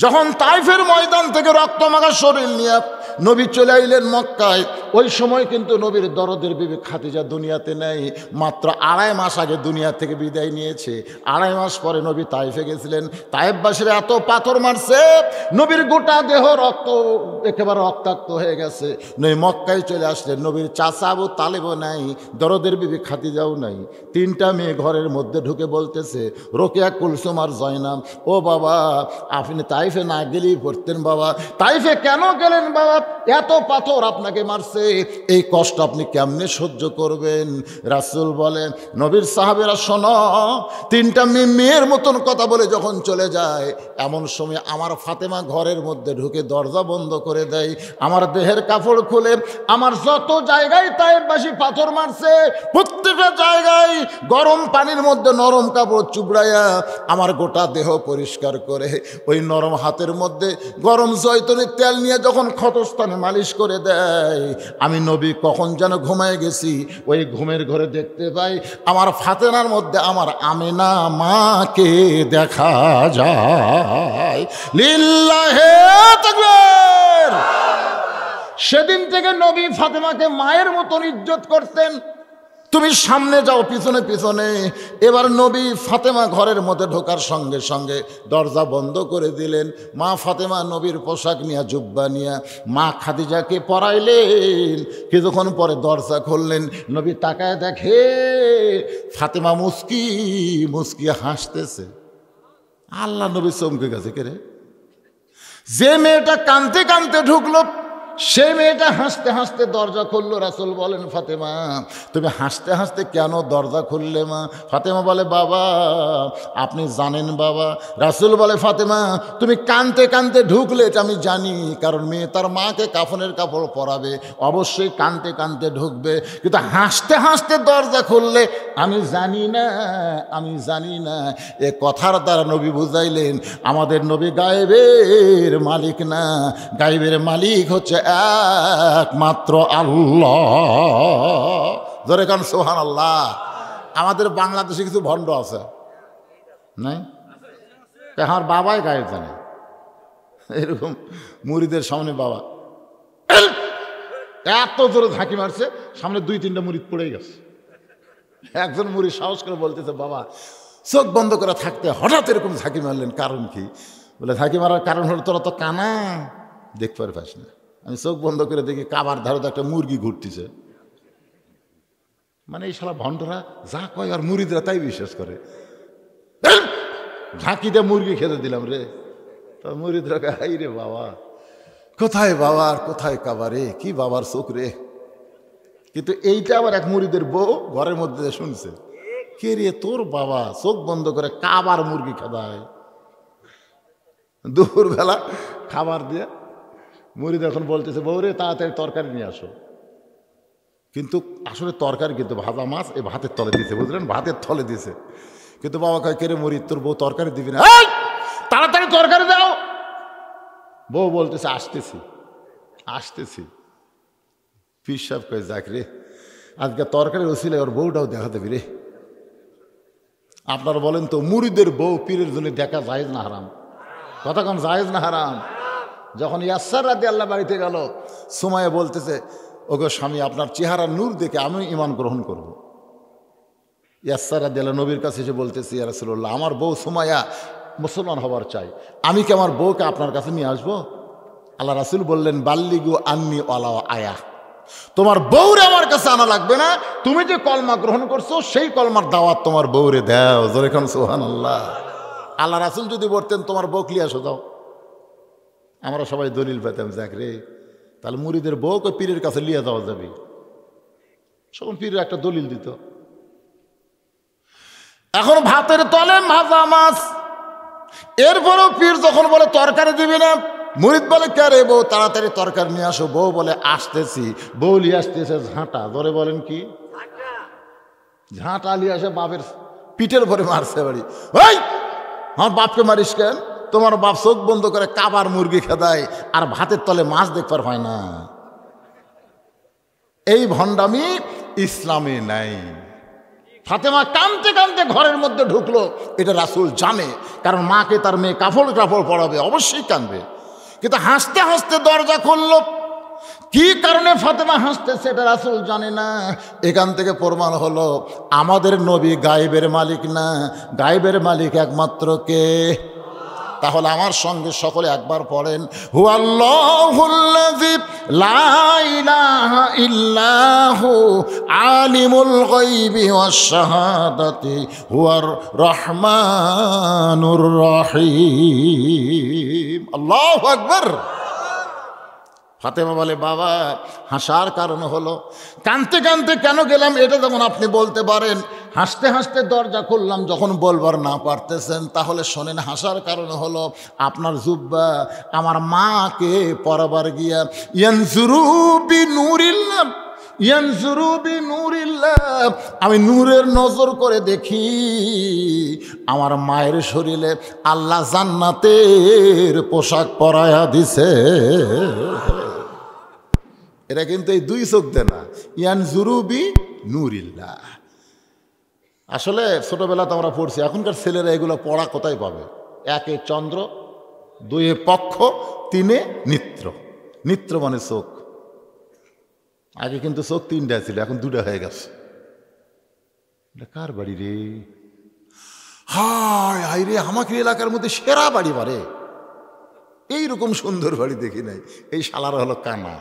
যখন তাইফের ময়দান থেকে রক্তমাখা শরীর নিয়ে নবী চলে আইলেন মক্কায়, ওই সময় কিন্তু নবীর দরদের বিবি খাদিজা দুনিয়াতে নেই, মাত্র 2.5 মাস আগে দুনিয়া থেকে বিদায় নিয়েছে। 2.5 মাস পরে নবী তাইফে গেছিলেন। তাইফবাসীরা এত পাথর মারছে, নবীর গোটা দেহ রক্ত একেবারে রক্তাক্ত হয়ে গেছে। নবী মক্কায় চলে আসলেন। নবীর চাচা আবু তালেবও নাই, দরদের বিবি খাদিজাও নাই। 3টা মেয়ে ঘরের মধ্যে ঢুকে বলতেছে, রোকেয়া, কুলসুম আর জয়নাব, ও বাবা আপনি তাইফে না গেলেই পড়তেন বাবা, তাইফে কেন গেলেন বাবা? এত পাথর আপনাকে মারছে, এই কষ্ট আপনি কেমনে সহ্য করবেন? রাসূল বলেন, নবীর সাহাবেরা শোনো, 3টা মেয়ের মতন কথা বলে যখন চলে যায়, এমন সময় আমার ফাতেমা ঘরের মধ্যে ঢুকে দরজা বন্ধ করে দেয়। আমার দেহের কাপড় খুলে আমার যত জায়গায় তাইফবাসী পাথর মারছে, প্রত্যেকটা জায়গায় গরম পানির মধ্যে নরম কাপড় চুবড়াইয়া আমার গোটা দেহ পরিষ্কার করে ওই নরম হাতের মধ্যে গরম জয়তুনের তেল নিয়ে যখন ক্ষতস্থানে মালিশ করে দেয়, আমি নবী কখন যেন ঘুমায় গেছি, ওই ঘুমের ঘরে দেখতে পাই আমার ফাতেনার মধ্যে আমার আমেনা মাকে দেখা যায়। লিল্লাহে তাকবীর। সেদিন থেকে নবী ফাতেমাকে মায়ের মতন ইজ্জত করতেন। তুমি সামনে যাও, পিছনে পিছনে। এবার নবী ফাতেমা ঘরের মধ্যে ঢোকার সঙ্গে সঙ্গে দরজা বন্ধ করে দিলেন। মা ফাতেমা নবীর পোশাক নিয়ে, জুব্বা নিয়ে মা খাদিজাকে পরাইলেন। কিছুক্ষণ পরে দরজা খুললেন, নবী তাকায় দেখে ফাতেমা মুস্কি মুস্কি হাসতেছে। আল্লাহ নবী চমকে গেছে, কে রে? যে মেয়েটা কাঁদতে কাঁদতে ঢুকলো, সেই মেয়েটা হাসতে হাসতে দরজা খুললো। রাসূল বলেন, ফাতেমা তুমি হাসতে হাসতে কেন দরজা খুললে মা? ফাতেমা বলে, বাবা আপনি জানেন বাবা। রাসূল বলে, ফাতেমা তুমি কাঁদতে কাঁদতে ঢুকলে এটা আমি জানি, কারণ মেয়ে তার মাকে কাফনের কাপড় পরাবে, অবশ্যই কাঁদতে কাঁদতে ঢুকবে, কিন্তু হাসতে হাসতে দরজা খুললে আমি জানি না, আমি জানি না। এ কথার দ্বারা নবী বুঝাইলেন, আমাদের নবী গায়েবের মালিক না, গায়েবের মালিক হচ্ছে একমাত্র আল্লাহ। জোরে কান সুবহানাল্লাহ। আমাদের বাংলাদেশে কিছু ভণ্ড আছে, নাই? আমার বাবাই গায়েব জানে, এরকম মুরিদের সামনে বাবা এত জোরে ঝাঁকি মারছে, সামনে 2-3টা মুরিদ পড়ে গেছে। একজন মুরিদ সাহস করে বলতেছে, বাবা চোখ বন্ধ করে থাকতে হঠাৎ এরকম ঝাঁকি মারলেন, কারণ কি? বলে, ঝাঁকি মারার কারণ হলো তোরা তো কানা, দেখতে পাস না। আমি চোখ বন্ধ করে দেখি কাবার ধারে একটা মুরগি ঘুরতেছে। মানে এই শালা ভণ্ডরা যা কয় আর মুরিদরা তাই বিশ্বাস করে। ঝাঁকি দিয়ে মুরগি খেতে দিলাম রে। তো মুরিদরা হাই রে বাবা, কোথায় বাবার কোথায় কাবারে, কি বাবার চোখ রে। কিন্তু এইটা আবার এক মুরিদের বউ ঘরের মধ্যে শুনছে, কে রে তোর বাবা চোখ বন্ধ করে কাবার মুরগি খাদায়। দুপুরবেলা খাবার দিয়ে মুরিদ এখন বলতেছে, বউ রে তাড়াতাড়ি তরকারি নিয়ে আসো। কিন্তু আসলে তরকারি কিন্তু ভাজা মাছ এই ভাতের তলে দিয়েছে, বুঝলেন, ভাতের তলে দিয়েছে। কিন্তু বাবা কয়, কে রে মুরিদ তোর বউ তরকারি দিবি না, তাড়াতাড়ি তরকারি দাও। বউ বলতেছে, আসতেছি আসতেছি। পীর সাহেব কয়, যাক রে আজকে তরকারির ওসিলে ওর বউটাও দেখা দেবি রে। আপনারা বলেন তো, মুরিদের বউ পীরের জন্য দেখা জায়েজ না হারাম? কথা কম, জায়েজ না হারাম? যখন ইয়াসার রাদিয়াল্লাহু বাড়িতে গেল, সুমাইয়া বলতেছে, ওগো স্বামী আপনার চেহারা নূর দেখে আমি ঈমান গ্রহণ করব। ইয়াসার রাদিয়াল্লাহু নবীর কাছে এসে বলতেছে, ইয়া রাসূলুল্লাহ আমার বউ সুমাইয়া মুসলমান হবার চাই, আমি কি আমার বউকে আপনার কাছে নিয়ে আসবো? আল্লাহ রাসূল বললেন, বাল্লিগু আন্নি ওয়ালা আয়া, তোমার বউরে আমার কাছে আনা লাগবে না, তুমি যে কলমা গ্রহণ করছো সেই কলমার দাওয়াত তোমার বউরে দাও। জোরে কান সুবহানাল্লাহ। আল্লাহ রাসূল যদি বলতেন তোমার বউ নিয়ে আসো দাও, আমরা সবাই দলিল পেতাম, যাক রে তাহলে মুরিদের বউকে পীরের কাছে নিয়ে যাওয়া যাবে। তখন পীরের একটা দলিল দিত। এখন ভাতের তলে ভাজা মাছ, এরপরেও পীর যখন বলে তরকারি দিবি না, মুরিদ বলে, কে রে বউ তাড়াতাড়ি তরকারি নিয়ে আসো। বউ বলে, আসতেছি। বউ নিয়ে আসতেছে ঝাঁটা, ধরে বলেন কি ঝাঁটা নিয়ে আসে বাপের পিঠের ভরে মারছে বাড়ি। ওই আমার বাপকে মারিস কেন? তোমার বাপ চোখ বন্ধ করে কাবার মুরগি খেদায় আর ভাতের তলে মাছ দেখবার হয় না। এই ভণ্ডামি ইসলামে নাই। ফাতেমা কাঁদতে কাঁদতে ঘরের মধ্যে ঢুকলো, এটা রাসূল জানে, কারণ মাকে তার মেয়ে কাপড় পরাবে, অবশ্যই কাঁদবে। কিন্তু হাসতে হাসতে দরজা খুললো। কি কারণে ফাতেমা হাসতেছে এটা রাসূল জানে না। এখান থেকে প্রমাণ হলো আমাদের নবী গায়েবের মালিক না, গায়েবের মালিক একমাত্র কে? তাহলে আমার সঙ্গে সকলে একবার পড়েন, হুয়াল্লাহুল্লাযী লা ইলাহা ইল্লাহু আলিমুল গায়বি ওয়াশ শাহাদাতি হুয়ার রহমানুর রহিম। আল্লাহু আকবার। ফাতেমা বলে, বাবা হাসার কারণ হলো, কাঁদতে কাঁদতে কেন গেলাম এটা যখন আপনি বলতে পারেন, হাসতে হাসতে দরজা খুললাম যখন বলবার না পারতেছেন, তাহলে শোনেন হাসার কারণ হলো আপনার জুব্বা আমার মাকে পরাবার গিয়া ইয়ানজুরু বিনূরিল্লাহ, ইয়ানজুরু বিনূরিল্লাহ, আমি নূরের নজর করে দেখি আমার মায়ের শরীরে আল্লাহ জান্নাতের পোশাক পরায়া দিছে। এটা কিন্তু এই দুই চোখ দে না, ইয়ানজুরু বিনূরিল্লাহ। আসলে ছোটবেলাতে আমরা পড়ছি, এখনকার ছেলেরা এগুলো পড়া কোথায় পাবে? একে চন্দ্র, দুয়ে পক্ষ, তিনে নিত্র। নিত্র মানে চোখ। আগে কিন্তু চোখ তিনটা ছিল, এখন দুটা হয়ে গেছে। কার বাড়ি রে? হায় হায় রে, আমাকে এলাকার মধ্যে সেরা বাড়ি বারে, এইরকম সুন্দর বাড়ি দেখি নাই। এই শালার হলো কানা।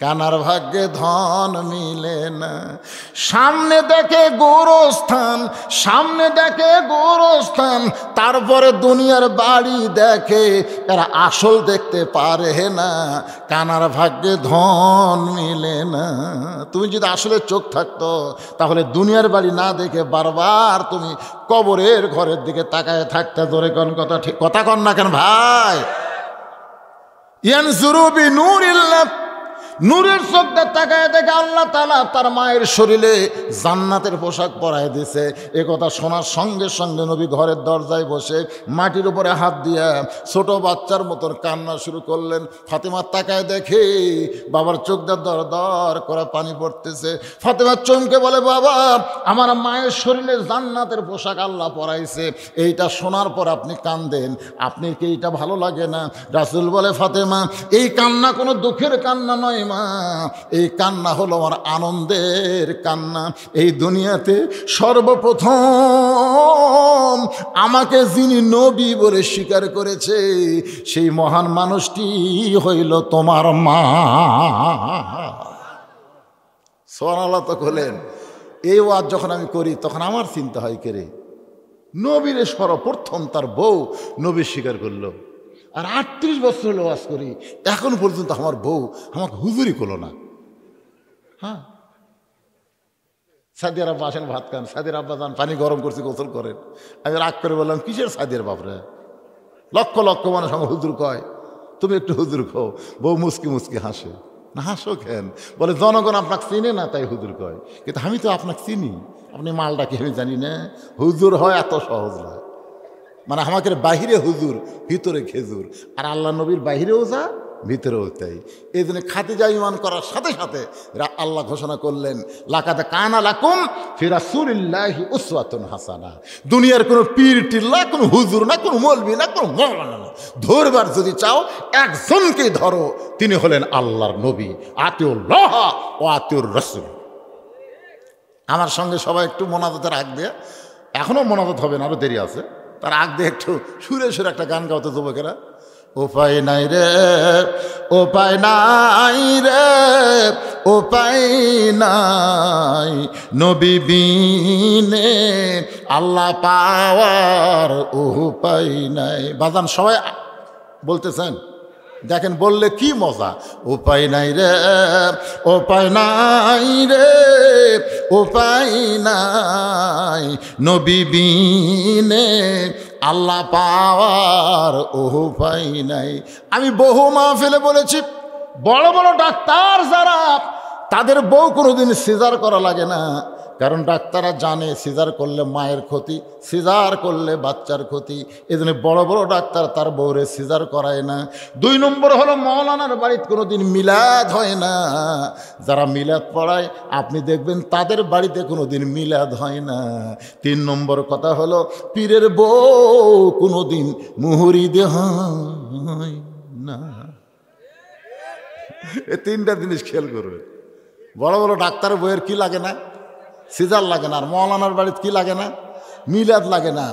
কানার ভাগ্যে ধন মিলে না, সামনে দেখে গোরস্থান, সামনে দেখে গোরস্থান, তারপরে দুনিয়ার বাড়ি দেখে, এরা আসল দেখতে পারে না। কানার ভাগ্যে ধন মিলে না। তুমি যদি আসলে চোখ থাকতো তাহলে দুনিয়ার বাড়ি না দেখে বারবার তুমি কবরের ঘরের দিকে তাকায় থাকতে। ধরে কোন কথা, ঠিক কথা কন না কেন ভাই? ইয়ানজুরু বিনূরিল্লাহ, নূরের চোখটা তাকায় দেখে আল্লাহ তাআলা তার মায়ের শরীরে জান্নাতের পোশাক পরায় দিছে। এ কথা শোনার সঙ্গে সঙ্গে নবী ঘরের দরজায় বসে মাটির উপরে হাত দিয়া ছোট বাচ্চার মতন কান্না শুরু করলেন। ফাতেমা তাকায় দেখে বাবার চোখ দিয়ে দর দর করে পানি পড়তেছে। ফাতেমা চমকে বলে, বাবা আমার মায়ের শরীরে জান্নাতের পোশাক আল্লাহ পরাইছে, এইটা শোনার পর আপনি কান্দেন, আপনি কি এইটা ভালো লাগে না? রাসূল বলে, ফাতেমা এই কান্না কোনো দুঃখের কান্না নয় মা, এই কান্না হলো আমার আনন্দের কান্না। এই দুনিয়াতে সর্বপ্রথম আমাকে যিনি নবী বলে স্বীকার করেছে সেই মহান মানুষটি হইল তোমার মা। সুবহানাল্লাহ তো বলেন। এই ওয়াজ যখন আমি করি তখন আমার চিন্তা হয়, কে রে নবীর সর্বপ্রথম তার বউ নবী স্বীকার করলো, আর ৩৮ বছর হলো ওয়াজ করি, এখন পর্যন্ত আমার বউ আমাকে হুজুরি করলো না। হ্যাঁ, সাদিয়ার আব্বা আসেন ভাত খান, সাদিয়ার আব্বা যান পানি গরম করছি গোসল করেন। আমি রাগ করে বললাম, কিসের সাদিয়ার বাপরে? লক্ষ লক্ষ মানুষ আমার হুজুর কয়, তুমি একটু হুজুর খাও। বউ মুসকি মুসকি হাসে। না হাসো কেন? বলে জনগণ আপনাকে চিনে না তাই হুজুর কয়, কিন্তু আমি তো আপনাকে চিনি, আপনি মালটা কি আমি জানি না? হুজুর হয় এত সহজ না। মানে আমাকে বাহিরে হুজুর, ভিতরে খেজুর। আর আল্লাহ নবীর বাহিরেও যা, ভিতরেও তাই। এই জন্য খাদিজা ঈমান করার সাথে সাথে আল্লাহ ঘোষণা করলেন, লাকাদ কানা লাকুম ফি রাসূলিল্লাহি উসওয়াতুন হাসানা। দুনিয়ার কোনো পীর টিল্লা, কোনো হুজুর না, কোনো মৌলবি না, কোনো মাওলানা না, ধরবার যদি চাও একজনকেই ধরো, তিনি হলেন আল্লাহর নবী। আতিউল্লাহ ওয়া আতিউর রাসূল। আমার সঙ্গে সবাই একটু মোনাজাতের আগ দিয়ে, এখনও মোনাজাত হবে না, আরও দেরি আছে, তার আগ দিয়ে একটু সুরে সুরে একটা গান গাওতে যুবকেরা। উপায় নাই রে, উপায় নাই রে, উপায় নাই নবী বিনে আল্লাহ পাওয়ার উপায় নাই। বাজান সবাই বলতেছেন, দেখেন বললে কি মজা। উপায় নাই রে, উপায় নাই রে, উপায় নাই নবী বিনে আল্লাহ পাওয়ার উপায় নাই। আমি বহু মাহফিলে বলেছি, বড় বড় ডাক্তার যারা, তাদের বউ কোনোদিন সিজার করা লাগে না, কারণ ডাক্তাররা জানে সিজার করলে মায়ের ক্ষতি, সিজার করলে বাচ্চার ক্ষতি, এজন্য বড় বড় ডাক্তার তার বউরে সিজার করায় না। 2 নম্বর হলো মৌলানার বাড়িতে কোনোদিন মিলাদ হয় না। যারা মিলাদ পড়ায় আপনি দেখবেন তাদের বাড়িতে কোনোদিন মিলাদ হয় না। 3 নম্বর কথা হলো পীরের বউ কোনোদিন মুহুরিদ হয় না। এই 3টা জিনিস খেয়াল করবে। বড় বড় ডাক্তারের বইয়ের কি লাগে না? সিজার লাগে না। আর মৌলানার বাড়িতে কি লাগে না? মিলাদ লাগে না।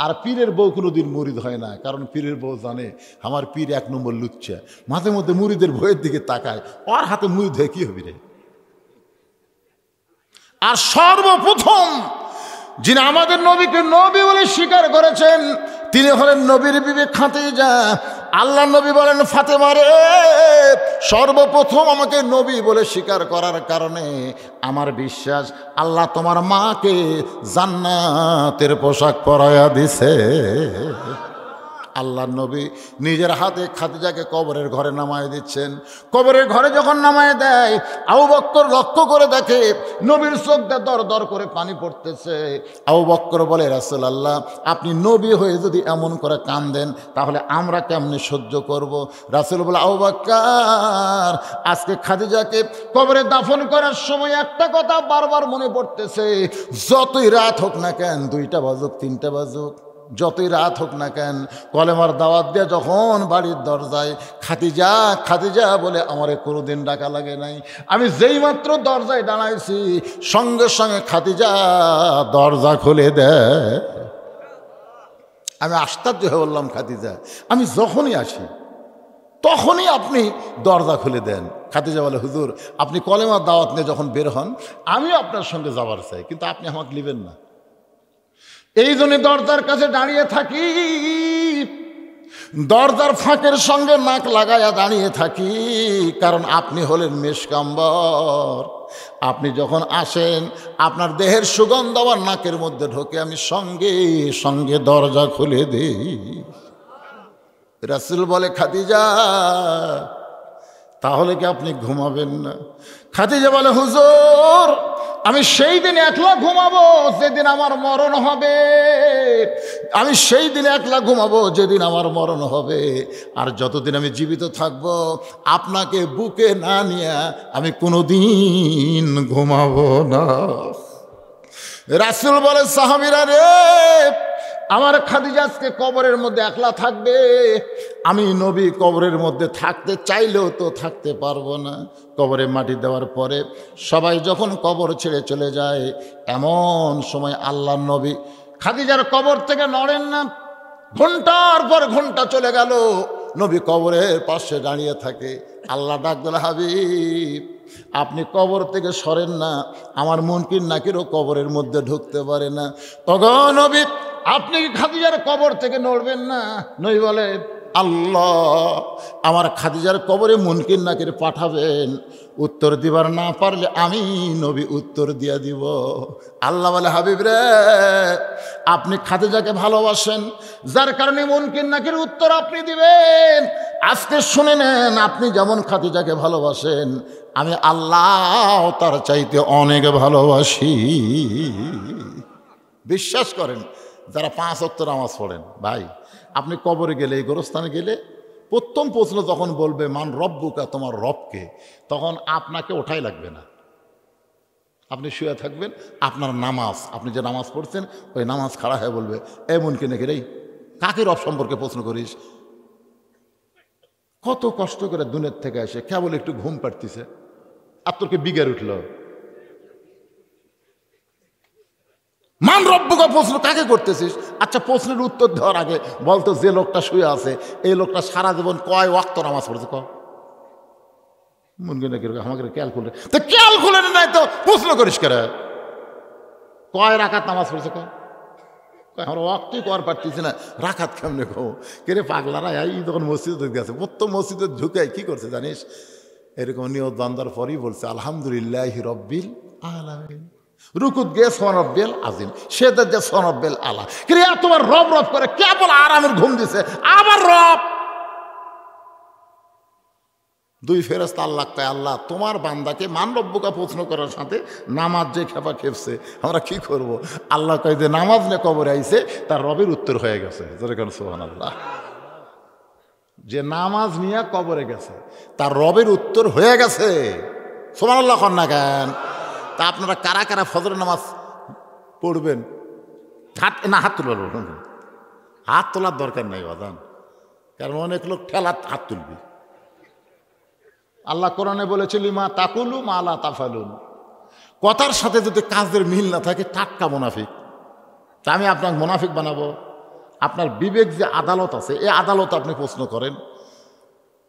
আর পীরের বউ কোনোদিন মুরিদ হয় না, কারণ পীরের বউ জানে আমার পীর 1 নম্বর লুচ্চা, মাঝে মধ্যে মুরিদের বইয়ের দিকে তাকায়, ওর হাতে মুরিদ হয়ে কি হবি রে। আর সর্বপ্রথম যিনি আমাদের নবীকে নবী বলে স্বীকার করেছেন তিনি হলেন নবীর বিবি খাদিজা। আল্লাহ নবী বলেন, ফাতেমা রে, সর্বপ্রথম আমাকে নবী বলে স্বীকার করার কারণে আমার বিশ্বাস আল্লাহ তোমার মাকে জান্নাতের পোশাক পরাইয়া দিছে। আল্লাহর নবী নিজের হাতে খাদিজাকে কবরের ঘরে নামায় দিচ্ছেন। কবরের ঘরে যখন নামায় দেয়, আবু বকর লক্ষ্য করে দেখে নবীর চোখ দিয়ে দর দর করে পানি পড়তেছে। আবু বকর বলে, রাসূলুল্লাহ, আপনি নবী হয়ে যদি এমন করে কাঁদেন তাহলে আমরা কেমনে সহ্য করব? রাসূল বলে, আবু বকর, আজকে খাদিজাকে কবরে দাফন করার সময় একটা কথা বারবার মনে পড়তেছে, যতই রাত হোক না কেন, 2টা বাজুক 3টা বাজুক, যতই রাত হোক না কেন, কলেমার দাওয়াত দিয়ে যখন বাড়ির দরজায় খাদিজা খাদিজা বলে আমারে কোনোদিন ডাকা লাগে নাই। আমি যেই মাত্র দরজায় দাঁড়াইছি সঙ্গে সঙ্গে খাদিজা দরজা খুলে দেয়। আমি আশ্চর্য হয়ে বললাম, খাদিজা, আমি যখনই আসি তখনই আপনি দরজা খুলে দেন। খাদিজা বলে, হুজুর, আপনি কলেমার দাওয়াত নিয়ে যখন বের হন আমিও আপনার সঙ্গে যাবার চাই, কিন্তু আপনি আমাকে নেবেন না। এই জন্য দরজার কাছে দাঁড়িয়ে থাকি, দরজার ফাঁকের সঙ্গে নাক লাগাইয়া দাঁড়িয়ে থাকি, কারণ আপনি হলেন মেশকাম্বর। আপনি যখন আসেন আপনার দেহের সুগন্ধ আমার নাকের মধ্যে ঢোকে, আমি সঙ্গে সঙ্গে দরজা খুলে দিই। রাসূল বলে, খাদিজা, তাহলে কি আপনি ঘুমাবেন না? খাদিজা বলে, হুজুর, আমি সেই দিন একলা ঘুমাবো যেদিন আমার মরণ হবে। আমি সেই দিন একলা ঘুমাবো যেদিন আমার মরণ হবে। আর যতদিন আমি জীবিত থাকব আপনাকে বুকে না নিয়ে আমি কোনোদিন ঘুমাবো না। রাসূল বলে, সাহাবীরা রে, আমার খাদিজা আজকে কবরের মধ্যে একলা থাকবে। আমি নবী কবরের মধ্যে থাকতে চাইলেও তো থাকতে পারবো না। কবরে মাটি দেওয়ার পরে সবাই যখন কবর ছেড়ে চলে যায়, এমন সময় আল্লাহর নবী খাদিজার কবর থেকে নড়েন না। ঘন্টার পর ঘন্টা চলে গেল, নবী কবরের পাশে দাঁড়িয়ে থাকে। আল্লাহ ডাক দিল, হাবিব, আপনি কবর থেকে সরেন না, আমার মুনকির নাকিরও কবরের মধ্যে ঢুকতে পারে না। তখন নবী, আপনি খাদিজার কবর থেকে নড়বেন না? নবী বলে, আল্লাহ আমার খাদিজার কবরে মুনকির নাকির পাঠাবেন, উত্তর দিবার না পারলে আমি নবী উত্তর দিয়া দিব। আল্লাহ বলে, হাবিব রে, আপনি খাদিজাকে ভালোবাসেন, যার কারণে মুনকির নাকির উত্তর আপনি দিবেন। আজকে শুনে নেন, আপনি যেমন খাদিজাকে ভালোবাসেন আমি আল্লাহ তার চাইতে অনেক ভালোবাসি। বিশ্বাস করেন যারা 5 ওয়াক্ত নামাজ পড়েন, ভাই, আপনি কবরে গেলে, এই গোরস্থানে গেলে প্রথম প্রশ্ন যখন বলবে মান রব্বুকা, তোমার রবকে, তখন আপনাকে ওঠাই লাগবে না। আপনি শুয়ে থাকবেন, আপনার নামাজ, আপনি যে নামাজ পড়ছেন ওই নামাজ খাড়া হয়ে বলবে, এমন কিনে রে, কাকে রব সম্পর্কে প্রশ্ন করিস? কত কষ্ট করে দুনিয়ার থেকে এসে কেবল একটু ঘুম পাড়তিছে, আর তোরকে বিগার উঠল। মান রব্বুকা প্রশ্ন কাকে করতেছিস? আচ্ছা, প্রশ্নের উত্তর দেওয়ার আগে বলতো, যে লোকটা শুয়ে আছে এই লোকটা সারা জীবন কয় ওয়াক্ত নামাজ পড়েছে? আমাকে ক্যালকুলেট নাই তো প্রশ্ন করিস কেন? কয় রাকাত নামাজ পড়েছে? আমার ওয়াক্তই কর পারতেছি না, রাকাত কেমনে কো? কে পাগলারা এই যখন মসজিদে গেছে, প্রত্যেক মসজিদে ঢুকে কি করছে জানিস? এরকম নিয়ত বান্দার পরই বলছে, আলহামদুলিল্লাহ রব্বিল আলামিন। রুকুত গে সনব্বেল আজিম, সেদের যে সনব্বেল আলা। ক্রিয়া তোমার রব রব করে কেবল আরামের ঘুম দিছে, আবার রব। দুই ফেরেশতা আল্লাহ কয়, আল্লাহ তোমার বান্দাকে মান রব্বুকা প্রশ্ন করার সাথে নামাজ যে খেপা খেপছে, আমরা কি করব? আল্লাহ কয় যে নামাজ নিয়ে কবরে আইছে, তার রবের উত্তর হয়ে গেছে। যেরকম সুবহানাল্লাহ, যে নামাজ নিয়ে কবরে গেছে তার রবের উত্তর হয়ে গেছে। সুবহানাল্লাহ কন না কেন? তা আপনারা কারা কারা ফজরের নামাজ পড়বেন? হাত তুলবেন। হাত তোলার দরকার নেই বাদান, কারণ অনেক লোক ঠেলা হাত তুলবি। আল্লাহ কোরআনে বলেছে, লিমা তাকুলু মা লা তাফালুন। কথার সাথে যদি কাজের মিল না থাকে টাটকা মুনাফিক। তা আমি আপনাকে মুনাফিক বানাবো? আপনার বিবেক যে আদালত আছে, এই আদালত আপনি প্রশ্ন করেন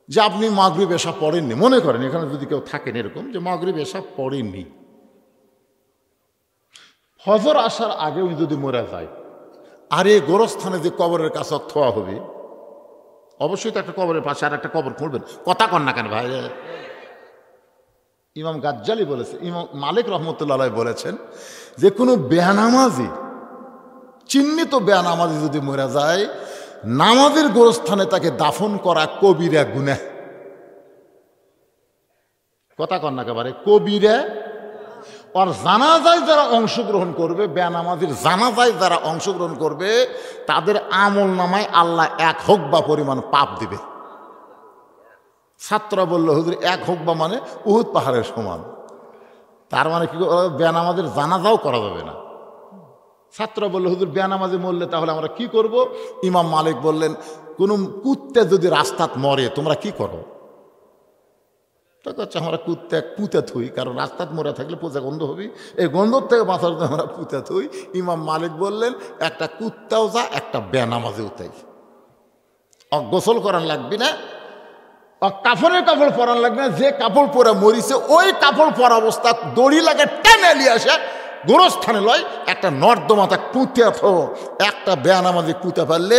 যে আপনি মাগরিব এশা পড়েননি। মনে করেন এখানে যদি কেউ থাকেন এরকম যে মাগরিব এশা পড়েননি, ফজর আসার আগে উনি যদি মরে যায়, আর এই গোরস্থানে যে কবরের কাছে থোয়া হবে, অবশ্যই তো একটা কবরের পাশে আর একটা কবর খুঁড়বেন। কথা কন না কেন ভাই? ইমাম গাজ্জালি বলেছে, ইমাম মালিক রহমতুল্লাহ বলেছেন যে কোনো বেনামাজি, চিহ্নিত বেনামাজি যদি মরে যায়, নামাজের গোরস্থানে তাকে দাফন করা কবিরা গুনাহ। কথা কন না একেবারে কবিরা। আর জানাজায় যারা অংশগ্রহণ করবে, বেনামাজির জানাজায় যারা অংশগ্রহণ করবে, তাদের আমল নামায় আল্লাহ 1 হুকবা পরিমাণ পাপ দিবে। ছাত্ররা বলল, হুজুর 1 হুকবা মানে উহুদ পাহাড়ের সমান। তার মানে কি বেনামাজির জানাজাও করা যাবে না। ছাত্ররা বলল, হুজুর বেনামাজি মরলে তাহলে আমরা কি করব? ইমাম মালিক বললেন, কোন কুত্তে যদি রাস্তাত মরে তোমরা কি করো? তো হচ্ছে আমরা পুঁতে থুই, কারণ রাস্তাত মরে থাকলে পোজা গন্ধ হবে, এই গন্ধর থেকে বাঁচার জন্য আমরা পুঁতে থুই। ইমাম মালিক বললেন, একটা কুত্তাও যা, একটা বেনামাজিও তাই। গোসল করার লাগবি না, কাপড়ের কাপড় পরান লাগবে না। যে কাপড় পরে মরিছে ওই কাপড় পরা অবস্থা দড়ি লাগে টেনে নিয়ে আসে গোরস্থানে লয়, একটা নর্দমাতা পুঁতে থো। একটা বেনামাজি পুঁতে ফেললে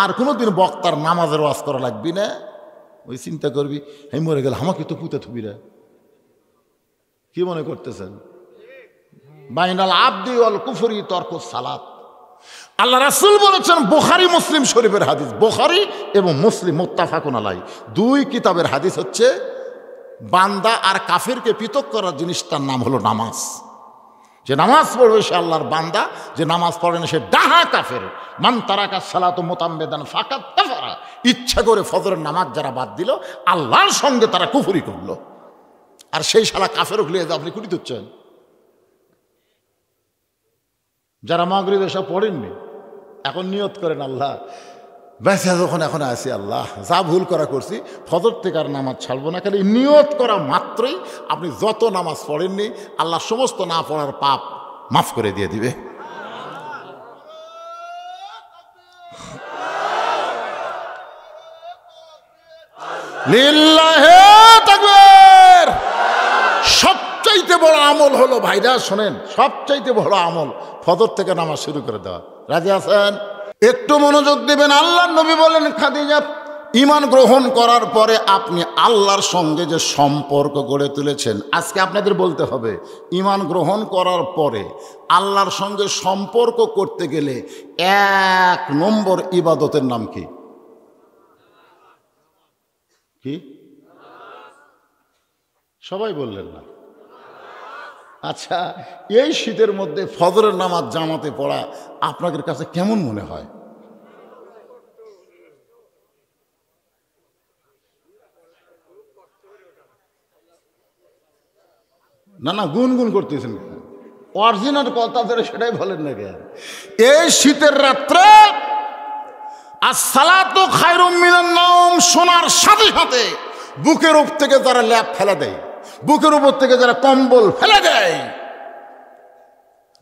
আর কোনোদিন বক্তার নামাজের ওয়াজ করা লাগবি না। ওই চিন্তা করবি, আমি মরে গেলে আমাকে তো পুঁতে থুবি না। কি মনে করতেছেন? বাইনাল আবদি ওয়াল কুফরি তরকুস সালাত। আল্লাহ রাসূল বলেছেন, বুখারী মুসলিম শরীফের হাদিস, বুখারী এবং মুসলিম মুত্তাফাকুন আলাইহি, 2 কিতাবের হাদিস হচ্ছে, বান্দা আর কাফেরকে পৃথক করার জিনিসটার নাম হলো নামাজ। যে নামাজ পড়বে সে আল্লাহর বান্দা, যে নামাজ পড়ে না সে ডাহা কাফের। মান তারাকা সালাতু মুতাম্মিদান ফাকাদ কাফারা। ইচ্ছা করে ফজরের নামাজ যারা বাদ দিল, আল্লাহর সঙ্গে তারা কুফরি করলো। আর সেই শালা কাফের হলে আপনি কুটি দিচ্ছেন। যারা মাগরিব এসব পড়েননি, এখন নিয়ত করেন, আল্লাহ বেঁচে যখন এখন আসি, আল্লাহ যা ভুল করা করছি, ফজর থেকে আর নামাজ ছাড়বো না। খালি নিয়ত করা মাত্রই আপনি যত নামাজ পড়েননি, আল্লাহ সমস্ত না পড়ার পাপ মাফ করে দিয়ে দিবে। লিল্লাহে তাকবীর। সবচাইতে বড় আমল হলো, ভাইরা শোনেন, সবচাইতে বড় আমল ফজর থেকে নামাজ শুরু করে দেওয়া। রাজি আছেন? একটু মনোযোগ দিবেন। আল্লাহর নবী বলেন, খাদিজা ঈমান গ্রহণ করার পরে আপনি আল্লাহর সঙ্গে যে সম্পর্ক গড়ে তুলেছেন, আজকে আপনাদের বলতে হবে, ঈমান গ্রহণ করার পরে আল্লাহর সঙ্গে সম্পর্ক করতে গেলে 1 নম্বর ইবাদতের নাম কি? কি? সবাই বললেন না? আচ্ছা, এই শীতের মধ্যে ফজরের নামাজ জামাতে পড়া আপনাদের কাছে কেমন মনে হয়? না না, গুনগুন করতেছেন, অরিজিনাল কথা ধরে সেটাই বলেন না কেন? এই শীতের রাত্রে আসসালাতু খায়রুম মিনান নাওম শোনার সাথে সাথে বুকের উপর থেকে যারা ল্যাপ ফেলে দেয়, বুকের উপর থেকে যারা কম্বল ফেলে দেয়,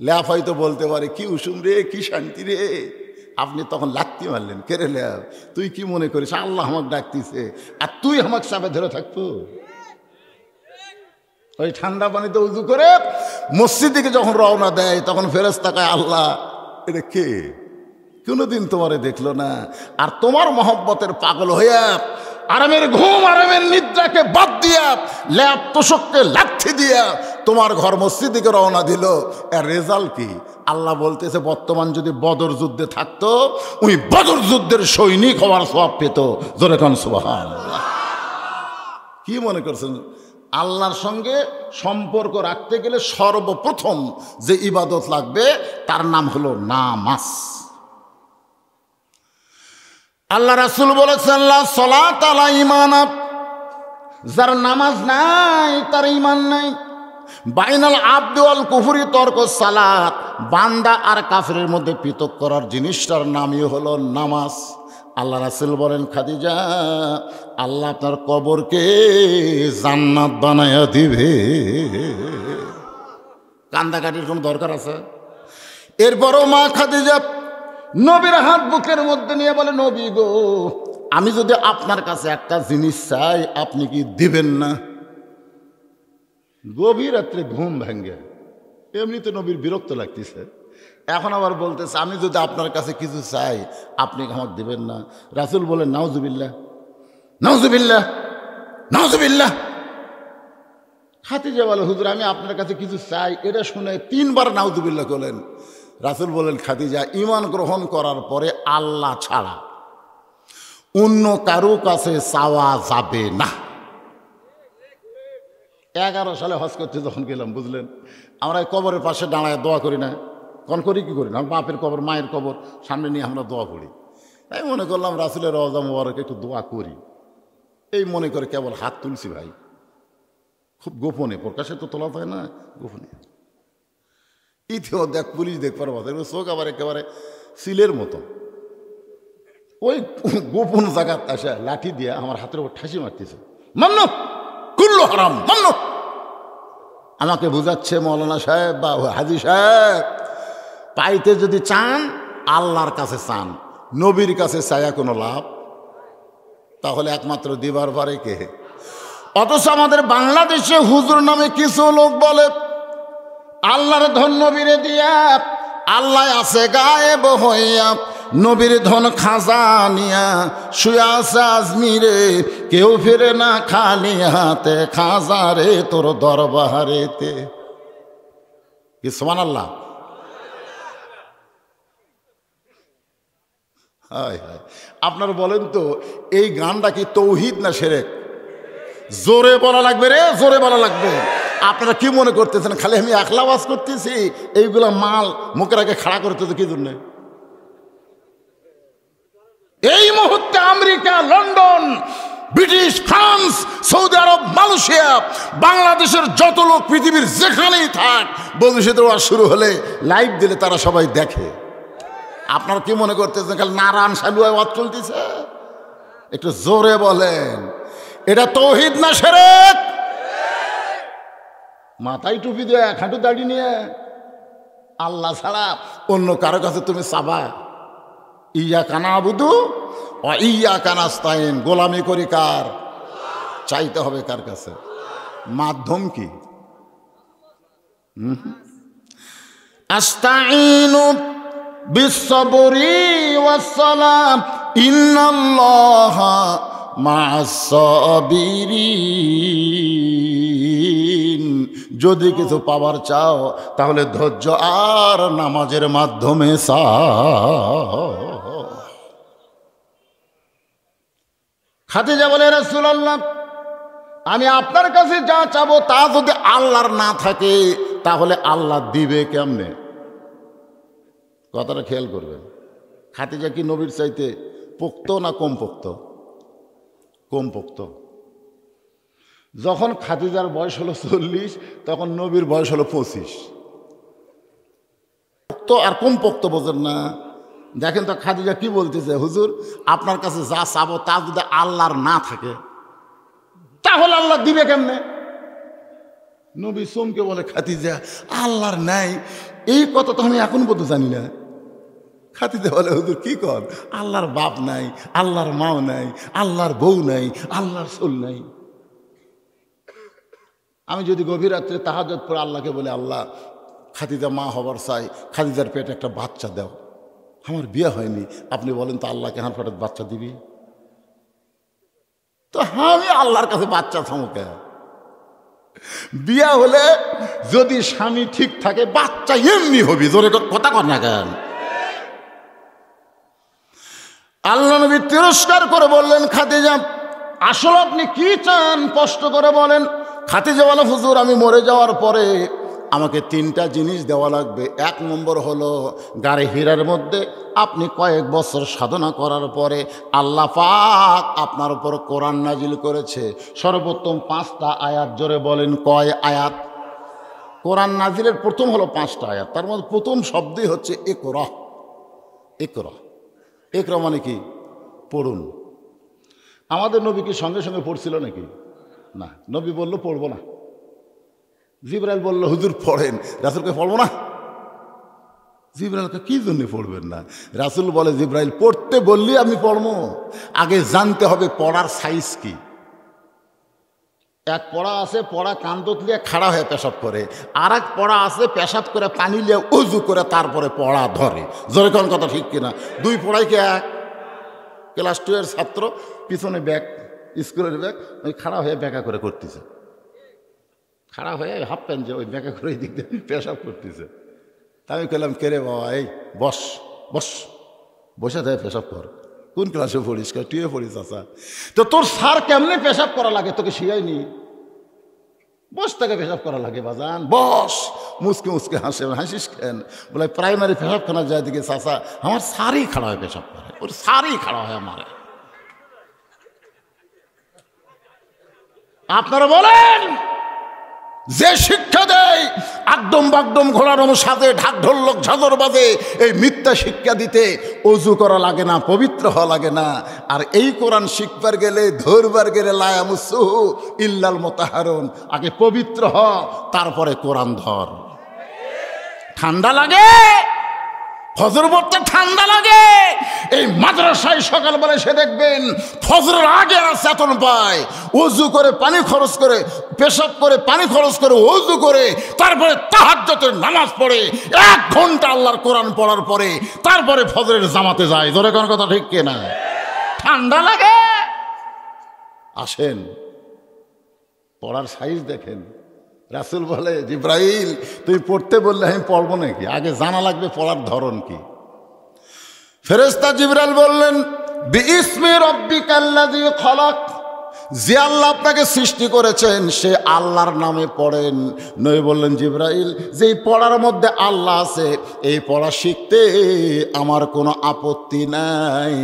ল্যাপ হয়তো বলতে পারে, কি উষুম রে, কি শান্তি রে। আপনি তখন লাত্তি মারলেন, কেড়ে ল্যাপ, তুই কি মনে করিস আল্লাহ আমাকে ডাকতিছে আর তুই আমাকে চাপে ধরে থাকবো? ওই ঠান্ডা পানিতে উজু করে মসজিদ দিকে যখন রওনা দেয়, তখন ফেরেশতা কয়, আল্লাহ এটা কে? কোনোদিন তোমারে দেখলো না। আর তোমার মহব্বতের পাগল হইয়া আরামের ঘুম, আরামের নিদ্রাকে বাদ দিয়া, ল্যাপ তোষককে লাথি দিয়া তোমার ঘর মসজিদ দিকে রওনা দিল। এর রেজাল্ট কি? আল্লাহ বলতেছে, বর্তমান যদি বদর যুদ্ধে থাকতো, উনি বদর যুদ্ধের সৈনিক হওয়ার সওয়াব পেত। জোরে কোন সুবহানাল্লাহ। কি মনে করছেন? আল্লাহর সঙ্গে সম্পর্ক রাখতে গেলে সর্বপ্রথম যে ইবাদত লাগবে তার নাম হলো নামাজ। আল্লাহ রাসূল বলেছেন লা সালাত আলা ঈমানা, যার নামাজ নাই তার ঈমান নাই। বাইনাল আবদি ওয়াল কুফরি তরকুস সালাত, বান্দা আর কাফেরের মধ্যে পৃথক করার জিনিসটার নামই হলো নামাজ। আল্লাহ রাসূল বলেন, খাদিজা, আল্লাহ আপনার কবরকে জান্নাত বানায়া দিবে। কান্দাকাটির কোনো দরকার আছে? এরপরও মা খাদিজা নবীর হাত বুকের মধ্যে নিয়ে বলে, নবী গো, আমি যদি আপনার কাছে একটা জিনিস চাই আপনি কি দিবেন না? গভীর রাত্রে ঘুম ভাঙ্গে, এমনিতে নবীর বিরক্ত লাগতেছে, এখন আবার বলতেছে আমি যদি আপনার কাছে কিছু চাই আপনি আমাকে দিবেন না। রাসূল বলেন, নাউজুবিল্লাহ, নাউজুবিল্লাহ, নাউজুবিল্লাহ। খাদিজা বলে, হুজুর আমি আপনার কাছে কিছু চাই। এটা শুনে 3 বার নাউজুবিল্লাহ করলেন। রাসূল বলেন, খাদিজা, ঈমান গ্রহণ করার পরে আল্লাহ ছাড়া অন্য কারো কাছে চাওয়া যাবে না। 11 সালে হজ করতে যখন গেলাম, বুঝলেন, আমরা এই কবরের পাশে দাঁড়ায় দোয়া করি না? কোন করি কি করি না? বাপের কবর, মায়ের কবর সামনে নিয়ে আমরা দোয়া করি। তাই মনে করলাম রাসূলের রওজা মুবারকে একটু দোয়া করি, এই মনে করে কেবল হাত তুলছি ভাই, খুব গোপনে, প্রকাশে তো তোলা যায় না, গোপনে। ইতিও দেখ, পুলিশ দেখ পারবো, চোখ আবার একেবারে সিলের মতো। ওই গোপন জায়গা আসা লাঠি দিয়ে আমার হাতের উপর ঠাসি মারতেছে, মান্য কুল্লু হারাম, মান্য। আমাকে বুঝাচ্ছে মৌলানা সাহেব বা হাজী সাহেব, পাইতে যদি চান আল্লাহর কাছে চান, নবীর কাছে চায়া কোনো লাভ? তাহলে একমাত্র দিবার পারে কে? অথচ আমাদের বাংলাদেশে হুজুর নামে কিছু লোক বলে আল্লাহর ধন নবীরে দিয়া, আল্লাহ আছে গায়েব হইয়া, নবীর ধন খাজা নিয়া, শুয়া আছে আজমিরে, কেউ ফিরে না খালি হাতে, খাজা রে তোর দরবারেতে। কি সুবহানাল্লাহ! হায় হায়, আপনারা বলেন তো এই গানটা কি তৌহিদ না শিরক? জোরে বলা লাগবে রে, জোরে বলা লাগবে। আপনারা কি মনে করতেছেন খালি আমি একলা ওয়াজ করতেছি? এইগুলা মাল মুখের আগে খাড়া করতেছে কি জন্য? এই মুহূর্তে America, London, British, France, Saudi Arab, Malaysia, বাংলাদেশের যত লোক পৃথিবীর যেখানেই থাক, ভবিষ্যতে ওয়াজ শুরু হলে লাইভ দিলে তারা সবাই দেখে। আপনারা কি মনে করতেছেন খালি নারায়ণ সালুয়ায় ওয়াজ চলতেছে? একটু জোরে বলেন, এটা তৌহিদ না শিরক? মাথায় টুপি দিয়ে এক হাঁটু দাড়ি নিয়ে আল্লাহ ছাড়া অন্য কারো কাছে তুমি চাবা? ইয়াকা নাবুদু ওয়া ইয়াকা নাস্তাইন, গোলামি করি কার? চাইতে হবে কার কাছে? মাধ্যম কি? আস্তাইনু বিসসবরি ওয়াসসালাম ইন্নাল্লাহা মা'আস সাবিরিন। যদি কিছু পাওয়ার চাও তাহলে ধৈর্য আর নামাজের মাধ্যমে চাও। খাদিজা বলে, রাসূলুল্লাহ, আমি আপনার কাছে যা চাবো তা যদি আল্লাহর না থাকে তাহলে আল্লাহ দিবে কেমনে? কথাটা খেয়াল করবেন। খাদিজা কি নবীর চাইতে পোক্ত না কম পোক্ত? কম পোক্ত। যখন খাদিজার বয়স হলো 40, তখন নবীর বয়স হলো 25। পোক্ত আর কম পোক্ত বোঝেন না? দেখেন তো খাদিজা কি বলতেছে, হুজুর আপনার কাছে যা চাবো তা যদি আল্লাহর না থাকে তাহলে আল্লাহ দিবে কেমনে? নবী সোমকে বলে, খাদিজা আল্লাহর নাই এই কথা তো আমি এখন পর্যন্ত জানি না। খাদিজা বলে, হুজুর কি কর, আল্লাহর বাপ নাই, আল্লাহর মাও নাই, আল্লাহর বউ নাই, আল্লাহর সোল নাই। আমি যদি গভীর রাত্রে তাহাজ্জুদ পড়ে আল্লাহকে বলে, আল্লাহ খাদিজা মা হবার চাই, খাদিজার পেটে একটা বাচ্চা দাও, আমার বিয়ে হয়নি, আপনি বলেন তো আল্লাহকে আমার পেটে বাচ্চা দিবি? তো আমি আল্লাহর কাছে বাচ্চা থামুকে। বিয়া হলে যদি স্বামী ঠিক থাকে বাচ্চা এমনি হবি, জোরে কথা কর না কেন? আল্লাহ নবী তিরস্কার করে বললেন, খাদিজা আসলে আপনি কি চান কষ্ট করে বলেন। খাদিজা বলে, হুজুর আমি মরে যাওয়ার পরে আমাকে 3টা জিনিস দেওয়া লাগবে। 1 নম্বর হলো গাড়ি হীরার মধ্যে আপনি কয়েক বছর সাধনা করার পরে আল্লাহ পাক আপনার উপর কোরআন নাজিল করেছে। সর্বোত্তম 5টা আয়াত, জোরে বলেন কয় আয়াত? কোরআন নাজিলের প্রথম হলো 5টা আয়াত, তার মধ্যে প্রথম শব্দই হচ্ছে ইকরা। ইকরা, ইকরা মানে কি? পড়ুন। আমাদের নবী কি সঙ্গে সঙ্গে পড়ছিল নাকি? না, নবী বলল পড়বো না। জিবরাইল বলল হুজুর পড়েন। রাসূলকে পড়বো না। জিবরাইলকে কি জন্য পড়বেন না? রাসূল বলে, জিবরাইল পড়তে বললি আমি পড়বো, আগে জানতে হবে পড়ার সাইজ কি। এক পড়া আছে পড়া কান্দত লিয়ে খাড়া হয়ে পেশাব করে, আর এক পড়া আছে পেশাব করে পানি লিয়ে উজু করে তারপরে পড়া ধরে। জোরে কোন কথা ঠিক কিনা? 2 পড়াই কি এক? ক্লাস 2 এর ছাত্র, পিছনে ব্যাগ, স্কুলের ব্যাগ, ওই খাড়া হয়ে ব্যাকা করে করতেছে, খাড়া হয়ে হাফ প্যান্ট যে ওই ব্যাকা করে ওই দিক দিয়ে পেশাব করতেছে। তা আমি কইলাম, কে রে বাবা, এই বস বস, বসে থাকে পেশাব কর। কোন ক্লাসে পড়িস? 2 পড়িস। আচ্ছা, তো তোর স্যার কেমনে পেশাব করা লাগে তোকে শিখাইনি? বস থেকে পেশাব করা লাগে বাজান, বস। মুসকে মুসকে হাসে, হাসিস কেন? বলে প্রাইমারি পেশাবখানা যায় দিকে চাচা আমার স্যারই খাড়া হয়ে পেশাব করে, ওর স্যারই খাড়া হয় আমার। আপনারা বলেন, যে শিক্ষা দেয় একদম বাগদম ঘোড়ার সাথে ঢাক ঢোলক ঝাঁঝর বাজে, এই মিথ্যা শিক্ষা দিতে অজু করা লাগে না, পবিত্র হওয়া লাগে না। আর এই কোরআন শিখবার গেলে, ধরবার গেলে লা ইয়ামুসুহু ইল্লাল মুতাহহারুন, আগে পবিত্র হ, তারপরে কোরআন ধর। ঠান্ডা লাগে, ফজর পড়তে ঠান্ডা লাগে। এই মাদ্রাসায় সকালবেলা সে দেখবেন ফজরের আগে আর চেতন পায়, ওযু করে পানি খরচ করে, পেশাব করে পানি খরচ করে, ওযু করে তারপরে তাহাজ্জুদের নামাজ পড়ে 1 ঘন্টা আল্লাহর কোরআন পড়ার পরে তারপরে ফজরের জামাতে যায়। ধরে কোন কথা ঠিক কিনা? ঠান্ডা লাগে। আসেন পড়ার সাইজ দেখেন। রাসূল বলে, জিবরাইল তুই পড়তে বললে আমি পড়বো নাকি? আগে জানা লাগবে পড়ার ধরন কি। ফেরেশতা জিবরাইল বললেন, বিইসমি রাব্বিকাল্লাযী খলাক, যে আল্লাহ আপনাকে সৃষ্টি করেছেন সে আল্লাহর নামে পড়েন। নবী বললেন, জিবরাইল যেই পড়ার মধ্যে আল্লাহ আছে এই পড়া শিখতে আমার কোনো আপত্তি নাই,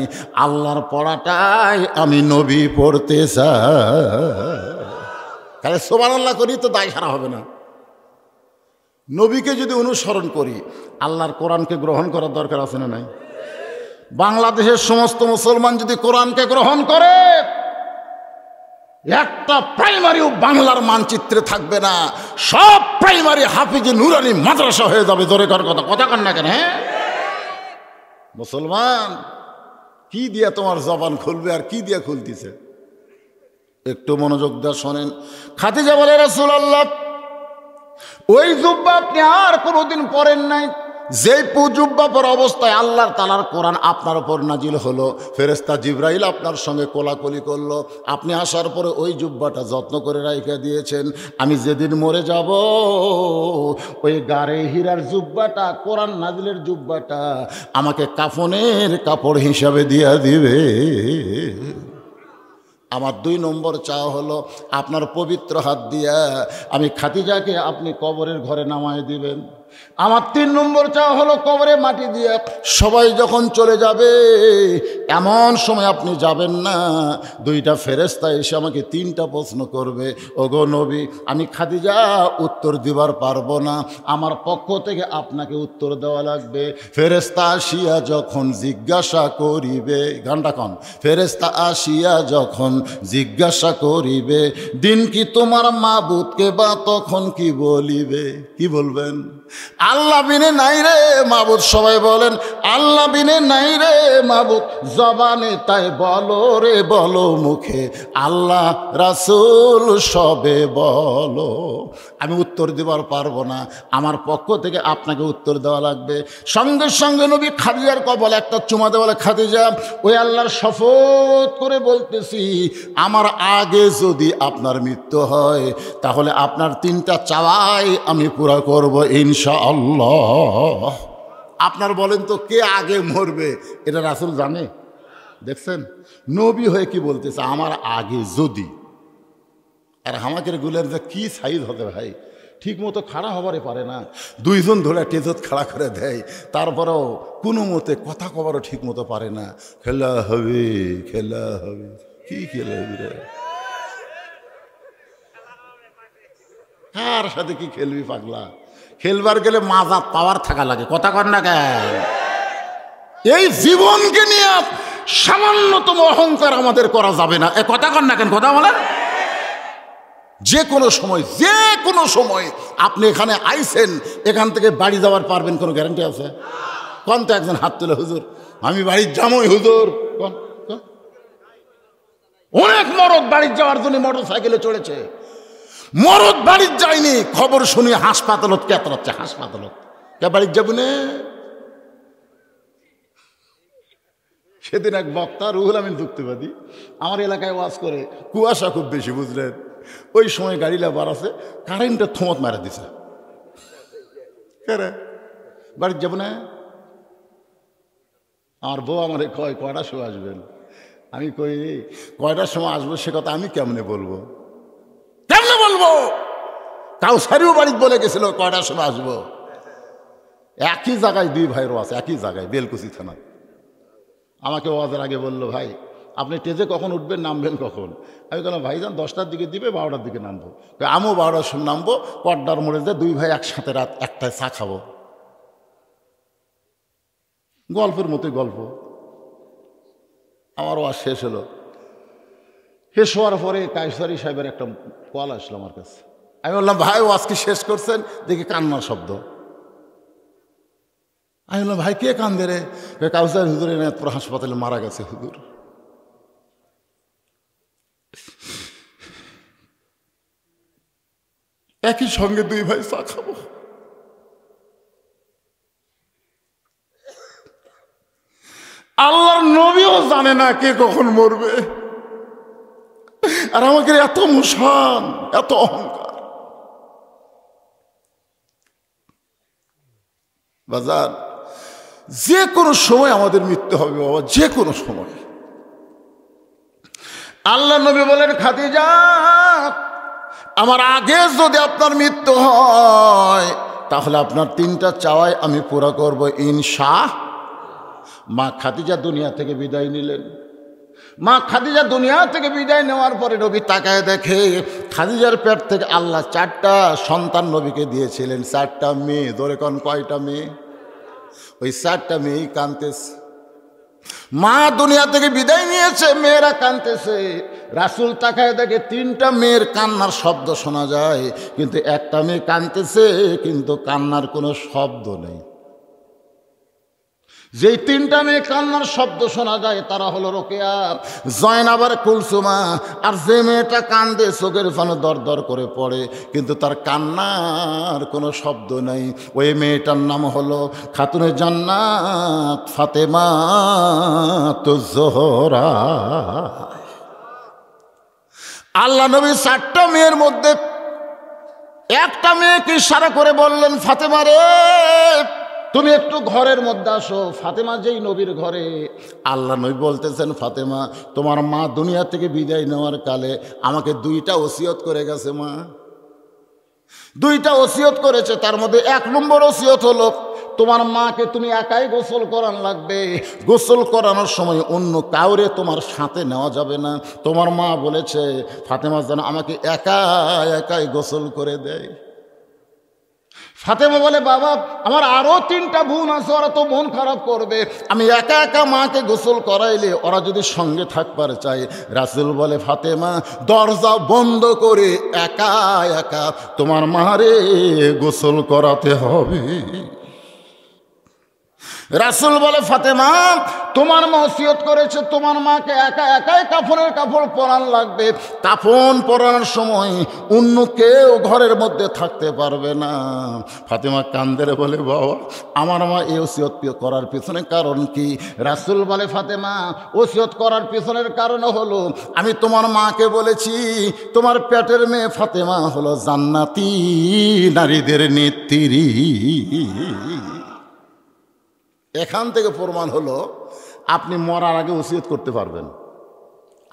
আল্লাহর পড়াটাই আমি নবী পড়তে চাই। তাহলে সুবহানাল্লাহ করি তো দায় সারা হবে না। নবীকে যদি অনুসরণ করি, আল্লাহর কোরআনকে গ্রহণ করার দরকার আছে না নাই? বাংলাদেশের সমস্ত মুসলমান যদি কোরআনকে গ্রহণ করে, একটা প্রাইমারিও বাংলার মানচিত্রে থাকবে না, সব প্রাইমারি হাফিজে নুরানি মাদ্রাসা হয়ে যাবে। জোরে কর কথা, কথা কন না কেন? হ্যাঁ, মুসলমান কি দিয়া তোমার জবান খুলবে আর কি দিয়া খুলতেছে? একটু মনোযোগ দিয়ে শোনেন। খাদিজা বলে, রাসূলুল্লাহ ওই জুব্বা আপনি আর কোনোদিন পরেন নাই, যেই জুব্বা পরা অবস্থায় আল্লাহর তাআলার কোরআন আপনার উপর নাজিল হলো, ফেরেশতা জিবরাইল আপনার সঙ্গে কোলাকুলি করলো, আপনি আসার পরে ওই জুব্বাটা যত্ন করে রাইখা দিয়েছেন। আমি যেদিন মরে যাব ওই গারে হীরার জুব্বাটা, কোরআন নাজিলের জুব্বাটা আমাকে কাফনের কাপড় হিসাবে দিয়া দিবে। আমার 2 নম্বর চাওয়া হলো আপনার পবিত্র হাত দিয়া আমি খাদিজাকে আপনি কবরের ঘরে নামায় দিবেন। আমার 3 নম্বর চাওয়া হলো কবরে মাটি দিয়ে সবাই যখন চলে যাবে এমন সময় আপনি যাবেন না 2টা ফেরেশতা এসে আমাকে 3টা প্রশ্ন করবে, ওগো নবী আমি খাদিজা উত্তর দিবার পারবো না, আমার পক্ষ থেকে আপনাকে উত্তর দেওয়া লাগবে। ফেরেশতা আসিয়া যখন জিজ্ঞাসা করিবে, গানটা কন, ফেরেশতা আসিয়া যখন জিজ্ঞাসা করিবে দিন কি তোমার মাবুদকে, বা তখন কি বলিবে? কি বলবেন? আল্লাহ বিনে নাই রে মাবুদ। সবাই বলেন, আল্লাহ বিনে নাই রে মাবুদ। জবানে তাই বলো রে বলো মুখে, আল্লাহ রাসূল সবে বলো। আমি উত্তর দেবার পারবো না, আমার পক্ষ থেকে আপনাকে উত্তর দেওয়া লাগবে। সঙ্গে সঙ্গে নবী খাদিজার কপালে একটা চুমা দেওয়া, বলে খাদিজা ওই আল্লাহর শপথ করে বলতেছি আমার আগে যদি আপনার মৃত্যু হয় তাহলে আপনার 3টা চাওয়াই আমি পুরা করব ইনশাআল্লাহ। আপনার বলেন তো কে আগে মরবে এটা রাসূল জানে? দেখছেন নবী হয়ে কি বলতেছে আমার আগে যদি, আর হামাকের গুলের যে কি সাইজ হতে ভাই, ঠিক মতো খাড়া হবারে পারে না, দুইজন ধরে টেজত খাড়া করে দেয়, তারপরেও কোনো মতে কথা কবারও ঠিক মতো পারে না। খেলা হবে, খেলা হবে, কি খেলা হবে রে, কার সাথে কি খেলবি পাগলা? খেলবার গেলে মাজা পাওয়ার থাকা লাগে, কথা কর না কেন? এই জীবনকে নিয়ে সামান্যতম অহংকার আমাদের করা যাবে না, এ কথা কর না কেন? কথা বলেন। যে কোনো সময় আপনি এখানে আইছেন, এখান থেকে বাড়ি যাওয়ার পারবেন কোনো গ্যারান্টি আছে? কোন তো একজন হাত তুলে, হুজুর আমি বাড়ির যামই হুজুর। কোন অনেক মরদ বাড়ির যাওয়ার জন্য মোটর সাইকেলে চড়েছে, মরদ বাড়ির যায়নি, খবর শুনি হাসপাতালত কেতরাচ্ছে, হাসপাতালত কে বাড়ির যাবো না। সেদিন এক বক্তা রুহুল আমিন যুক্তিবাদী আমার এলাকায় ওয়াজ করে, কুয়াশা খুব বেশি বুঝলেন, ওই সময় গাড়িটা বাড়াছে, কারেন্টের থমত মারা দিছে, বাড়ির যাবো না। আমার বউ আমারে কয় কয়টার সময় আসবেন? আমি কই কয়টার সময় আসবো সে কথা আমি কেমনে বলবো? কাউসারিও বাড়িতে বলে গেছিল কয়টার সময় আসবো। একই জায়গায় দুই ভাইয়েরও আছে, একই জায়গায় বেলকুচি থানা। আমাকে ওয়াজের আগে বললো, ভাই আপনি স্টেজে কখন উঠবেন, নামবেন কখন? আমি বললাম ভাইজান 10টার দিকে দিবে, 12টার দিকে নামবো। আমিও 12টার সময় নামবো, পর্দার মোড়ে যে দুই ভাই একসাথে রাত 1টায় চা খাবো, গল্পের মতোই গল্প। আমার ওয়াজ শেষ হলো, শেষ হওয়ার পরে কায়সারি সাহেবের একটা কল আসলো আমার কাছে। আমি বললাম ভাই ওয়াজ কি শেষ করছেন? দেখি কান্নার শব্দ। আমি বললাম ভাই কে কান্দে রে? কাউসার হুজুরের নেতপুর হাসপাতালে মারা গেছে হুজুর। একই সঙ্গে দুই ভাই চা খাবো। আল্লাহর নবীও জানে না কে কখন মরবে, আর আমাকে এত মুসান, এত অহংকার। বাজার যে কোনো সময় আমাদের মৃত্যু হবে বাবা, যে কোনো সময়। আল্লাহ নবী বলেন, খাদিজা আমার আগে যদি আপনার মৃত্যু হয় তাহলে আপনার 3টা চাওয়াই আমি পুরা করব ইনশাআল্লাহ। মা খাদিজা দুনিয়া থেকে বিদায় নিলেন। মা খাদিজা দুনিয়া থেকে বিদায় নেওয়ার পরে নবী তাকায় দেখে খাদিজার পেট থেকে আল্লাহ 4টা সন্তান নবীকে দিয়েছিলেন, 4টা মেয়ে। ধরে কোন কয়টা মেয়ে? ওই 4টা মেয়েই কাঁদতেছে। মা দুনিয়া থেকে বিদায় নিয়েছে, মেয়েরা কাঁদতেছে। রাসূল তাকায় দেখে 3টা মেয়ের কান্নার শব্দ শোনা যায়, কিন্তু একটা মেয়ে কাঁদতেছে, কিন্তু কান্নার কোনো শব্দ নেই। যেই 3টা মেয়ে কান্নার শব্দ শোনা যায় তারা হলো রোকেয়া, জয়নাব আর কুলসুমা। আর যে মেয়েটা কান্দে চোখের পানি দর দর করে পড়ে, কিন্তু তার কান্নার কোনো শব্দ নাই, ওই মেয়েটার নাম হলো খাতুনে জান্নাত ফাতেমাতুজ জোহরা। আল্লাহ নবী 4টা মেয়ের মধ্যে একটা মেয়েকে ইশারা করে বললেন, ফাতেমা রে তুমি একটু ঘরের মধ্যে আসো। ফাতেমা যেই নবীর ঘরে, আল্লাহ নবী বলতেছেন, ফাতেমা তোমার মা দুনিয়া থেকে বিদায় নেওয়ার কালে আমাকে 2টা ওসিয়ত করে গেছে। মা 2টা ওসিয়ত করেছে, তার মধ্যে 1 নম্বর ওসিয়ত হলো তোমার মাকে তুমি একাই গোসল করান লাগবে, গোসল করানোর সময় অন্য কাউরে তোমার সাথে নেওয়া যাবে না। তোমার মা বলেছে ফাতেমা যেন আমাকে একাই গোসল করে দেয়। ফাতেমা বলে, বাবা আমার আরো 3টা বোন আছে, ওরা তো মন খারাপ করবে, আমি একা একা মাকে গোসল করাইলে ওরা যদি সঙ্গে থাকবার চায়। রাসূল বলে, ফাতেমা দরজা বন্ধ করে একা একা তোমার মারে গোসল করাতে হবে। রাসূল বলে, ফাতেমা তোমার মা ওসিয়ত করেছে তোমার মাকে একাই কাফনের কাপড় পরান লাগবে, কাফন পরানোর সময় অন্য কেউ ঘরের মধ্যে থাকতে পারবে না। ফাতেমা কান্দের বলে, বাবা আমার মা এই ওসিয়ত করার পিছনে কারণ কি? রাসূল বলে, ফাতেমা ওসিয়ত করার পিছনের কারণ হলো আমি তোমার মাকে বলেছি তোমার পেটের মেয়ে ফাতেমা হলো জান্নাতি নারীদের নেত্রী। এখান থেকে প্রমাণ হলো আপনি মরার আগে ওসিয়ত করতে পারবেন।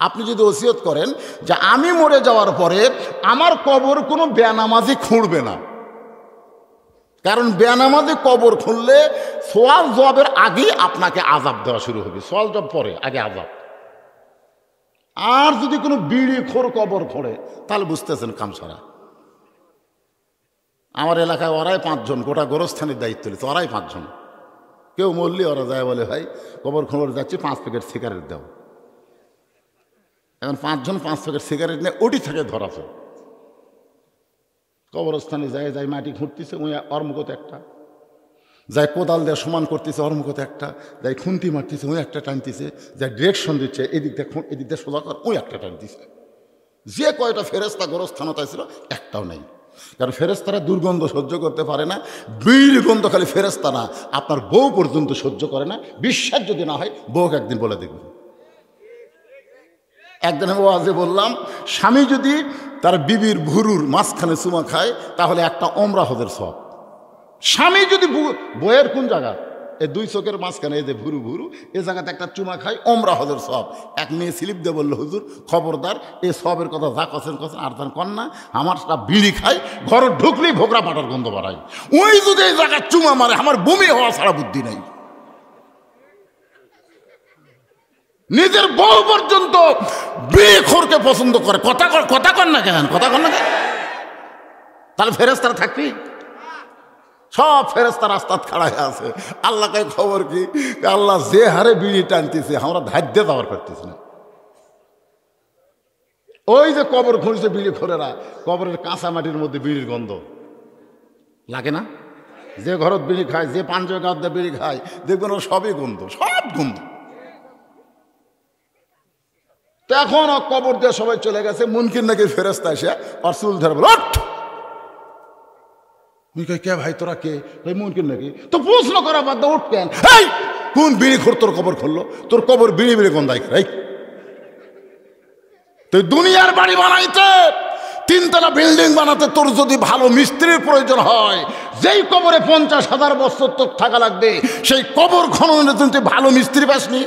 আপনি যদি ওসিয়ত করেন যে আমি মরে যাওয়ার পরে আমার কবর কোনো বেনামাজি খুঁড়বে না, কারণ বেনামাজি কবর খুঁড়লে সোয়াল জবাবের আগেই আপনাকে আযাব দেওয়া শুরু হবে। সোয়াল জবাব পরে, আগে আযাব। আর যদি কোনো বিড়ি খোর কবর খোঁড়ে তাহলে বুঝতেছেন কামসারা। আমার এলাকায় ওরাই 5 জন, গোটা গোরস্থানের দায়িত্ব নিচ্ছে, ওরাই 5 জন। কেউ মরলি ওরা যায় বলে ভাই কবর খোঁড় যাচ্ছে 5 প্যাকেট সিগারেট দাও। এখন 5 জন 5 প্যাকেট সিগারেট নিয়ে ওটি থেকে ধরাছে। কবরস্থানে যায় মাটি খুঁড়তেছে, ওই অর্মগত একটা, যাই কোদাল দিয়ে সমান করতেছে অর্মগত একটা, যাই খুন্তি মারতেছে ওই একটা টানতেছে, যাই ডিরেকশন দিচ্ছে এদিক দিয়ে সোজা কর ওই একটা টানতেছে। যে কয়টা ফেরেস্তা গোরস্থানতায় ছিল একটাও নেই, কারণ ফেরেস্তারা দুর্গন্ধ সহ্য করতে পারে না। বিড়ি গন্ধ খালি ফেরেস্তা না, আপনার বউ পর্যন্ত সহ্য করে না। বিশ্বাস যদি না হয় বউকে একদিন বলে দেখবেন। একদিন আমি ওয়াজে বললাম, স্বামী যদি তার বিবির ভুরুর মাঝখানে চুমা খায় তাহলে একটা ওমরা হজের সব। স্বামী যদি বইয়ের কোন জায়গা, এই 2 চোখের মাঝখানে এই যে ভুরু ভুরু, এই জায়গাতে একটা চুমা খায় ওমরা হজের সব। এক মেয়ে স্লিপ দিয়ে বললো, হুজুর খবরদার এই সবের কথা যা কছেন আর তার কন্যা আমার বিড়ি খায়, ঘরে ঢুকলেই ভোগরা পাটার গন্ধ বাড়ায়। ওই যদি এই জায়গায় চুমা মারে আমার বমি হওয়া ছাড়া বুদ্ধি নেই। নিজের বউ পর্যন্ত বিড়িখোরকে পছন্দ করে। কথা কন না কেন, কথা কন না কেন? তাহলে ফেরেস্তারা থাকবি? সব ফেরেস্তা রাস্তায় খাড়াই আছে। আল্লাহকে খবর কি, আল্লাহ যে হারে বিড়ি টানতেছে আমরা ধার্য দেওয়ার করতেছি না। ওই যে কবর খুঁড়ছে বিড়ি খোরেরা, কবরের কাঁচা মাটির মধ্যে বিড়ির গন্ধ লাগে না? যে ঘরত বিড়ি খায়, যে পাঞ্জে গাঁদে বিড়ি খায়, দেখবেন ওর সবই গন্ধ, সব গন্ধ। তো এখন কবর দিয়ে সবাই চলে গেছে, মুনকির নাকি ফেরেস্তা এসে আর চুল ধরে বল, কে ভাই তোরা কে? ভাই মুনকির নাকি। তো প্রশ্ন করা বাদ উঠ কেন, এই কোন বিড়ি খোর তোর কবর খুললো? তোর কবর বিড়ি বিড়ি গন্ধাই খাই। তুই দুনিয়ার বাড়ি বানাইতে, 3 তলা বিল্ডিং বানাতে তোর যদি ভালো মিস্ত্রির প্রয়োজন হয়, যেই কবরে 50,000 বছর তোর থাকা লাগবে, সেই কবর খননের জন্য তুই ভালো মিস্ত্রি পাসনি।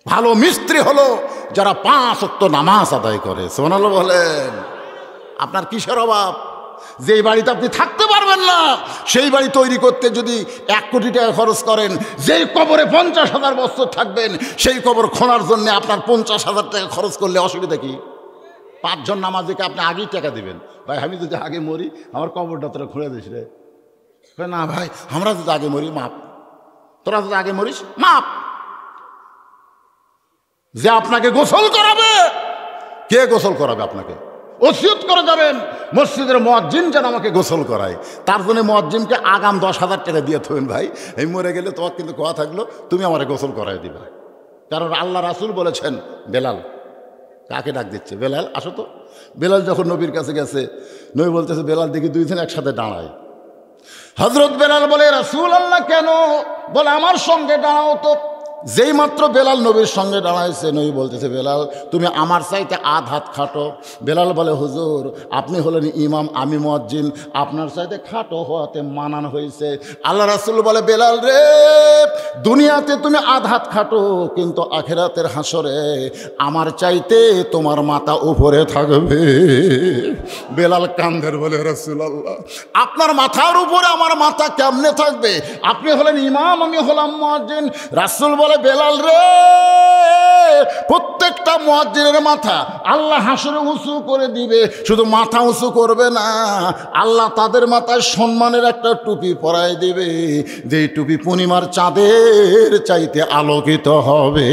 ভালো মিস্ত্রি হলো যারা 5 ওয়াক্ত নামাজ আদায় করে। সুবহানাল্লাহ বলেন। আপনার কিসের অভাব? যেই বাড়িতে আপনি থাকতে পারবেন না, সেই বাড়ি তৈরি করতে যদি 1 কোটি টাকা খরচ করেন, যেই কবরে 50,000 বছর থাকবেন, সেই কবর খোঁড়ার জন্য আপনার 50,000 টাকা খরচ করলে অসুবিধা কি? 5 জন নামাজিকে আপনি আগেই টাকা দিবেন, ভাই আমি যদি আগে মরি আমার কবরটা তোরা খুঁড়ে দিস রে। না ভাই আমরা যদি আগে মরি মাপ, তোরা যদি আগে মরিস মাপ। যে আপনাকে গোসল করাবে, কে গোসল করাবে আপনাকে? ওসিয়ত করে যাবেন মসজিদের মুয়াজ্জিন যেন আমাকে গোসল করায়। তার জন্য মুয়াজ্জিনকে আগাম 10,000 টাকা দিয়ে থাকবেন, ভাই এই মরে গেলে তোমার কিন্তু কথা থাকলো তুমি আমারে গোসল করাই দিবা। কারণ আল্লাহ রাসূল বলেছেন, বেলাল কাকে ডাক দিচ্ছে, বেলাল আসো তো। বেলাল যখন নবীর কাছে গেছে, নবী বলতেছে বেলাল দেখি 2 জন একসাথে দাঁড়ায়। হযরত বেলাল বলে, রাসূলুল্লাহ কেন? বলে আমার সঙ্গে দাঁড়াও তো। যেই মাত্র বেলাল নবীর সঙ্গে দাঁড়াইছে, নবী বলতেছে, বেলাল তুমি আমার চাইতে আধ হাত খাটো। বেলাল বলে, হুজুর আপনি হলেন ইমাম, আমি মুয়াজ্জিন, আপনার চাইতে খাটো হওয়াতে মানান হয়েছে। আল্লাহ রাসূল বলে, বেলাল রে, দুনিয়াতে তুমি আধ হাত খাটো, কিন্তু আখিরাতের হাসরে আমার চাইতে তোমার মাথা উপরে থাকবে। বেলাল কান্দের বলে, রাসূলুল্লাহ আপনার মাথার উপরে আমার মাথা কেমনে থাকবে? আপনি হলেন ইমাম, আমি হলাম মুয়াজ্জিন। রাসূল বলে, বেলাল রে, প্রত্যেকটা মুয়াজ্জিনের মাথা আল্লাহ হাসরে উঁচু করে দিবে। শুধু মাথা উঁচু করবে না, আল্লাহ তাদের মাথায় সম্মানের একটা টুপি পরায় দিবে, যেই টুপি পূর্ণিমার চাঁদের চাইতে আলোকিত হবে।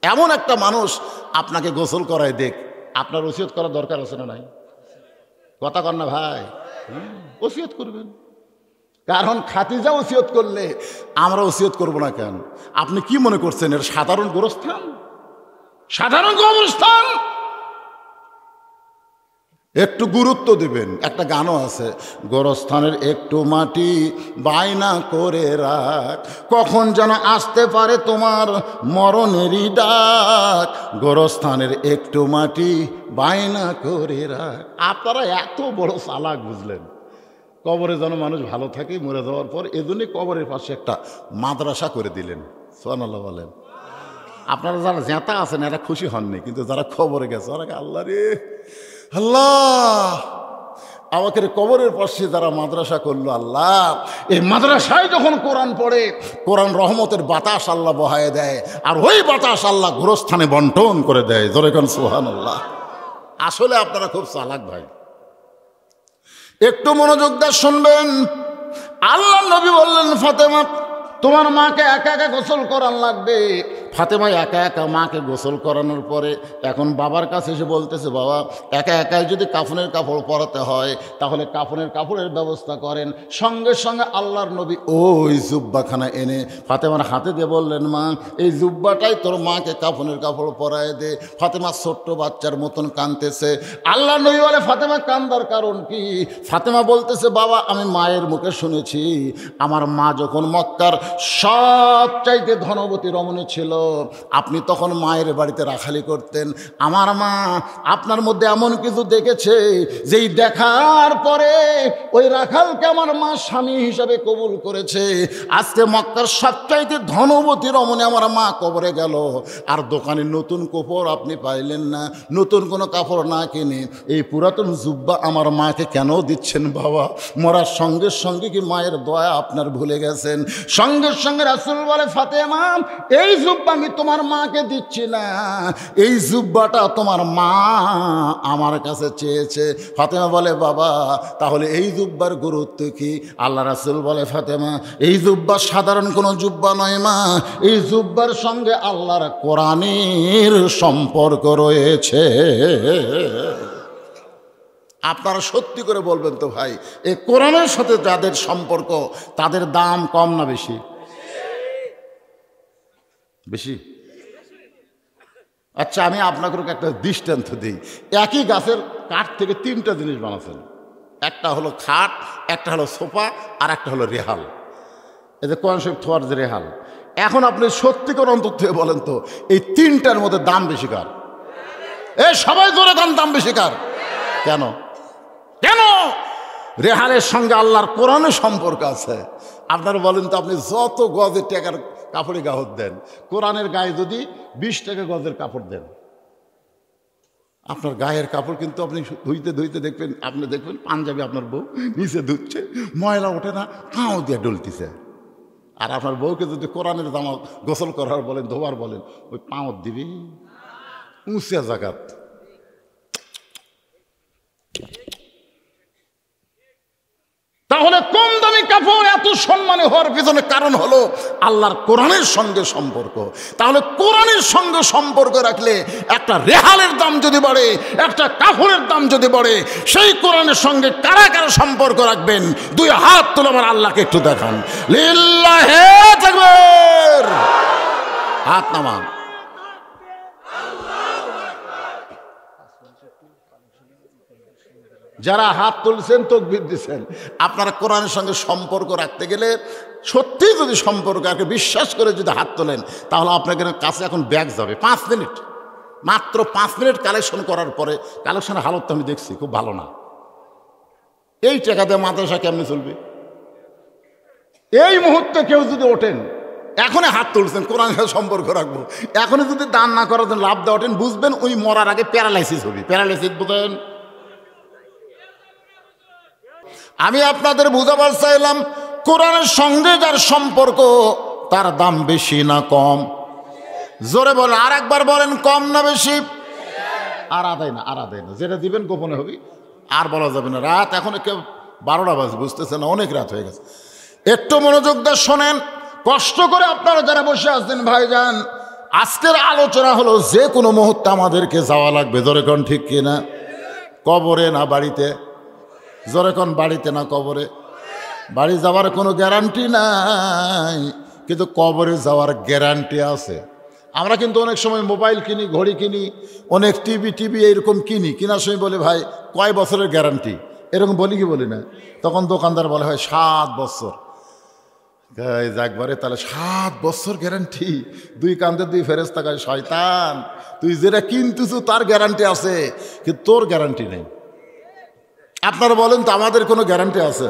এমন একটা মানুষ আপনাকে গোসল করায় দেখ, আপনার ওসিয়ত করার দরকার আছে না নাই? কথা কর না ভাই, ওসিয়ত করবেন। কারণ খাদিজা ওসিয়ত করলে আমরা ওসিয়ত করব না কেন? আপনি কি মনে করছেন এর সাধারণ গোরস্থান? সাধারণ কবরস্থান? একটু গুরুত্ব দিবেন। একটা গানও আছে, গোরস্থানের একটু মাটি বায়না করে রাখ, কখন যেন আসতে পারে তোমার মরণেরই ডাক। গোরস্থানের একটু মাটি বায়না করে রাখ। আপনারা এত বড় চালাক বুঝলেন, কবরে যেন মানুষ ভালো থাকে মরে যাওয়ার পর, এজন্যই কবরের পাশে একটা মাদ্রাসা করে দিলেন। সুবহানাল্লাহ বলেন। আপনারা যারা জেতা আছেন এরা খুশি হননি, কিন্তু যারা কবরে গেছে ওরা আল্লাহ রে আল্লাহ, আমাকে কবরের পাশে যারা মাদ্রাসা করলো, আল্লাহ এই মাদ্রাসায় যখন কোরআন পড়ে, কোরআন রহমতের বাতাস আল্লাহ বহায় দেয়, আর ওই বাতাস আল্লাহ গোরস্থানে বন্টন করে দেয়। জোরে কোন সুবহানাল্লাহ। আসলে আপনারা খুব চালাক ভাই, একটু মনোযোগ দিয়ে শুনবেন। আল্লাহ নবী বললেন, ফাতেমা তোমার মাকে একা একা গোসল করান লাগবে। ফাতেমা একা একা মাকে গোসল করানোর পরে এখন বাবার কাছে এসে বলতেছে, বাবা একা একাই যদি কাফনের কাপড় পরাতে হয় তাহলে কাফনের কাপড়ের ব্যবস্থা করেন। সঙ্গে সঙ্গে আল্লাহর নবী ওই জুব্বাখানা এনে ফাতেমার হাতে দিয়ে বললেন, মা এই জুব্বাটাই তোর মাকে কাফনের কাপড় পরায় দে। ফাতেমা ছোট্ট বাচ্চার মতন কাঁদতেছে। আল্লাহর নবী বলে, ফাতেমা কান্দার কারণ কি? ফাতেমা বলতেছে, বাবা আমি মায়ের মুখে শুনেছি আমার মা যখন মক্কার সবচাইতে ধনবতী রমণী ছিল, আপনি তখন মায়ের বাড়িতে রাখালি করতেন। আমার মা আপনার মধ্যে এমন কিছু দেখেছে যেই দেখার পরে ওই রাখালকে আমার মা স্বামী হিসাবে কবুল করেছে। আজকে মক্কার সবচাইতে ধনবতী রমণী আমার মা কবরে গেল, আর দোকানে নতুন কাপড় আপনি পাইলেন না, নতুন কোনো কাপড় না কিনে এই পুরাতন জুব্বা আমার মাকে কেন দিচ্ছেন? বাবা মরার সঙ্গে সঙ্গে কি মায়ের দয়া আপনার ভুলে গেছেন? সঙ্গে সঙ্গে রাসূল বলে, ফাতেমা এই জুব্বা আমি তোমার মাকে দিচ্ছি না, এই জুব্বাটা তোমার মা আমার কাছে চেয়েছে। ফাতেমা বলে, বাবা তাহলে এই জুব্বার গুরুত্ব কি? আল্লাহ রাসূল বলে, ফাতেমা এই জুব্বা সাধারণ কোনো জুব্বা নয় মা, এই জুব্বার সঙ্গে আল্লাহর কোরআনের সম্পর্ক রয়েছে। আপনারা সত্যি করে বলবেন তো ভাই, এই কোরআনের সাথে যাদের সম্পর্ক তাদের দাম কম না বেশি? বেশি। আচ্ছা আমি আপনাকে একটা দৃষ্টান্ত দিই। একই গাছের কাঠ থেকে তিনটা জিনিস বানাচ্ছেন, একটা হলো খাট, একটা হলো সোফা, আর একটা হলো রেহাল। এই যে কনসেপ্ট থোয়ার যে রেহাল, এখন আপনি সত্যি করে অন্তর থেকে বলেন তো এই তিনটার মধ্যে দাম বেশি কার? এই সবাই জোরে গান, দাম বেশি কার? কেন? কেন? রেহালের সঙ্গে আল্লাহর কোরআনের সম্পর্ক আছে। আপনারা বলেন তো, আপনি যত গজের টাকার কাপড়ে গাহত দেন, কোরআনের গায়ে যদি 20 টাকা গজের কাপড় দেন, আপনার গায়ের কাপড় কিন্তু আপনি ধুইতে ধুইতে দেখবেন, আপনি দেখবেন পাঞ্জাবি আপনার বউ নিচে ধুচ্ছে, ময়লা ওঠে না, পাও দিয়ে ডলতিছে। আর আপনার বউকে যদি কোরআনের জামা গোসল করার বলেন, ধোবার বলেন, ওই পাও দিবি উঁচা জাগাত। তাহলে কম দামি কাপড় এত সম্মানী হওয়ার পিছনে কারণ হলো আল্লাহর কোরআনের সঙ্গে সম্পর্ক। তাহলে কোরআনের সঙ্গে সম্পর্ক রাখলে একটা রেহালের দাম যদি বাড়ে, একটা কাপড়ের দাম যদি বাড়ে, সেই কোরআনের সঙ্গে কারা কারা সম্পর্ক রাখবেন? দুই হাত তুলে আমার আল্লাহকে একটু দেখান। লিল্লাহে তাকবীর। হাত নামান। যারা হাত তুলছেন তাকবীর দিচ্ছেন, আপনারা কোরআনের সঙ্গে সম্পর্ক রাখতে গেলে সত্যিই যদি সম্পর্ক আগে বিশ্বাস করে যদি হাত তোলেন, তাহলে আপনাদের কাছে এখন ব্যাগ যাবে 5 মিনিট, মাত্র 5 মিনিট কালেকশন করার পরে, কালেকশনের হালত তো আমি দেখছি খুব ভালো না। এই টাকা দিয়ে মাদ্রাসা কেমনি চলবে? এই মুহূর্তে কেউ যদি ওঠেন, এখনই হাত তুলছেন কোরআনের সাথে সম্পর্ক রাখবো, এখনই যদি দান না করার জন্য লাভ দিয়ে ওঠেন, বুঝবেন ওই মরার আগে প্যারালাইসিস হবে। প্যারালাইসিস বোঝেন? আমি আপনাদের বুঝাবার চাইলাম, কোরআনের সঙ্গে যার সম্পর্ক তার দাম বেশি না কম? জোরে বলেন, আর একবার বলেন, কম না বেশি? আর আদায় না, আর আদায় না, যেটা দিবেন গোপনে হবে, আর বলা যাবে না। রাত এখন কেউ 12টা বাজে, বুঝতেছে না, অনেক রাত হয়ে গেছে। একটু মনোযোগ দিয়ে শোনেন, কষ্ট করে আপনারা যারা বসে আছেন ভাইজান, আজকের আলোচনা হলো যে কোনো মুহূর্তে আমাদেরকে যাওয়া লাগবে। জোরে কোন ঠিক কিনা? কবরে না বাড়িতে? জোরে কোন বাড়িতে না কবরে? বাড়ি যাওয়ার কোনো গ্যারান্টি নাই, কিন্তু কবরে যাওয়ার গ্যারান্টি আছে। আমরা কিন্তু অনেক সময় মোবাইল কিনি, ঘড়ি কিনি, অনেক টিভি এইরকম কিনি, কেনার সময় বলে ভাই কয় বছরের গ্যারান্টি, এরকম বলি কি বলি না? তখন দোকানদার বলে হয় 7 বছর। একবারে তাহলে 7 বছর গ্যারান্টি? 2 কান্দে 2 ফেরেশতা কয়, শয়তান তুই যেটা কিনতেছ তার গ্যারান্টি আছে, কিন্তু তোর গ্যারান্টি নেই। আপনারা বলেন তো, আমাদের কোনো গ্যারান্টি আছে?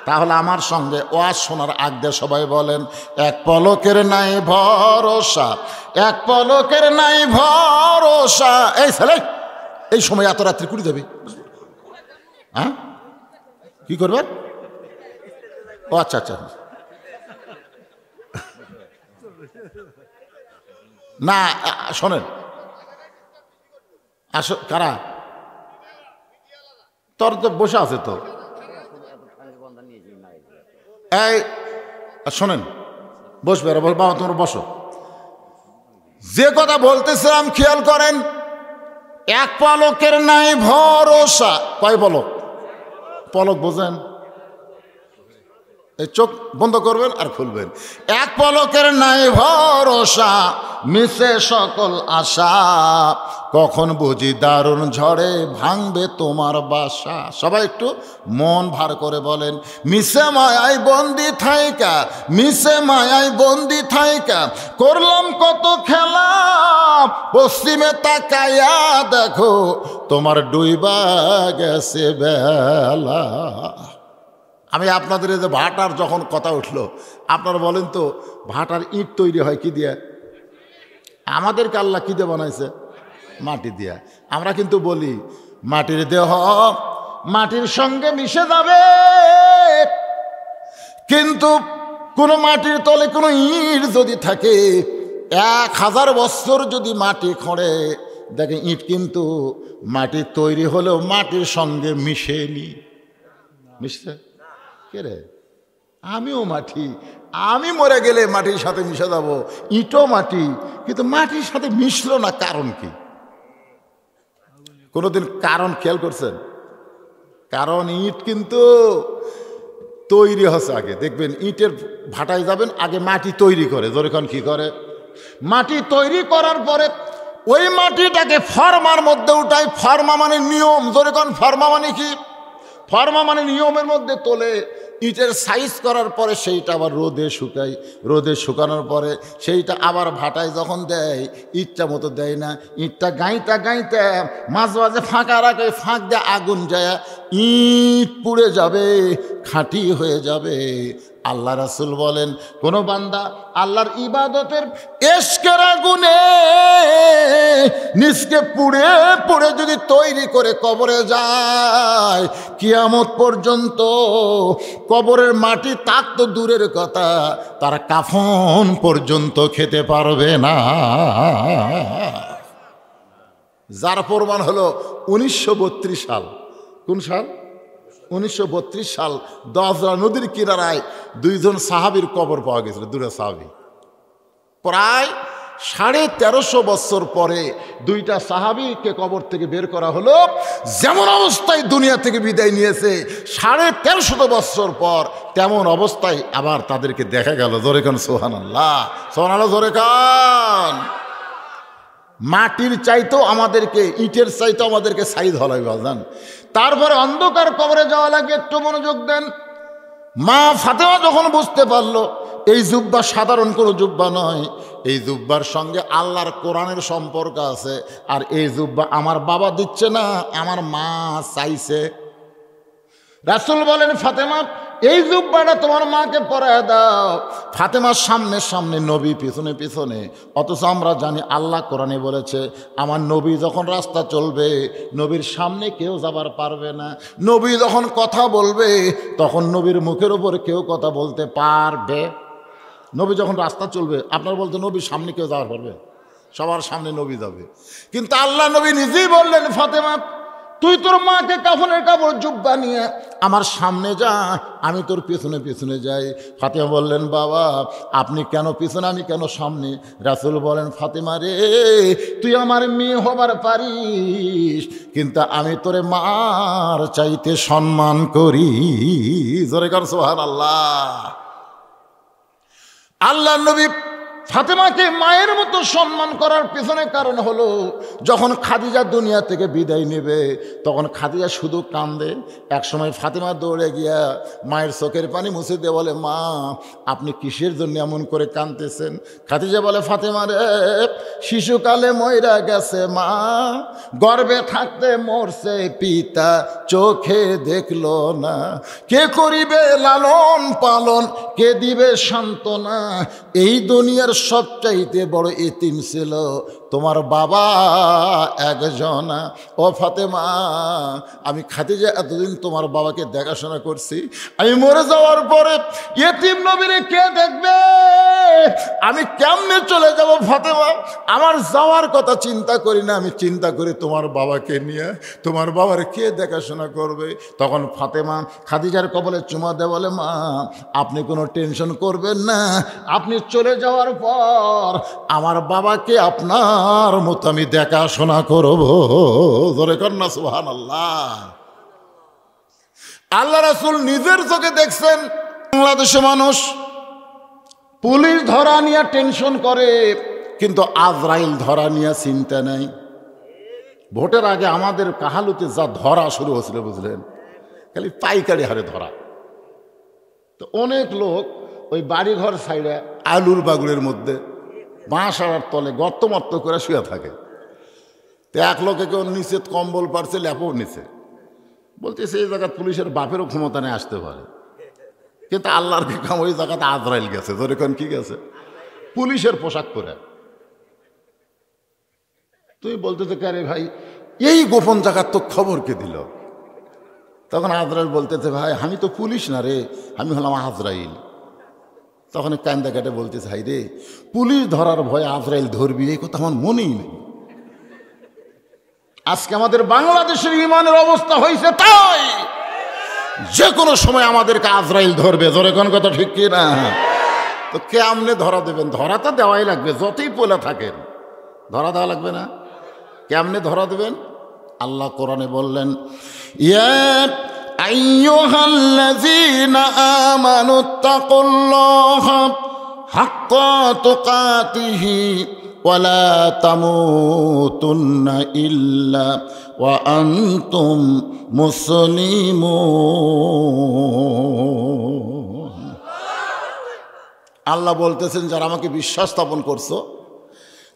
তাহলে আমার সঙ্গে ওয়াজ শোনার আগে সবাই বলেন, এক পলকের নাই ভরসা, এক পলকের নাই ভরসা। এই ছেলে, এই সময় এত রাত্রি কুড়ি যাবে, হ্যাঁ কি করবেন? ও আচ্ছা আচ্ছা, না শোনেন, আসো কারা তোর তো বসে আছে তো, এই শোনেন, বসবে বাবা, তোমরা বসো। যে কথা বলতেছিলাম খেয়াল করেন, এক পলকের নাই ভরসা। কয় পলক? পলক বোঝেন? এই চোখ বন্ধ করবেন আর খুলবেন। এক পলকের নাই ভরসা, মিশে সকল আশা, কখন বুঝি দারুণ ঝড়ে ভাঙবে তোমার বাসা। সবাই একটু মন ভার করে বলেন, মিশে মায়ায় বন্দি থাইকা, মিশে মায়ায় বন্দি থাইকা, করলাম কত খেলা, পশ্চিমে তাকাইয়া দেখো তোমার ডুইবা গেছে বেলা। আমি আপনাদের এই যে ভাটার যখন কথা উঠলো, আপনারা বলেন তো, ভাটার ইট তৈরি হয় কি দিয়ে? আমাদেরকে আল্লাহ কি দিয়ে বানাইছে? মাটি দিয়া। আমরা কিন্তু বলি মাটির দেহ মাটির সঙ্গে মিশে যাবে, কিন্তু কোনো মাটির তলে কোনো ইট যদি থাকে, 1000 বছর যদি মাটি খোঁড়ে, দেখে ইট কিন্তু মাটি তৈরি হলেও মাটির সঙ্গে মিশেনি। মিশছে কে রে? আমিও মাটি, আমি মরে গেলে মাটির সাথে মিশে যাব, ইটও মাটি, কিন্তু মাটির সাথে মিশলো না। কারণ কি? কোনোদিন কারণ খেয়াল করছেন? কারণ ইট কিন্তু তৈরি হচ্ছে আগে, দেখবেন ইটের ভাটায় যাবেন, আগে মাটি তৈরি করে। যখন কি করে, মাটি তৈরি করার পরে ওই মাটিটাকে ফর্মার মধ্যে উঠায়। ফর্মা মানে নিয়ম। যখন ফর্মা মানে কি? ফর্মা মানে নিয়মের মধ্যে তোলে, ইটের সাইজ করার পরে সেইটা আবার রোদে শুকায়, রোদে শুকানোর পরে সেইটা আবার ভাটায় যখন দেয়, ইটটা মতো দেয় না, ইটটা গাঁইতে গাঁইতে মাঝে মাঝে ফাঁকা রাখে, ফাঁক দিয়ে আগুন যায়, ইট পুড়ে যাবে, খাঁটি হয়ে যাবে। আল্লাহ রাসূল বলেন, কোনো বান্দা আল্লাহর ইবাদতের এশকের আগুনে নিজকে পুড়ে পুড়ে যদি তৈরি করে কবরে যায়, কিয়ামত পর্যন্ত কবরের মাটি তাক তো দূরের কথা, তারা কাফন পর্যন্ত খেতে পারবে না। যার প্রমাণ হলো 1932 সাল। কোন সাল? 1932 সাল দজরা নদীর কিনারায় 2জন সাহাবীর কবর পাওয়া গেছিল, 2টা সাহাবী। প্রায় 1350 বছর পরে 2টা সাহাবীকে কবর থেকে বের করা হলো। যেমন অবস্থায় দুনিয়া থেকে বিদায় নিয়েছে, 1350 বছর পর তেমন অবস্থায় আবার তাদেরকে দেখা গেল। জোরে কান সুবহানাল্লাহ, সুবহানাল্লাহ, জোরে কান। মাটির চাইতেও আমাদেরকে, ইটের চাইতেও আমাদেরকে সাইজ হলাই বাজান। তারপরে অন্ধকার কবরে যাওয়া লাগে। একটু মনোযোগ দেন। মা ফাতেমা যখন বুঝতে পারলো এই জুব্বা সাধারণ কোনো জুব্বা নয়, এই জুব্বার সঙ্গে আল্লাহর কোরআনের সম্পর্ক আছে, আর এই জুব্বা আমার বাবা দিচ্ছে না, আমার মা চাইছে। রাসূল বলেন, ফাতেমা এই জুব্বাটা তোমার মাকে পরায় দাও। ফাতেমার সামনে সামনে নবী, পিছনে পিছনে। অথচ আমরা জানি আল্লাহ কোরআনে বলেছে, আমার নবী যখন রাস্তা চলবে, নবীর সামনে কেউ যাবার পারবে না। নবী যখন কথা বলবে, তখন নবীর মুখের উপর কেউ কথা বলতে পারবে। নবী যখন রাস্তা চলবে, আপনার বলতে নবীর সামনে কেউ যাওয়ার পারবে? সবার সামনে নবী যাবে। কিন্তু আল্লাহ নবী নিজেই বললেন, ফাতেমা তুই তোর মাকে কাফনের কাপড় জুব্বা নিয়ে আমার সামনে যা, আমি তোর পিছনে পিছনে যাই। ফাতেমা বললেন, বাবা আপনি কেন পিছনে, আমি কেন সামনে? রাসূল বলেন, ফাতেমা রে, তুই আমার মেয়ে হবার পারিস, কিন্তু আমি তোরে মার চাইতে সম্মান করি। জোরে কর সুবহানাল্লাহ। আল্লাহ নবী ফাতেমাকে মায়ের মতো সম্মান করার পেছনে কারণ হলো, যখন খাদিজা দুনিয়া থেকে বিদায় নেবে, তখন খাদিজা শুধু কান্দে। একসময় ফাতেমা দৌড়ে গিয়া মায়ের চোখের পানি মুছে দিয়ে বলে, মা আপনি কিসের জন্য এমন করে কাঁদতেছেন? খাদিজা বলে, ফাতেমা রে, শিশুকালে মইরা গেছে মা, গর্ভে থাকতে মরছে পিতা, চোখে দেখলো না। কে করিবে লালন পালন, কে দিবে সান্ত্বনা, এই দুনিয়ার সবচাইতে বড় এতিম ছিল তোমার বাবা একজনা। ও ফাতেমা, আমি খাদিজা এতদিন তোমার বাবাকে দেখাশোনা করছি, আমি মরে যাওয়ার পরে এতিম নবীরে কে দেখবে? আমি কেমনে চলে যাব ফাতেমা? আমার যাওয়ার কথা চিন্তা করি না, আমি চিন্তা করি তোমার বাবাকে নিয়ে, তোমার বাবার কে দেখাশোনা করবে? তখন ফাতেমা খাদিজার কপালে চুমা দেয়, বলে মা আপনি কোনো টেনশন করবেন না, আপনি চলে যাওয়ার পর আমার বাবাকে আপনার মতো আমি দেখাশোনা করব। ধরে কন্যা সুবহানাল্লাহ। আল্লাহ রাসূল নিজের চোখে দেখছেন বাংলাদেশে মানুষ পুলিশ ধরা নিয়ে টেনশন করে, কিন্তু আজরাইল ধরা নিয়ে চিন্তা নাই। ভোটের আগে আমাদের কাহালুতে যা ধরা শুরু হয়েছিল বুঝলেন, খালি পাইকারি হারে ধরা। তো অনেক লোক ওই বাড়িঘর সাইডে আলুর বাগুড়ের মধ্যে বাঁশ আড়ার তলে গর্ত মর্ত করে শুয়ে থাকে। তো এক লোকে কেউ নিচে কম্বল পারছে, ল্যাপও নিচে, বলতেছে এই জায়গায় পুলিশের বাপেরও ক্ষমতা নিয়ে আসতে পারে, কিন্তু আল্লাহর কি কাম, ওই জায়গাতে আজরাইল গেছে। যেরকম কি গেছে, পুলিশের পোশাক পরে। তুই বলতেছে কে ভাই, এই গোপন জায়গার তো খবর কে দিল? তখন আজরাইল বলতেছে ভাই আমি তো পুলিশ না রে, আমি হলাম আজরাইল। তখন কান্দা কাটে বলতেছে হাই রে, পুলিশ ধরার ভয়ে আজরাইল ধরবি, এই কথা আমার মনেই নেই। আজকে আমাদের বাংলাদেশের ইমানের অবস্থা হয়েছে তাই, যে কোনো সময় আমাদেরকে আজরাইল ধরবে। জোরে কোন কথা ঠিক কি না? তো কেমনে ধরা দেবেন? ধরা তো দেওয়াই লাগবে, যতই পোলা থাকেন ধরা দেওয়া লাগবে না? কেমনে ধরা দেবেন? আল্লাহ কোরআনে বললেন, ইয়া আইয়ুহাল্লাযীনা আমানুত্তাকুল্লাহা হাক্কা তুকাতিহি ওয়া লা তামুতুন্না ইল্লা ওয়া আনতুম মুসলিমুন। আল্লাহ বলতেছেন যারা আমাকে বিশ্বাস স্থাপন করছো,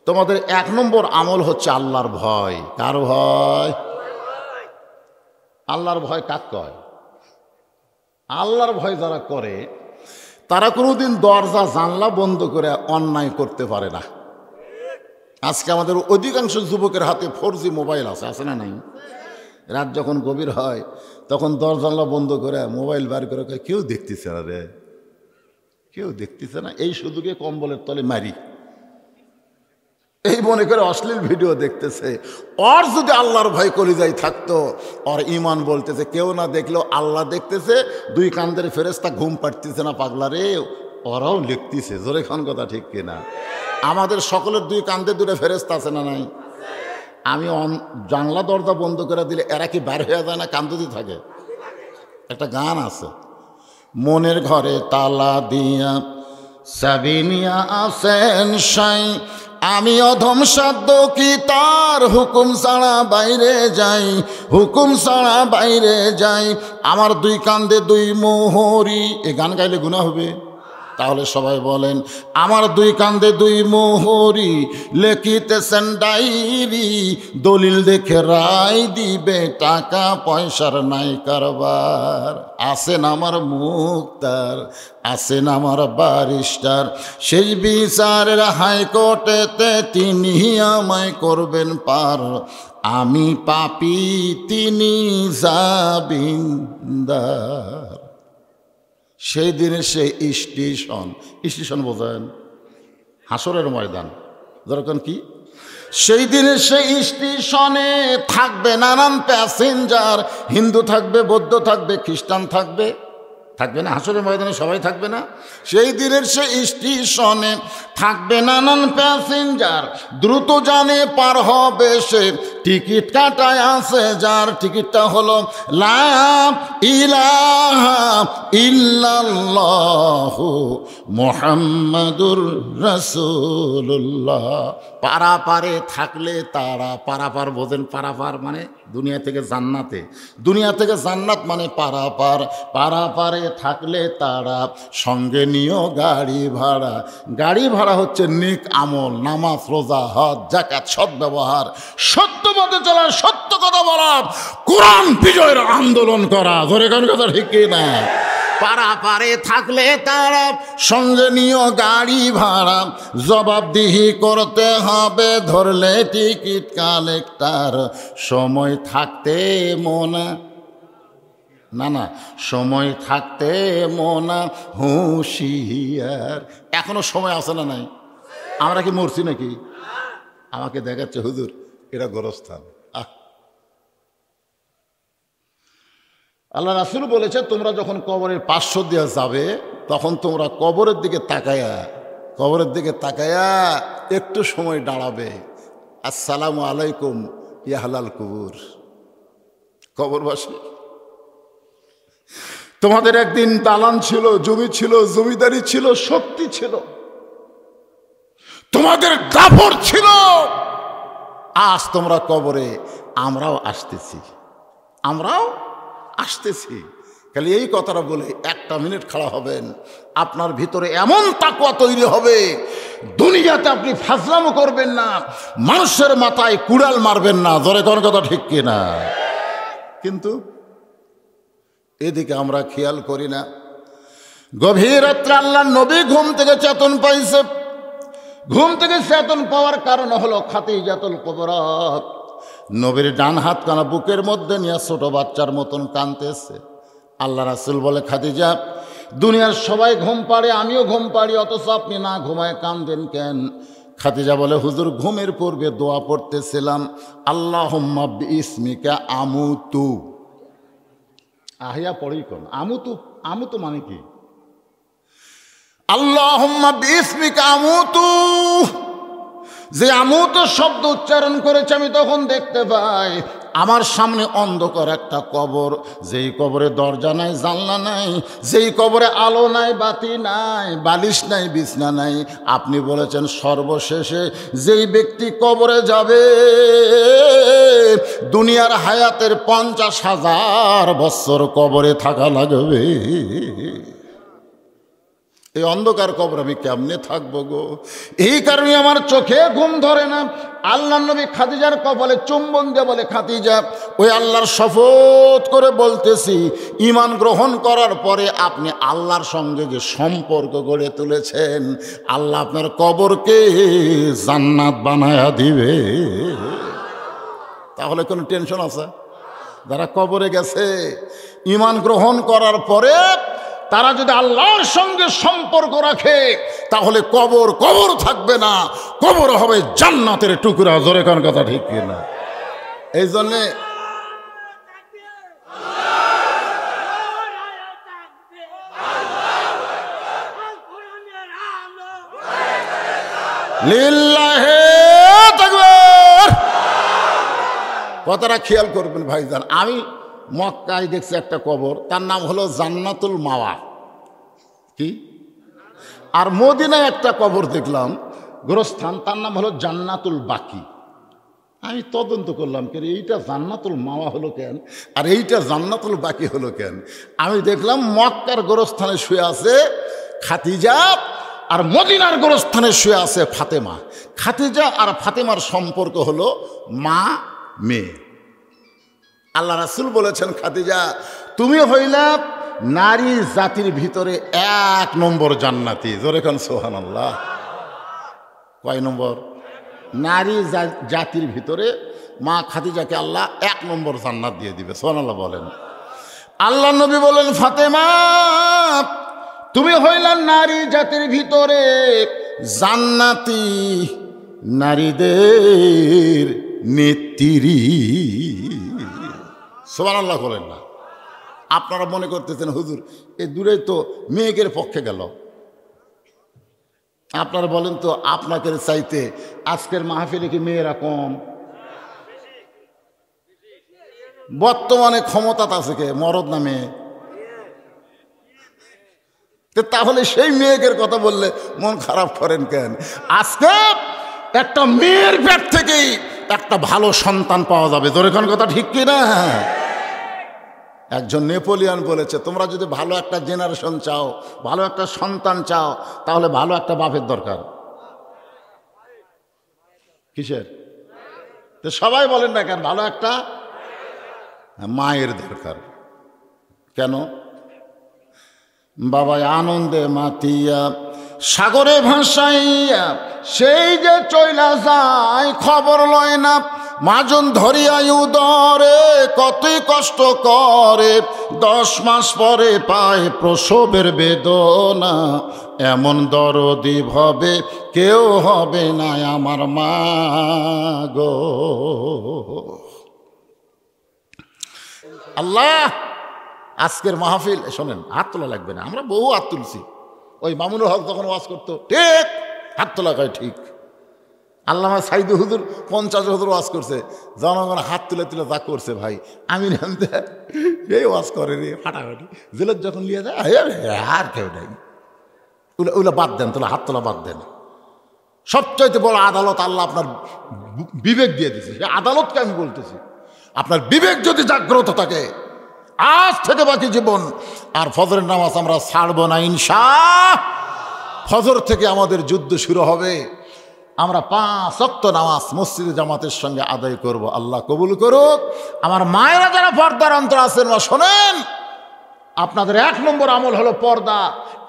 তোমাদের 1 নম্বর আমল হচ্ছে আল্লাহর ভয়। কার ভয়? আল্লাহর ভয় কাক কয়? আল্লাহর ভয় যারা করে তারা কোনোদিন দরজা জানলা বন্ধ করে অন্যায় করতে পারে না। আজকে আমাদের অধিকাংশ যুবকের হাতে 4G মোবাইল আছে, আছে না নাই? রাত যখন গভীর হয় তখন দরজা জানলা বন্ধ করে মোবাইল বার করে কেউ দেখতেছে না রে, কেউ দেখতেছে না, এই সুযোগে কম্বলের তলে মারি, এই মনে করে অশ্লীল ভিডিও দেখতেছে। ওর যদি আল্লাহর ভয় কলিজায় থাকতো, ওর ইমান বলতেছে কেউ না দেখলেও আল্লাহ দেখতেছে, 2 কান্দের ফেরেশতা ঘুম পাড়তেছে না পাগলা রে, ওরাও লিখতেছে। জোরে খান কথা ঠিক কিনা? আমাদের সকলের 2 কান্দে 2 ফেরেশতা আছে না নাই? আমি জানলা দরজা বন্ধ করে দিলে এরা কি বের হয়ে যায় না? কান্দতে থাকে। একটা গান আছে, মনের ঘরে তালা দিয়া সাবিনিয়া আসেন সাই, আমি অধম সাধ্য কি তার হুকুম ছাড়া বাইরে যাই, হুকুম ছাড়া বাইরে যাই, আমার 2 কান্দে 2 মোহরি। এ গান গাইলে গুনাহ হবে? তাহলে সবাই বলেন, আমার 2 কান্দে 2 মোহরি, লেখিতেছেন ডায়েরি, দলিল দেখে রায় দিবে, টাকা পয়সার নাই কারবার। আছেন আমার মুক্তার, আছেন আমার ব্যারিস্টার, শেষ বিচারের হাইকোর্টেতে তিনি আমায় করবেন পার, আমি পাপী তিনি জামিনদার। সেই দিনে সেই স্টেশন বোঝেন, হাসরের ময়দান যেরকম কি, সেই দিনে সেই স্টেশনে থাকবে নানান প্যাসেঞ্জার, হিন্দু থাকবে, বৌদ্ধ থাকবে, খ্রিস্টান থাকবে, থাকবে না? হাসরের ময়দানে সবাই থাকবে না? সেই দিনের সেই স্টেশনে থাকবে নানান প্যাসেঞ্জার, দ্রুত জানে পার হবে সে, টিকিট কাটায় আছে যার টিকিটটা হলো লা ইলাহা ইল্লাল্লাহু মুহাম্মাদুর রাসূলুল্লাহ। পারাপারে থাকলে তারা, পারাপার বোঝেন, পারাপার মানে দুনিয়া থেকে জান্নাতে, দুনিয়া থেকে জান্নাত মানে পারাপার। পারাপারে থাকলে তারা সঙ্গে নিও গাড়ি ভাড়া। গাড়ি ভাড়া হচ্ছে নেক আমল, নামাজ, রোজা, হজ, যাকাত, সদ্ব্যবহার, সত্য পথে চলা, সত্য কথা বলা, কোরআন বিজয়ের আন্দোলন করা। ধরে কোন কথা ঠিক না? পারাপারে থাকলে তারা সঙ্গে নিও গাড়ি ভাড়া। জবাবদিহি করতে হবে ধরলে টিকিট কালেক্টর। সময় থাকতে মনা, না না, সময় থাকতে মনা হুঁশিয়ার। এখনো সময় আছে না নাই? আমরা কি মরছি নাকি? আমাকে দেখাচ্ছে হুজুর এরা গোরস্থান। আল্লাহ রাসূল বলেছে তোমরা যখন কবরের পার্শ্ব দিয়ে যাবে তখন তোমরা কবরের দিকে তাকায়া, কবরের দিকে তাকায়া একটু সময় দাঁড়াবে। আসসালামু আলাইকুম ইয়া আহলাল কুবুর। কবরবাসী, তোমাদের একদিন দালান ছিল, জমি ছিল, জমিদারি ছিল, শক্তি ছিল, তোমাদের দাপট ছিল। আজ তোমরা কবরে, আমরাও আসতেছি, আমরাও আসতেছি। খালি এই কথাটা বলে একটা মিনিট খাড়া হবেন, আপনার ভিতরে এমন তাকওয়া তৈরি হবে, দুনিয়াতে আপনি ফাজলামো করবেন না, মানুষের মাথায় কুড়াল মারবেন না। ধরে কোন কথা ঠিক কিনা? কিন্তু এদিকে আমরা খেয়াল করি না। গভীর রাত্রে আল্লাহ নবী ঘুম থেকে চেতন পাইছে। ঘুম থেকে চেতন পাওয়ার কারণ হলো খাদিজাতুল কুবরা। নবীর ডান হাত কানা বুকের মধ্যে নিয়ে ছোট বাচ্চার মতন কাঁদতেছে। আল্লাহ রাসূল বলে, খাদিজা, দুনিয়ার সবাই ঘুম পাড়ে, আমিও ঘুম পাড়ি, অথচ আপনি না ঘুমায় কাঁদেন কেন? খাদিজা বলে, হুজুর ঘুমের পূর্বে দোয়া পড়তেছিলাম, আল্লাহুম্মা বিইসমিকা আমুতু। আহিয়া পড়ি কোন আমুতু? আমুতু মানে কি? আল্লাহুম্মা বিইসমিকা আমুতু। যে আমুতু শব্দ উচ্চারণ করেছে আমি তখন দেখতে পাই আমার সামনে অন্ধকার একটা কবর, যেই কবরে দরজা নাই, জানলা নাই, যেই কবরে আলো নাই, বাতি নাই, বালিশ নাই, বিছনা নাই। আপনি বলেছেন সর্বশেষে যেই ব্যক্তি কবরে যাবে দুনিয়ার হায়াতের 50,000 বছর কবরে থাকা লাগবে। এই অন্ধকার কবর আমি কেমনে থাকবো গো? এই কারণে আমার চোখে ঘুম ধরে না। আল্লাহ নবী খাদিজার কপালে চুম্বন দিয়ে বলে, খাদিজা, ওই আল্লাহর শপথ করে বলতেছি, ঈমান গ্রহণ করার পরে আপনি আল্লাহর সঙ্গে যে সম্পর্ক গড়ে তুলেছেন, আল্লাহ আপনার কবরকে জান্নাত বানায়া দিবে। তাহলে কোনো টেনশন আছে? যারা কবরে গেছে ঈমান গ্রহণ করার পরে তারা যদি আল্লাহর সঙ্গে সম্পর্ক রাখে তাহলে কবর কবর থাকবে না, কবর হবে জান্নাতের টুকরা। জোরে কোন কথা ঠিক কিনা? এই জন্যে লিল্লাহে তাকবীর। কথাটা খেয়াল করবেন ভাইজান। আমি মক্কায় দেখছি একটা কবর, তার নাম হলো জান্নাতুল মাওয়া। কি? আর মদিনায় একটা কবর দেখলাম, গোরস্থান, তার নাম হলো জান্নাতুল বাকি। আমি তদন্ত করলাম, কেন এইটা জান্নাতুল মাওয়া হলো কেন আর এইটা জান্নাতুল বাকি হলো কেন? আমি দেখলাম মক্কার গোরস্থানে শুয়ে আছে খাদিজা আর মদিনার গোরস্থানে শুয়ে আছে ফাতেমা। খাদিজা আর ফাতেমার সম্পর্ক হলো মা মেয়ে। আল্লাহ রাসূল বলেছেন, খাদিজা, তুমি হইলা নারী জাতির ভিতরে 1 নম্বর জান্নাতি। জোরে কোন সুবহানাল্লাহ। কয় নম্বর? নারী জাতির ভিতরে মা খাদিজাকে আল্লাহ 1 নম্বর জান্নাত দিয়ে দিবে। সুবহানাল্লাহ বলেন। আল্লাহ নবী বলেন, ফাতেমা, তুমি হইলা নারী জাতির ভিতরে জান্নাতি, নারীদের নেত্রী। সুবহানাল্লাহ বলেন না? আপনারা মনে করতেছেন হুজুর এই দূরে তো মেয়েদের পক্ষে গেল। আপনারা বলেন তো, আপনাদের চাইতে আজকের মাহফিলে কি মেয়েরা কম? বর্তমানে ক্ষমতা আছে কে, মরদ না মেয়ে? তাহলে সেই মেয়েদের কথা বললে মন খারাপ করেন কেন? আজকে একটা মেয়ের পেট থেকেই একটা ভালো সন্তান পাওয়া যাবে, জোরে কোন কথা ঠিক কি না? একজন নেপোলিয়ন বলেছে, তোমরা যদি ভালো একটা জেনারেশন চাও, ভালো একটা সন্তান চাও, তাহলে ভালো একটা বাপের দরকার। কিসের? তো সবাই বলেন না কেন, ভালো একটা মায়ের দরকার। কেন? বাবাই আনন্দে মাতিয়া সাগরে ভাসাইয়া সেই যে চইলা যায়, খবর লয় না মাজন ধরিয়াই উদরে, কতই কষ্ট করে 10 মাস পরে পায় প্রসবের বেদনা, এমন দরদি ভাবে কেউ হবে না আমার মা গো। আল্লাহ আজকের মাহফিল শোনেন, হাত তোলা লাগবে না, আমরা বহু হাত তুলছি। ওই মামুনুল হক যখন ওয়াজ করতো, ঠিক হাত তোলা কয় ঠিক। আল্লামা সাইদু হুজুর 50 হুজুর ওয়াজ করছে, জনগণ হাত তুলে তুলে যা করছে ভাই, আমি নামতে এই ওয়াজ করে রে ফাটাফাটি, জেলত যখন নিয়ে যায় আর কেউ নাই। ওগুলো বাদ দেন, তোলা হাত তোলা বাদ দেন। সবচাইতে বড় আদালত আল্লাহ আপনার বিবেক দিয়ে দিয়েছে, সে আদালতকে আমি বলতেছি। আপনার বিবেক যদি জাগ্রত থাকে, আজ থেকে বাকি জীবন আর ফজরের নামাজ আমরা ছাড়ব না ইনশাআল্লাহ। ফজর থেকে আমাদের যুদ্ধ শুরু হবে, আমরা 5 ওয়াক্ত নামাজ মসজিদে জামাতের সঙ্গে আদায় করব। আল্লাহ কবুল করুক। আমার মায়েরা যারা পর্দার অন্তর আছেন, বা শোনেন, আপনাদের 1 নম্বর আমল হলো পর্দা।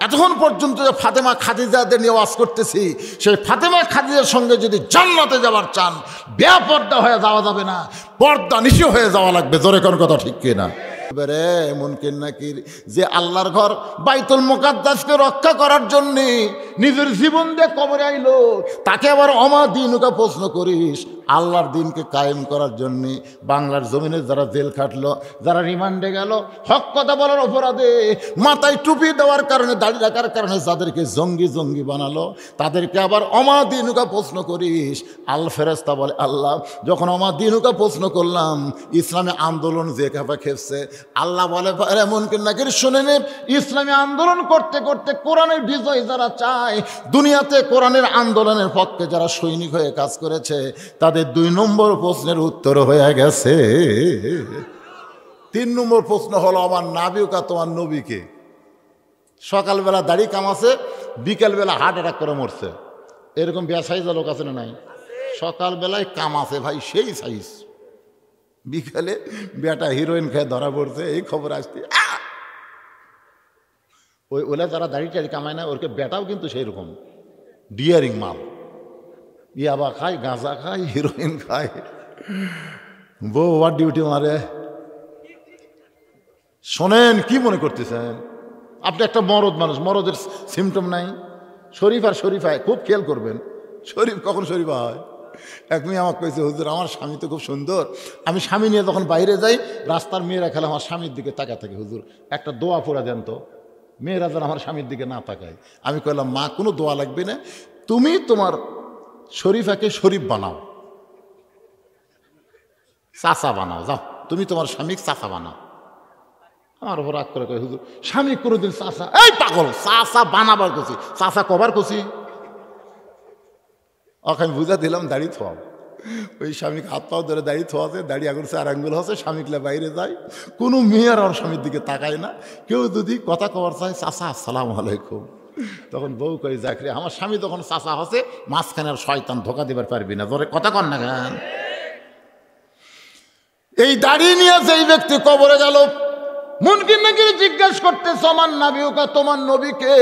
এতক্ষণ পর্যন্ত যে ফাতেমা খাদিজাদের নিয়ে ওয়াজ করতেছি, সেই ফাতেমা খাদিজার সঙ্গে যদি জান্নাতে যাওয়ার চান, বেপর্দা হয়ে যাওয়া যাবে না, পর্দা নিশি হয়ে যাওয়া লাগবে। জোরে কোন কথা ঠিক কিনা? রে মুনকির নাকির যে আল্লাহর ঘর বাইতুল মুকাদ্দাসকে রক্ষা করার জন্য নিজের জীবন দিয়ে কবরে আইলো, তাকে আবার অমা দিনুকা প্রশ্ন করিস। আল্লাহর দিনকে কায়েম করার জন্য বাংলার জমিনে যারা জেল খাটলো, যারা রিমান্ডে গেল, হক কথা বলার অপরাধে, মাথায় টুপি দেওয়ার কারণে, দাড়ি রাখার কারণে যাদেরকে জঙ্গি জঙ্গি বানালো, তাদেরকে আবার অমা দিনুকা প্রশ্ন করিস। আল ফেরেস্তা বলে, আল্লাহ যখন অমা দিনুকা প্রশ্ন করলাম, ইসলামী আন্দোলন যে কাপা খেপছে, আল্লাহ বলে মুনকির নাকির শুনে নে, ইসলামী আন্দোলন করতে করতে কোরআনের বিজয় যারা চায়, দুনিয়াতে কোরআনের আন্দোলনের পক্ষে যারা সৈনিক হয়ে কাজ করেছে, তাদের 2 নম্বর প্রশ্নের উত্তর হয়ে গেছে। 3 নম্বর প্রশ্ন হলো, আমার নাবিকা তোমার নবীকে। সকালবেলা দাড়ি কামাছে, বিকেলবেলা হার্ট অ্যাটাক করে মরছে, এরকম বেসাইজা লোক আছে না নাই? সকালবেলায় কামাছে ভাই সেই সাইজ, বিকালে বেটা হিরোইন খেয়ে ধরা পড়ছে, এই খবর আসতে। ওলা যারা দাড়ি টাড়ি কামায় না, ওরকে বেটাও কিন্তু সেই রকম ডিয়ারিং মাল, ইয়াবা খায়, গাঁজা খায়, হিরোইন খায়, বউ ওয়ার ডিউটি মারে। শোনেন, কি মনে করতেছেন আপনি? একটা মরদ মানুষ, মরদের সিমটম নাই? শরীফ আর শরীফায় খুব খেয়াল করবেন, শরীফ কখন শরীফা হয়। এক মেয়ে আমাকে কইছে, হুজুর আমার স্বামী তো খুব সুন্দর, আমি স্বামী নিয়ে যখন বাইরে যাই, রাস্তার মেয়েরা খেলে আমার স্বামীর দিকে তাকা থাকে, হুজুর একটা দোয়া পড়া দেন তো, মেয়েরা যেন আমার স্বামীর দিকে না তাকায়। আমি কইলাম, মা কোনো দোয়া লাগবে না, তুমি তোমার শরীফাকে শরীফ বানাও, চাচা বানাও, যাও তুমি তোমার স্বামী চাচা বানাও। আমার ওপর রাগ করে কয়, হুজুর স্বামী কোনোদিন চাচা, এই পাগল, চাচা বানাবার কছি, চাচা কবার কছি। ওকে আমি বুঝা দিলাম, দাড়ি থোয়াও। ওই স্বামীকে হাত পাও ধরে দাড়ি থোয়াছে, দাড়ি আঙুল 4 আঙ্গুল হচ্ছে, স্বামীগুলা বাইরে যায়, কোনো মেয়ের ওর স্বামীর দিকে তাকায় না। কেউ যদি কথা কবার চায়, চাচা আসসালামু আলাইকুম, তখন বউ কই, যাকরে আমার স্বামী তখন চাচা হচ্ছে, মাঝখানে আর শয়তান ধোকা দিবার পারবি না, ধরে কথা কর না কেন। এই দাড়ি নিয়ে যেই ব্যক্তি কবরে গেল, মুনকির নাকির জিজ্ঞেস করতে, আমার নাবিউকা তোমার নবীকে।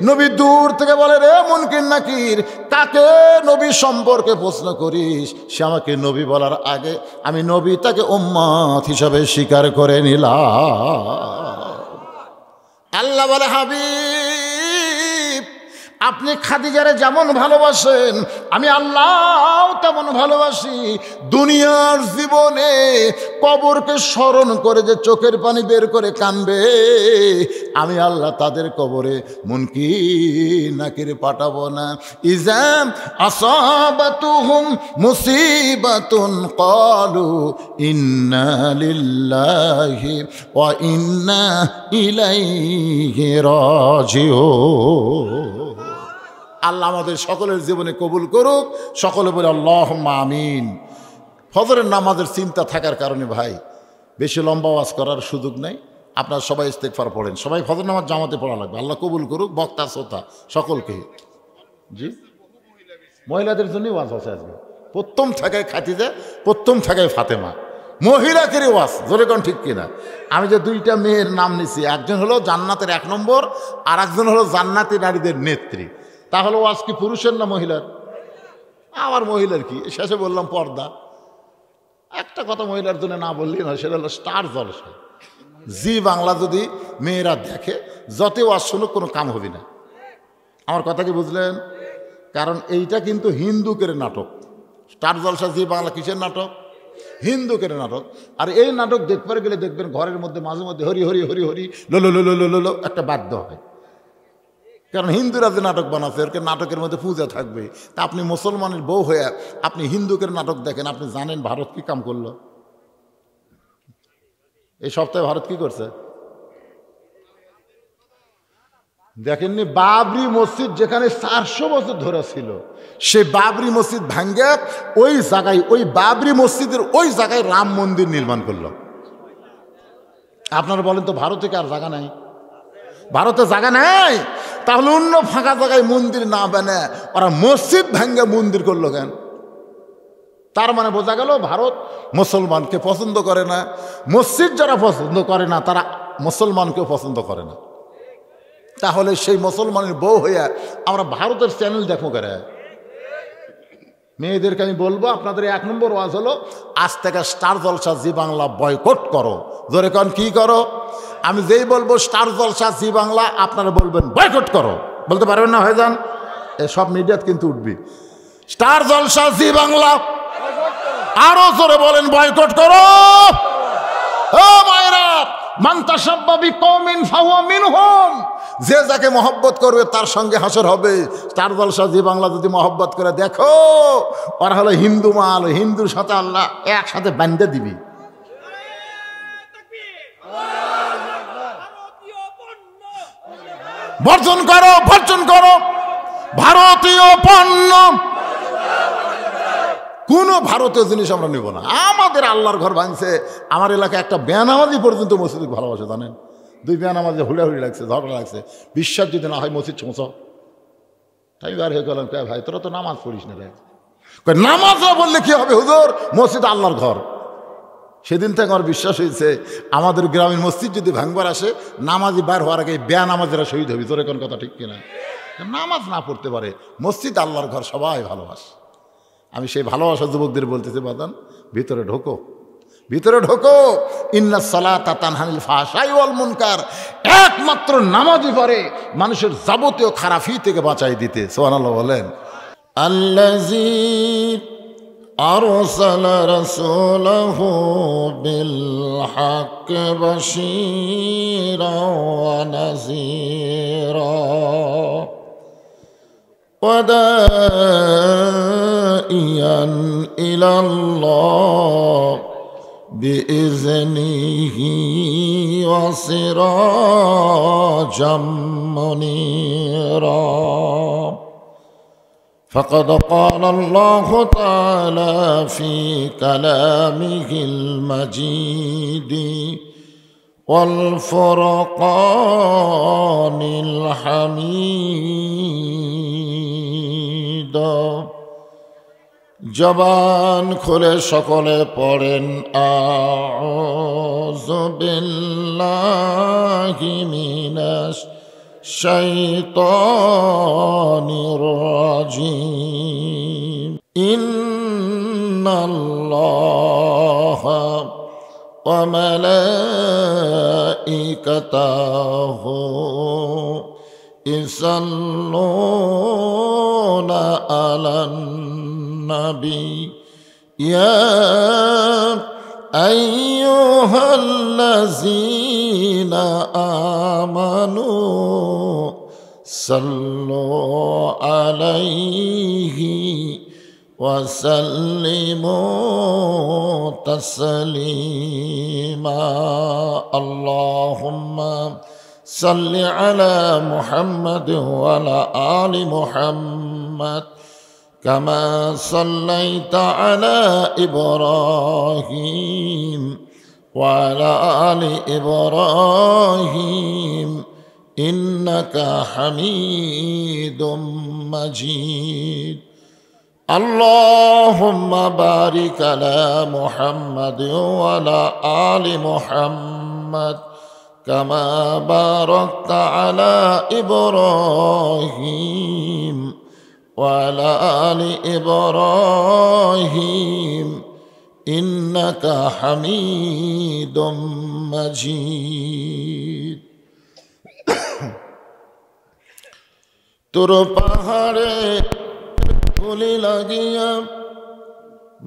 নবী দূর থেকে বলে, রে মুনকির নাকির, তাকে নবী সম্পর্কে প্রশ্ন করিস। সে আমাকে নবী বলার আগে আমি নবী তাকে উম্মত হিসাবে স্বীকার করে নিলাম। আল্লাহ বলে, হাবিব আপনি খাদিজারে যেমন ভালোবাসেন আমি আল্লাহ তেমন ভালোবাসি। দুনিয়ার জীবনে কবরকে স্মরণ করে যে চোখের পানি বের করে কাঁদবে, আমি আল্লাহ তাদের কবরে মুনকির নাকির পাঠাবো না। ইজাম আসাবাতুহুম মুসিবাতুন ক্বালু ইন্না লিল্লাহি ওয়া ইন্না ইলাইহি রাজিউন। আল্লাহ আমাদের সকলের জীবনে কবুল করুক। সকলে বলে আল্লাহুম্মা আমিন। ফজরের নামাজের চিন্তা থাকার কারণে ভাই বেশি লম্বা ওয়াজ করার সুযোগ নেই। আপনারা সবাই ইস্তেগফার পড়েন, সবাই ফজর নামাজ জামাতে পড়া লাগবে। আল্লাহ কবুল করুক বক্তা শ্রোতা সকলকে। জি, মহিলাদের জন্য ওয়াজ আছে আজকে। প্রথম থাকায় খাদিজা, প্রথম থাকায় ফাতেমা, মহিলাকে ওয়াজ। জোরে কোন ঠিক কিনা? আমি যে দুইটা মেয়ের নাম নিছি, একজন হলো জান্নাতের 1 নম্বর, আর একজন হলো জান্নাতি নারীদের নেত্রী। তাহলে ওয়াজ কি পুরুষের না মহিলার? আবার মহিলার কি? শেষে বললাম পর্দা। একটা কথা মহিলার জন্য না বললেই না, সেটা হলো স্টার জলসা। জি বাংলা যদি মেয়েরা দেখে, যত ওয়াজ শুনুক কোনো কাম হবে না। আমার কথা কি বুঝলেন? কারণ এইটা কিন্তু হিন্দুকের নাটক। স্টার জলসা জি বাংলা কিসের নাটক? হিন্দুকের নাটক। আর এই নাটক দেখবার গেলে দেখবেন ঘরের মধ্যে মাঝে মধ্যে হরি হরি হরি হরি লো লো লো লো লো একটা বাদ্য হয়। কারণ হিন্দুরা যে নাটক বানাচ্ছে, এর নাটকের মধ্যে পূজা থাকবে। তা আপনি মুসলমানের বউ হয়ে আপনি হিন্দুকের নাটক দেখেন, আপনি জানেন ভারত কি কাম করলো? এই সপ্তাহে ভারত কি করছে দেখেননি? বাবরি মসজিদ যেখানে 400 বছর ধরে ছিল, সে বাবরি মসজিদ ভাঙ্গে ওই জায়গায়, ওই বাবরি মসজিদের ওই জায়গায় রাম মন্দির নির্মাণ করলো। আপনারা বলেন তো ভারতে কি আর জায়গা নাই? ভারতে জায়গা নাই, তাহলে অন্য ফাঁকা জায়গায় মন্দির না বানায় ওরা মসজিদ ভাঙ্গে মন্দির করলো কেন? তার মানে বোঝা গেল ভারত মুসলমানকে পছন্দ করে না। মসজিদ যারা পছন্দ করে না তারা মুসলমানকেও পছন্দ করে না। তাহলে সেই মুসলমানের বউ হইয়া আমরা ভারতের চ্যানেল দেখো করে। মেয়েদেরকে আমি বলবো, আপনাদের 1 নম্বর ওয়াজ হলো আজ থেকে স্টার জলসা জি বাংলা বয়কট করো। জোরে কন কি করো? আমি যেই বলবো স্টার জলসা জি বাংলা, আপনারা বলবেন বয়কট করো। বলতে পারবেন না? হয়ে যান, সব মিডিয়াত কিন্তু উঠবি। স্টার জলসা জি বাংলা আরো জোরে বলেন বয়কট করো। ও মায়েরা, মান তাশাব্বা বিকওমিন ফাহুয়া মিনহুম। যে যাকে মহব্বত করবে তার সঙ্গে হাসর হবে। স্টার জলসা জি বাংলা যদি মহব্বত করে দেখো, ওরা হলো হিন্দু মাল, হিন্দুর সাথে আল্লাহ একসাথে বান্ধে দিবি। বর্জন করো, বর্জন করো ভারতীয় পণ্য। কোনো ভারতীয় জিনিস আমরা নেব না। আমাদের আল্লাহর ঘর ভাঙছে। আমার এলাকায় একটা বেনামাজি পর্যন্ত মসজিদ ভালোবাসে, জানেন? 2 বেনামাজি হুড়াহুড়ি লাগছে, ঝগড়া লাগছে। বিশ্বাস যদি না হয় মসজিদ ছোঁচ। তাই বার হয়ে গেলাম, কে ভাই তোরা তো নামাজ পড়িস না রে। নামাজ না বললে কি হবে হুজুর? মসজিদ আল্লাহর ঘর। সেদিন থেকে আমার বিশ্বাস হয়েছে, আমাদের গ্রামের মসজিদ যদি ভাঙবার আসে, নামাজি বার হওয়ার আগে বেনামাজিরা শহীদ হবে। তোর এখন কথা ঠিক কিনা? নামাজ না পড়তে পারে, মসজিদ আল্লাহর ঘর, সবাই ভালোবাসে। আমি সেই ভালোবাসা যুবকদের বলতেছি, বাদান ভিতরে ঢোকো, ভিতরে ঢোকো। ইন্নাস সালাতা তানহানিল ফাহশাই ওয়াল মুনকার। একমাত্র নামাজই পারে মানুষের যাবতীয় খারাপি থেকে বাঁচাই দিতে। সুবহানাল্লাহ বলেন। আল্লাযী আরসালা রাসূলাহু বিল হাক্কি বাশীরাও ওয়া নাযীরা وداعيا إلى الله بإذنه وسراجا منيرا فقد قال الله تعالى في كلامه المجيد والفرقان الحميد। জবান খুলে সকলে পড়েন আউযু বিল্লাহি মিনাশ শাইতানির রাজিম। ইন্নাল্লাহা ওয়া মালাইকাতাহু يصلون على النبي يا أيها الذين آمنوا صلوا عليه وسلموا تسليما اللهم صل على محمد وعلى آل محمد كما صليت على إبراهيم وعلى آل إبراهيم إنك حميد مجيد اللهم بارك على محمد وعلى آل محمد كما باركت على إبراهيم وعلى آل إبراهيم إنك حميد مجيد তোর পাহাড়ে গুলি লাগিয়া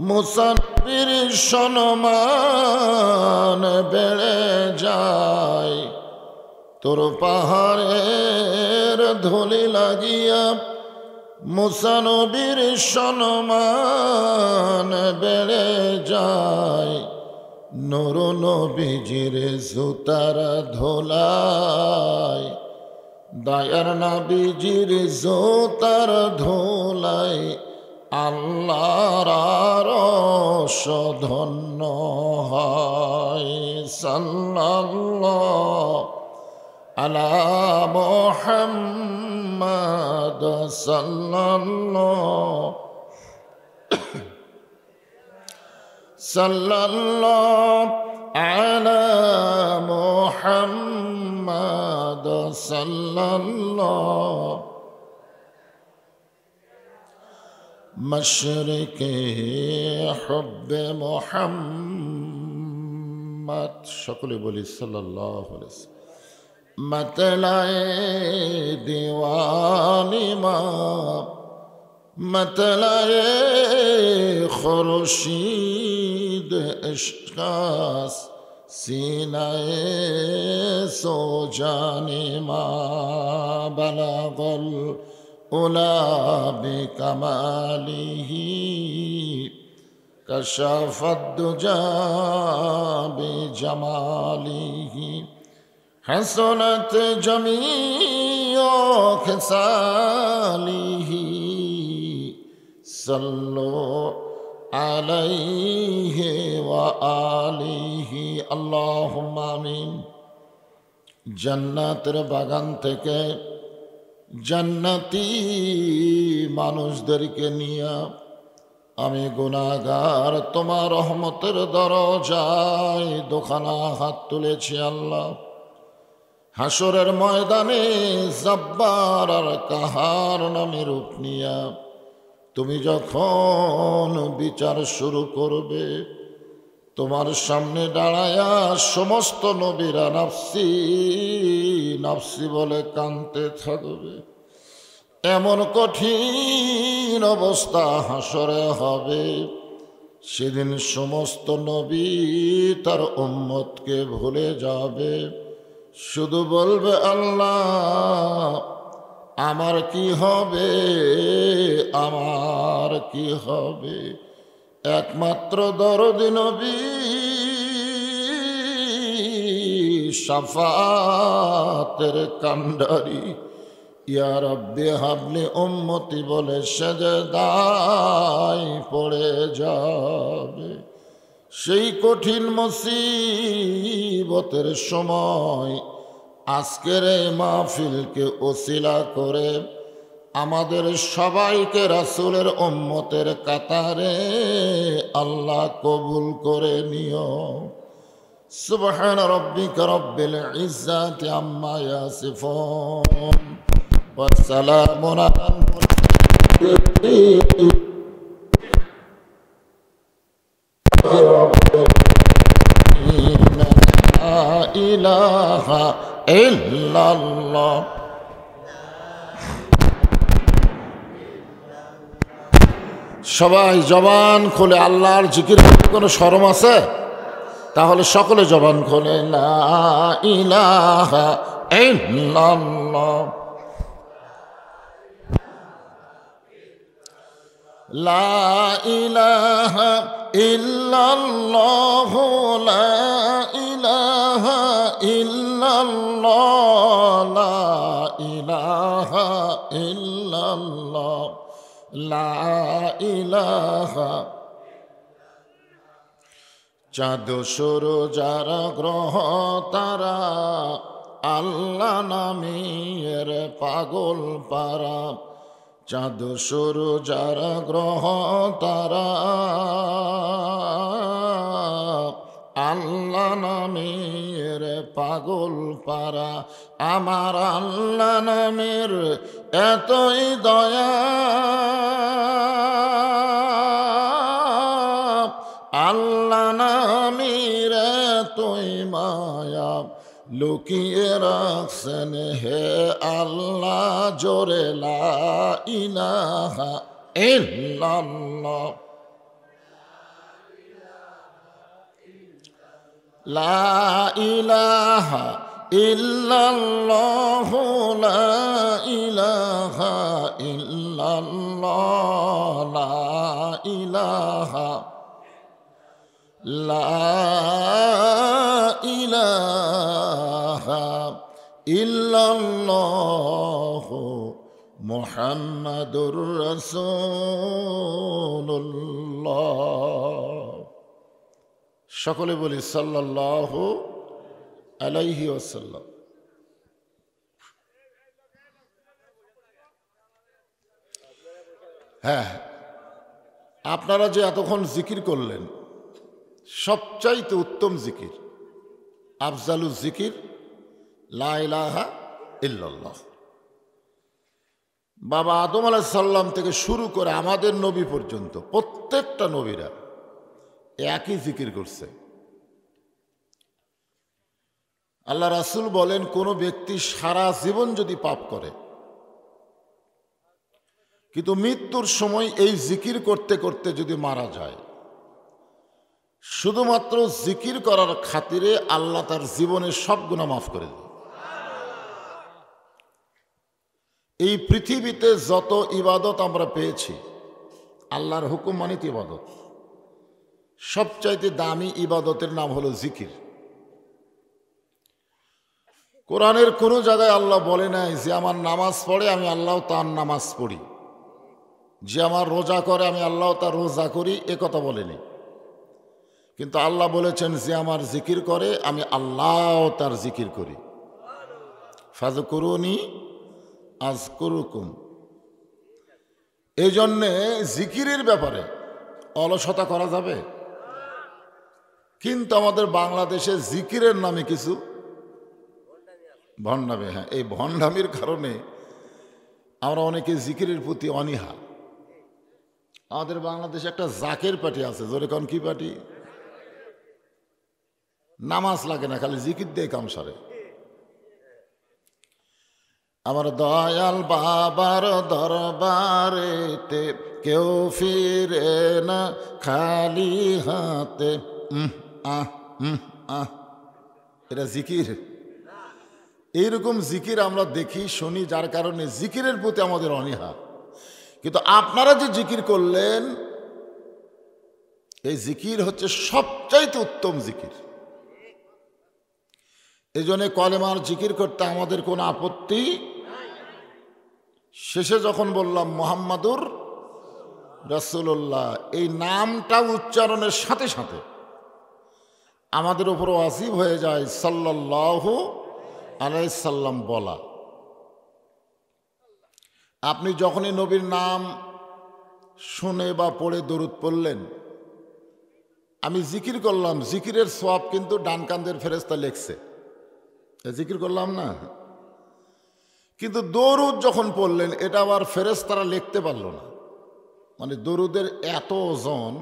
মুসাফির সম্মান বেড়ে যায় তোর পাহাড়ের ধুলি লাগিয়া মুসানবীর সম্মান বেড়ে যায় নূর নবীজির জুতার ধুলায় দয়ার নবীজির জুতার ধুলায় আল্লাহর আরশ ধন্য হয় সাল্লাল্লাহু আলা মুহাম্মাদ সাল্লাল্লাহু আলা মুহাম্মাদ সাল্লাল্লাহু মশরিকে হুব্বে মুহাম্মদ সকলে বলি সাল্লাল্লাহু আলাইহি ওয়াসাল্লাম मतलाए दीवानी माँ मतलाए खुर्शीद इश्क़ास सीनाए सो जाने माँ बलागल उला बिकमालिही कशफ़द दुजा बिजमालिही हसनत जमीओ खिसालिही सल्लो अलैहि व आलिही अल्लाहुम्मा आमीन জান্নাতের বাগান থেকে জান্নাতি মানুষদেরকে নিয়ে আমি গুনাহগার তোমার রহমতের দরজায় দোখানা হাত তুলেছি আল্লাহ হাসরের ময়দানে জব্বার আর কাহার নামে রূপ নিয়া তুমি যখন বিচার শুরু করবে তোমার সামনে দাঁড়ায়া সমস্ত নবীরা নাফসি নাফসি বলে কাঁদতে থাকবে এমন কঠিন অবস্থা হাসরে হবে সেদিন সমস্ত নবী তার উম্মতকে ভুলে যাবে শুধু বলবে আল্লাহ আমার কি হবে আমার কি হবে একমাত্র দরদি নবী শাফাতের কান্ডারি ইয়া রাব্বি হাবলি উম্মতি বলে সেজদায় পড়ে যাবে সেই কঠিন মুসিবতের সময় আজকের এই মাহফিলকে ওসিলা করে আমাদের সবাইকে রাসূলের উম্মতের কাতারে আল্লাহ কবুল করে নিও সুবহান রাব্বিকা রাব্বিল ইজ্জাতি আম্মা ইয়াসিফুন ওয়া সালামুন আলাল মুরসালিন لا إله إلا الله সবাই জবান খোলে আল্লাহর জিকির কোনো শরম আছে? তাহলে সকলে জবান খোলে লা ইলাহা ইল্লাল্লাহ, লা ইলাহা ইল্লাল্লাহ, লা ইলাহা ইল্লাল্লাহ, লা ইলাহা ইল্লাল্লাহ, লা ইলাহা। চাঁদ সূর্য যারা গ্রহ তারা আল্লাহ নামের পাগল পারা, চাঁদ সূর্য যারা গ্রহ তারা আল্লাহ নামের পাগল পারা। আমার আল্লাহ নামের এতই দয়া, আল্লাহ নামের এতই মায়া, লুকিয়ে রাখছেন হে আল্লাহ জোরে লা ইলাহা ইল্লাল্লাহ, লা ইলাহা ইল্লাল্লাহ, লা ইলাহা ইল্লাল্লাহ, লা ইলাহা, লা ইলাহা ইল্লাল্লাহ মুহাম্মাদুর রাসূলুল্লাহ। সকলে বলি সাল্লাল্লাহু আলাইহি ওয়াসাল্লাম। হ্যাঁ, আপনারা যে এতক্ষণ জিকির করলেন, সবচাইতে উত্তম জিকির, আফজালুল জিকির লা ইলাহা ইল্লাল্লাহ। বাবা আদম আলাইহিস সালাম থেকে শুরু করে আমাদের নবী পর্যন্ত প্রত্যেকটা নবীরা একই জিকির করছে। আল্লাহ রাসূল বলেন, কোন ব্যক্তি সারা জীবন যদি পাপ করে কিন্তু মৃত্যুর সময় এই জিকির করতে করতে যদি মারা যায়, শুধুমাত্র জিকির করার খাতিরে আল্লাহ তার জীবনের সব গুনাহ মাফ করে দেয়। এই পৃথিবীতে যত ইবাদত আমরা পেয়েছি, আল্লাহর হুকুম মানিত ইবাদত, সবচাইতে দামি ইবাদতের নাম হলো জিকির। কোরআনের কোনো জায়গায় আল্লাহ বলে নাই যে আমার নামাজ পড়ে আমি আল্লাহ তার নামাজ পড়ি, যে আমার রোজা করে আমি আল্লাহ তার রোজা করি, এ কথা বলেনি। কিন্তু আল্লাহ বলেছেন যে আমার জিকির করে আমি আল্লাহ তার জিকির করি। ফাযকুরুনি আযকুরুকুম। এই জন্যে জিকিরের ব্যাপারে অলসতা করা যাবে, কিন্তু আমাদের বাংলাদেশে জিকিরের নামে কিছু ভণ্ডামি। হ্যাঁ, এই ভণ্ডামির কারণে আমরা অনেকে জিকিরের প্রতি অনীহা। আমাদের বাংলাদেশে একটা জাকের পার্টি আছে, জোরে কোন কি পার্টি? নামাজ লাগে না, খালি জিকির দিয়ে কাম সারে। আমার দয়াল বাবার দরবারেতে কেউ ফিরে না খালি হাতে। এটা জিকির? এইরকম জিকির আমরা দেখি শুনি, যার কারণে জিকিরের প্রতি আমাদের অনীহা। কিন্তু আপনারা যে জিকির করলেন, এই জিকির হচ্ছে সবচাইতে উত্তম জিকির। এই জন্য কলেমার জিকির করতে আমাদের কোনো আপত্তি। শেষে যখন বললাম মুহাম্মাদুর রাসূলুল্লাহ, এই নামটা উচ্চারণের সাথে সাথে আমাদের উপর ওয়াজিব হয়ে যায় সাল্লাল্লাহু আলাইহি সাল্লাম বলা। আপনি যখনই নবীর নাম শুনে বা পড়ে দরুদ পড়লেন, আমি জিকির করলাম, জিকিরের সওয়াব কিন্তু ডান কাঁধের ফেরেশতা লিখছে। জিকির করলাম না, কিন্তু দরুদ যখন পড়লেন এটা আবার ফেরেশতারা লিখতে পারল না। মানে দরুদের এত ওজন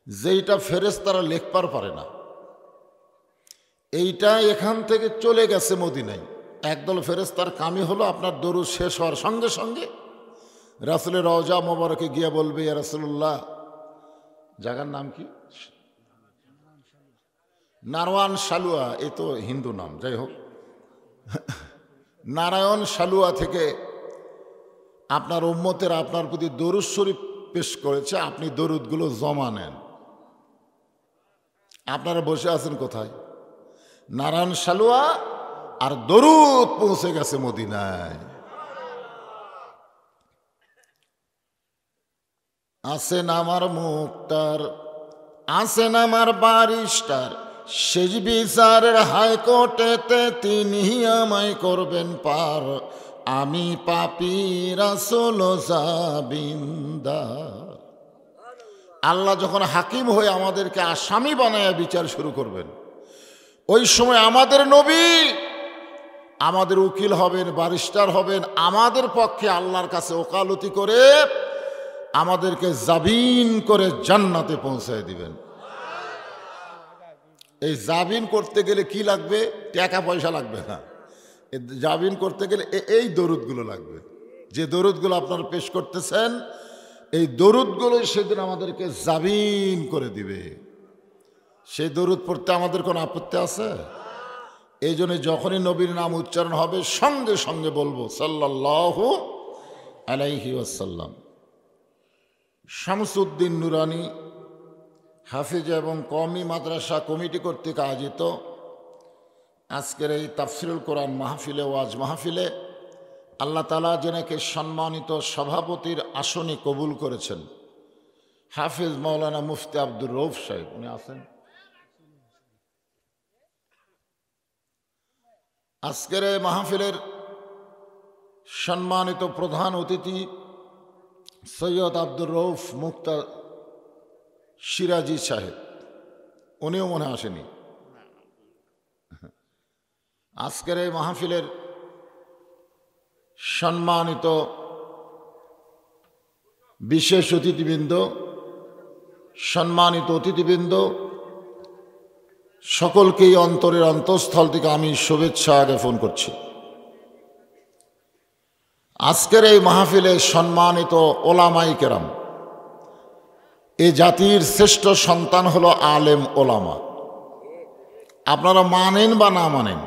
যেইটা ফেরেশতারা লিখবার পারে না, এইটা এখান থেকে চলে গেছে মদিনায়। একদল ফেরেশতার কামই হলো আপনার দরুদ শেষ হওয়ার সঙ্গে সঙ্গে রাসূলের রওজা মোবারকে গিয়ে বলবে, ইয়া রাসূলুল্লাহ, জায়গার নাম কি? নারায়ণ সালুয়া, এ তো হিন্দু নাম, যাই হোক, নারায়ণ সালুয়া থেকে আপনার উম্মতের আপনার প্রতি দরুদ শরীফ পেশ করেছে, আপনি দরুদগুলো জমা নেন। আপনারা বসে আছেন কোথায়? নারায়ণ সালুয়া, আর দরুদ পৌঁছে গেছে মদিনায়। আসেন আমার মুক্তার, আসেন আমার বারিস্টার, শেষ বিচারের হাইকোর্টেতে তিনি আমায় করবেন পার। আমি পাপী রাসূল জাবিনদার। আল্লাহ যখন হাকিম হয়ে আমাদেরকে আসামি বানায় বিচার শুরু করবেন, ওই সময় আমাদের নবী আমাদের উকিল হবেন, বারিস্টার হবেন, আমাদের পক্ষে আল্লাহর কাছে ওকালতি করে আমাদেরকে জামিন করে জান্নাতে পৌঁছায় দিবেন। এই জামিন করতে গেলে কি লাগবে? টাকা পয়সা লাগবে না। জামিন করতে গেলে এই দরুদগুলো লাগবে। যে দরুদগুলো আপনারা পেশ করতেছেন, এই দরুদগুলোই সেদিন আমাদেরকে জামিন করে দিবে। সেই দরুদ পড়তে আমাদের কোনো আপত্তি আছে? এই জন্য যখনই নবীর নাম উচ্চারণ হবে সঙ্গে সঙ্গে বলবো সাল্লাল্লাহু আলাইহি ওয়াসাল্লাম। শামসুদ্দিন নুরানি হাফিজ এবং কওমি মাদ্রাসা কমিটি কর্তৃক আয়োজিত আজকের এই তাফসিরুল কোরআন মাহফিলে, ওয়াজ মাহফিলে আল্লাহ তাআলা যেনাকে সম্মানিত সভাপতির আসনে কবুল করেছেন, হাফিজ মাওলানা মুফতি আব্দুর রউফ সাহেব, উনি আছেন। আজকের এই মাহফিলের সম্মানিত প্রধান অতিথি সৈয়দ আব্দুর রউফ মুক্তা সিরাজি সাহেব, উনিও মনে আসেনি। আজকের এই মাহফিলের সম্মানিত বিশেষ অতিথিবৃন্দ, সম্মানিত অতিথিবৃন্দ, সকলকেই অন্তরের অন্তঃস্থল থেকে আমি শুভেচ্ছা জ্ঞাপন করছি। আজকের এই মাহফিলে সম্মানিত ওলামায়ে কেরাম, এই জাতির শ্রেষ্ঠ সন্তান হলো আলেম ওলামা। আপনারা মানেন বা না মানেন,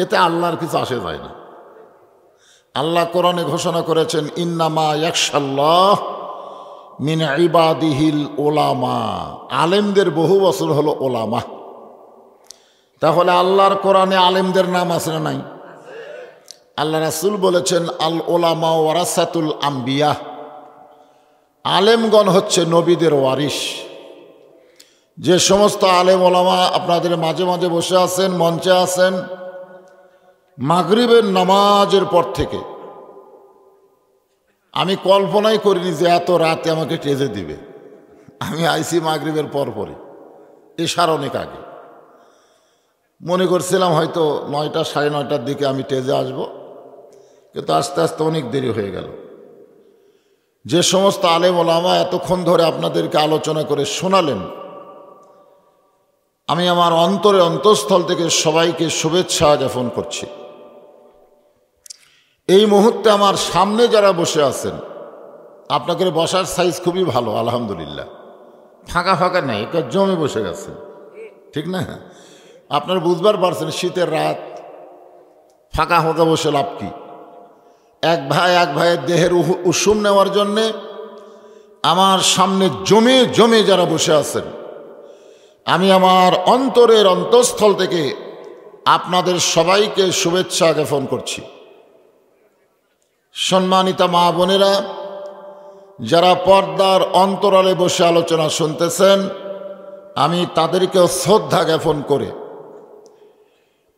এতে আল্লাহর কিছু আসে যায় না। আল্লাহ কোরআনে ঘোষণা করেছেন, ইন্নামা ইয়াখশাল্লাহ মিন ইবাদিহিল ওলামা। আলেমদের বহু বছর হলো ওলামা। তাহলে আল্লাহর কোরআনে আলেমদের নাম আছে না নাই? আল্লাহ রাসূল বলেছেন, আল ওলামা ওয়ারাসাতুল আম্বিয়া। আলেমগণ হচ্ছে নবীদের ওয়ারিস। যে সমস্ত আলেম ওলামা আপনাদের মাঝে মাঝে বসে আছেন, মঞ্চে আছেন, মাগরিবের নামাজের পর থেকে আমি কল্পনাই করিনি যে এত রাতে আমাকে টেজে দিবে। আমি আইসি মাগরিবের পরপরই, এশার অনেক আগে। মনে করছিলাম হয়তো 9টা সাড়ে 9টার দিকে আমি টেজে আসব, কিন্তু আস্তে আস্তে অনেক দেরি হয়ে গেল। যে সমস্ত আলেম ওলামা এতক্ষণ ধরে আপনাদেরকে আলোচনা করে শোনালেন, আমি আমার অন্তরে অন্তঃস্থল থেকে সবাইকে শুভেচ্ছা জ্ঞাপন করছি। এই মুহূর্তে আমার সামনে যারা বসে আছেন, আপনাদের বসার সাইজ খুবই ভালো, আলহামদুলিল্লাহ। ফাঁকা ফাঁকা নেই, একটা জমে বসে গেছে, ঠিক না? আপনারা বুঝবার পারছেন, শীতের রাত, ফাঁকা ফাঁকা বসে লাভ কি? এক ভাই এক ভাইয়ের দেহের উষুম নেওয়ার জন্যে আমার সামনে জমে জমে যারা বসে আছেন, আমি আমার অন্তরের অন্তঃস্থল থেকে আপনাদের সবাইকে শুভেচ্ছা জ্ঞাপন করছি। সম্মানিতা মা বোনেরা, যারা পর্দার অন্তরালে বসে আলোচনা শুনতেছেন, আমি তাদেরকেও শ্রদ্ধা জ্ঞাপন করে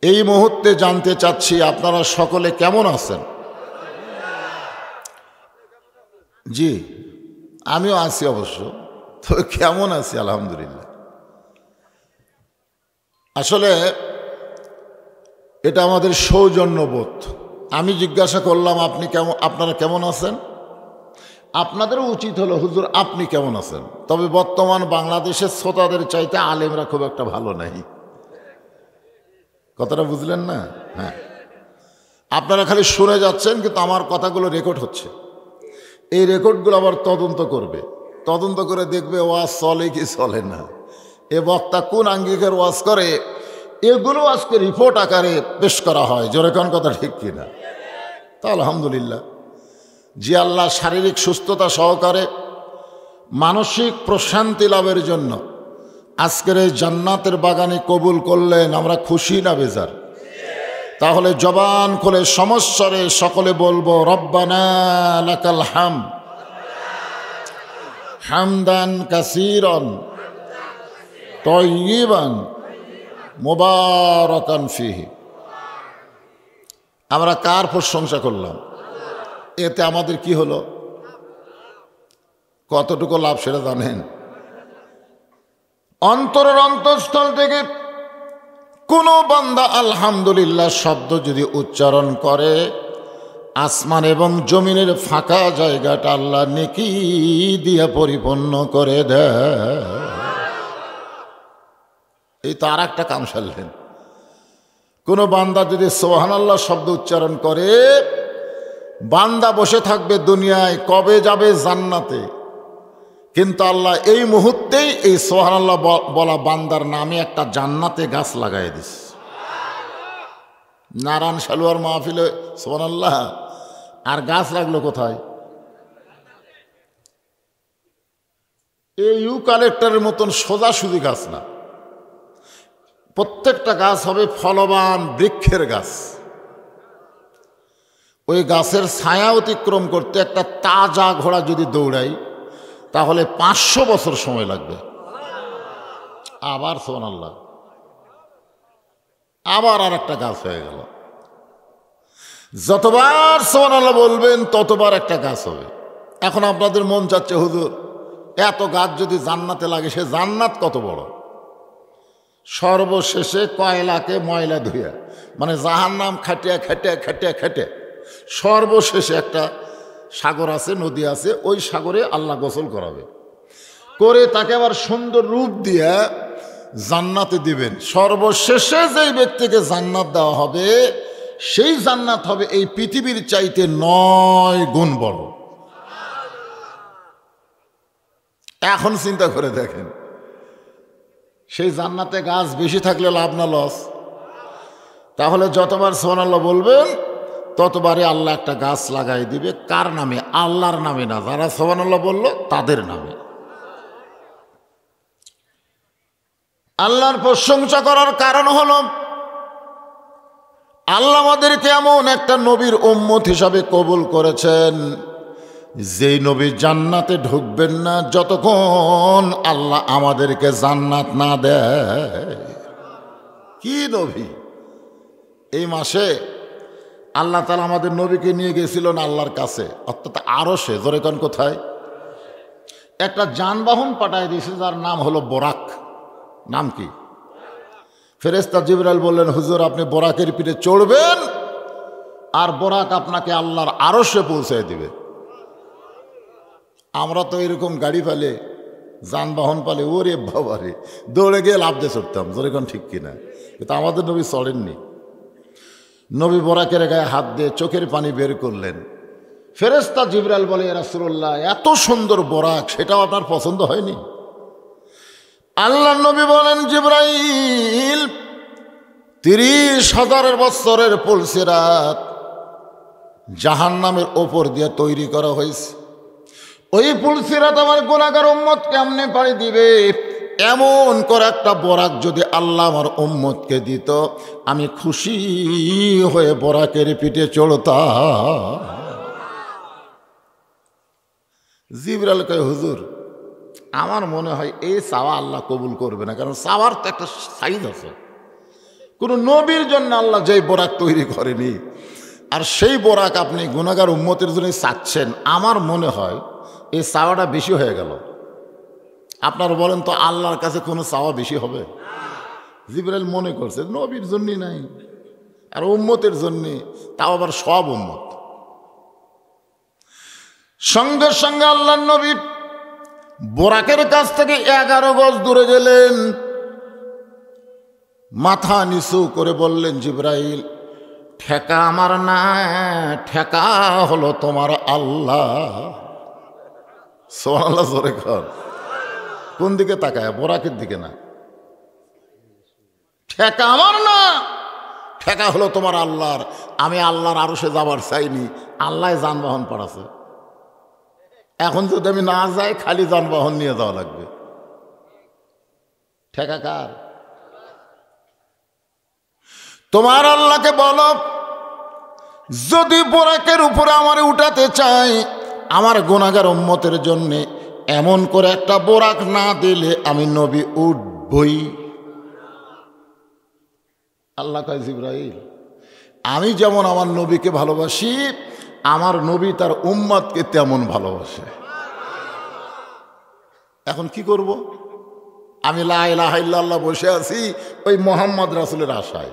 এই মুহূর্তে জানতে চাচ্ছি আপনারা সকলে কেমন আছেন? জি, আমিও আছি অবশ্য, তবে কেমন আছি আলহামদুলিল্লাহ। আসলে এটা আমাদের সৌজন্যবোধ। আমি জিজ্ঞাসা করলাম আপনারা কেমন আছেন? আপনাদেরও উচিত হলো, হুজুর আপনি কেমন আছেন? তবে বর্তমান বাংলাদেশের শ্রোতাদের চাইতে আলেমরা খুব একটা ভালো নাই। কথাটা বুঝলেন না? হ্যাঁ, আপনারা খালি শুনে যাচ্ছেন, কিন্তু আমার কথাগুলো রেকর্ড হচ্ছে। এই রেকর্ডগুলো আবার তদন্ত করবে, তদন্ত করে দেখবে ওয়াজ চলে কি চলে না, এ বক্তা কোন আঙ্গিকের ওয়াজ করে, এগুলো আজকে রিপোর্ট আকারে পেশ করা হয়। জোরে কোন কথা ঠিক কিনা? তা আলহামদুলিল্লাহ, যে আল্লাহ শারীরিক সুস্থতা সহকারে মানসিক প্রশান্তি লাভের জন্য আজকের এই জান্নাতের বাগানে কবুল করলেন, আমরা খুশি না বেজার? তাহলে জবান খুলে সমস্বরে সকলে বলবো রব্বানা লাকাল হামদ হামদান কাসীরান তাইয়িবান মুবারাকান ফিহি। আমরা কার প্রশংসা করলাম? এতে আমাদের কি হলো? কতটুকু লাভ সেটা জানেন? অন্তরের অন্তঃস্থল থেকে কোনো বান্দা আলহামদুলিল্লাহ শব্দ যদি উচ্চারণ করে, আসমান এবং জমিনের ফাঁকা জায়গাটা আল্লাহ নেকি দিয়ে পরিপূর্ণ করে দেয়। এই তো আর একটা কাম সারলেন। কোনো বান্দা যদি সুবহানাল্লাহ শব্দ উচ্চারণ করে, বান্দা বসে থাকবে দুনিয়ায়, কবে যাবে জান্নাতে, কিন্তু আল্লাহ এই মুহূর্তেই এই সুবহানাল্লাহ বলা বান্দার নামে একটা জান্নাতে গাছ লাগাই দিস। নারায়ণ সালুয়ার মাহফিলে সুবহানাল্লাহ, আর গাছ লাগলো কোথায়? এই ইউক্যালিপটাসের মতন সোজাসুজি গাছ না, প্রত্যেকটা গাছ হবে ফলবান বৃক্ষের গাছ। ওই গাছের ছায়া অতিক্রম করতে একটা তাজা ঘোড়া যদি দৌড়াই তাহলে 500 বছর সময় লাগবে। আবার সুবহানাল্লাহ, আবার আর একটা গাছ হয়ে গেল। যতবার সুবহানাল্লাহ বলবেন ততবার একটা গাছ হবে। এখন আপনাদের মন চাচ্ছে, হুজুর এত গাছ যদি জান্নাতে লাগে, সে জান্নাত কত বড়? সর্বশেষে কয়লাকে ময়লা ধুইয়া, মানে জাহান্নাম খাটিয়া খাটিয়া খাটিয়া খাটিয়া সর্বশেষে একটা সাগর আছে, নদী আছে, ওই সাগরে আল্লাহ গোসল করাবে, করে তাকে আবার সুন্দর রূপ দিয়া জান্নাতে দিবেন। সর্বশেষে যেই ব্যক্তিকে জান্নাত দেওয়া হবে, সেই জান্নাত হবে এই পৃথিবীর চাইতে 9 গুণ বড়। এখন চিন্তা করে দেখেন, সেই জান্নাতে গাছ বেশি থাকলে লাভ না লস? তাহলে যতবার সুবহানাল্লাহ বলবেন ততবারে আল্লাহ একটা গাছ লাগাই দিবে। কার নামে? আল্লাহর নামে না, যারা সুবহানাল্লাহ বলল তাদের নামে। আল্লাহর প্রশংসা করার কারণ হলো আল্লাহ আমাদেরকে এমন একটা নবীর উম্মত হিসাবে কবুল করেছেন, যেই নবী জান্নাতে ঢুকবেন না যতক্ষণ আল্লাহ আমাদেরকে জান্নাত না দেয়। কি নবী? এই মাসে আল্লাহ তাআলা আমাদের নবীকে নিয়ে গেছিলেন আল্লাহর কাছে, অর্থাৎ আরশে। জোরে কোন কোথায়? একটা যানবাহন পাঠায় দিয়েছে যার নাম হলো বোরাক। নাম কি? ফেরেশতা জিবরাইল বললেন, হুজুর আপনি বোরাকের পিঠে চড়বেন আর বোরাক আপনাকে আল্লাহর আরশে পৌঁছায় দিবে। আমরা তো এরকম গাড়ি পালে, যানবাহন পালে, ওরে বাবারে দৌড়ে গিয়ে লাভ দিয়ে চড়তাম। জোরে কোন ঠিক কিনা? কিন্তু আমাদের নবী চড়েননি। নবী বোরাকের গায়ে হাত দিয়ে চোখের পানি বের করলেন। ফেরেশতা জিবরাইল বলে, ইয়া রাসূলুল্লাহ এত সুন্দর বোরাক, সেটাও আপনার পছন্দ হয়নি? আল্লাহ নবী বলেন, জিবরাইল 30,000 বছরের পুলসিরাত জাহান্নামের ওপর দিয়ে তৈরি করা হয়েছে। ওই পুলসিরাত আমার গুনাহগার উম্মত কেমনে পাড়ি দিবে? এমন করে একটা বোরাক যদি আল্লাহ আমার উম্মতকে দিত, আমি খুশি হয়ে বোরাকের পিঠে চড়তাম। জিবরাইল কয়, হুজুর আমার মনে হয় এই চাওয়া আল্লাহ কবুল করবে না, কারণ চাওয়ার তো একটা সাইজ আছে। কোনো নবীর জন্য আল্লাহ যেই বোরাক তৈরি করেনি, আর সেই বোরাক আপনি গুনাহগার উম্মতের জন্য চাচ্ছেন, আমার মনে হয় এই চাওয়াটা বেশি হয়ে গেল। আপনারা বলেন তো, আল্লাহর কাছে কোনো চাওয়া বেশি হবে? জিবরাইল মনে করছে নবীর জন্যই নাই, আর উম্মতের জন্যে, তাও আবার সব উম্মত। সঙ্গে সঙ্গে আল্লাহর নবী বোরাকের কাছ থেকে 11 গজ দূরে গেলেন, মাথা নিচু করে বললেন, জিবরাইল ঠেকা আমার না, ঠেকা হলো তোমার আল্লাহ। সুবহানাল্লাহ জোরে কর। কোন দিকে তাকায়? বোরাকের দিকে না। ঠেকা আমার না, ঠেকা হলো তোমার আল্লাহর। আমি আল্লাহর আরশে যাবার চাইনি, আল্লাহ যানবাহন পাঠাছে। এখন যদি আমি না যাই, খালি যানবাহন নিয়ে যাওয়া লাগবে। ঠেকা কার? তোমার আল্লাহকে বলো, যদি বোরাকের উপরে আমারে উঠাতে চাই, আমার গুনাহগার উম্মতের জন্য এমন করে একটা বোরাক না দিলে আমি নবী উঠবই। আল্লাহ কয়, জিবরাইল, আমি যেমন আমার নবীকে ভালোবাসি, আমার নবী তার উম্মতকে তেমন ভালোবাসে। এখন কি করব? আমি লা ইলাহা ইল্লাল্লাহ বসে আছি ওই মোহাম্মদ রাসূলের আশায়।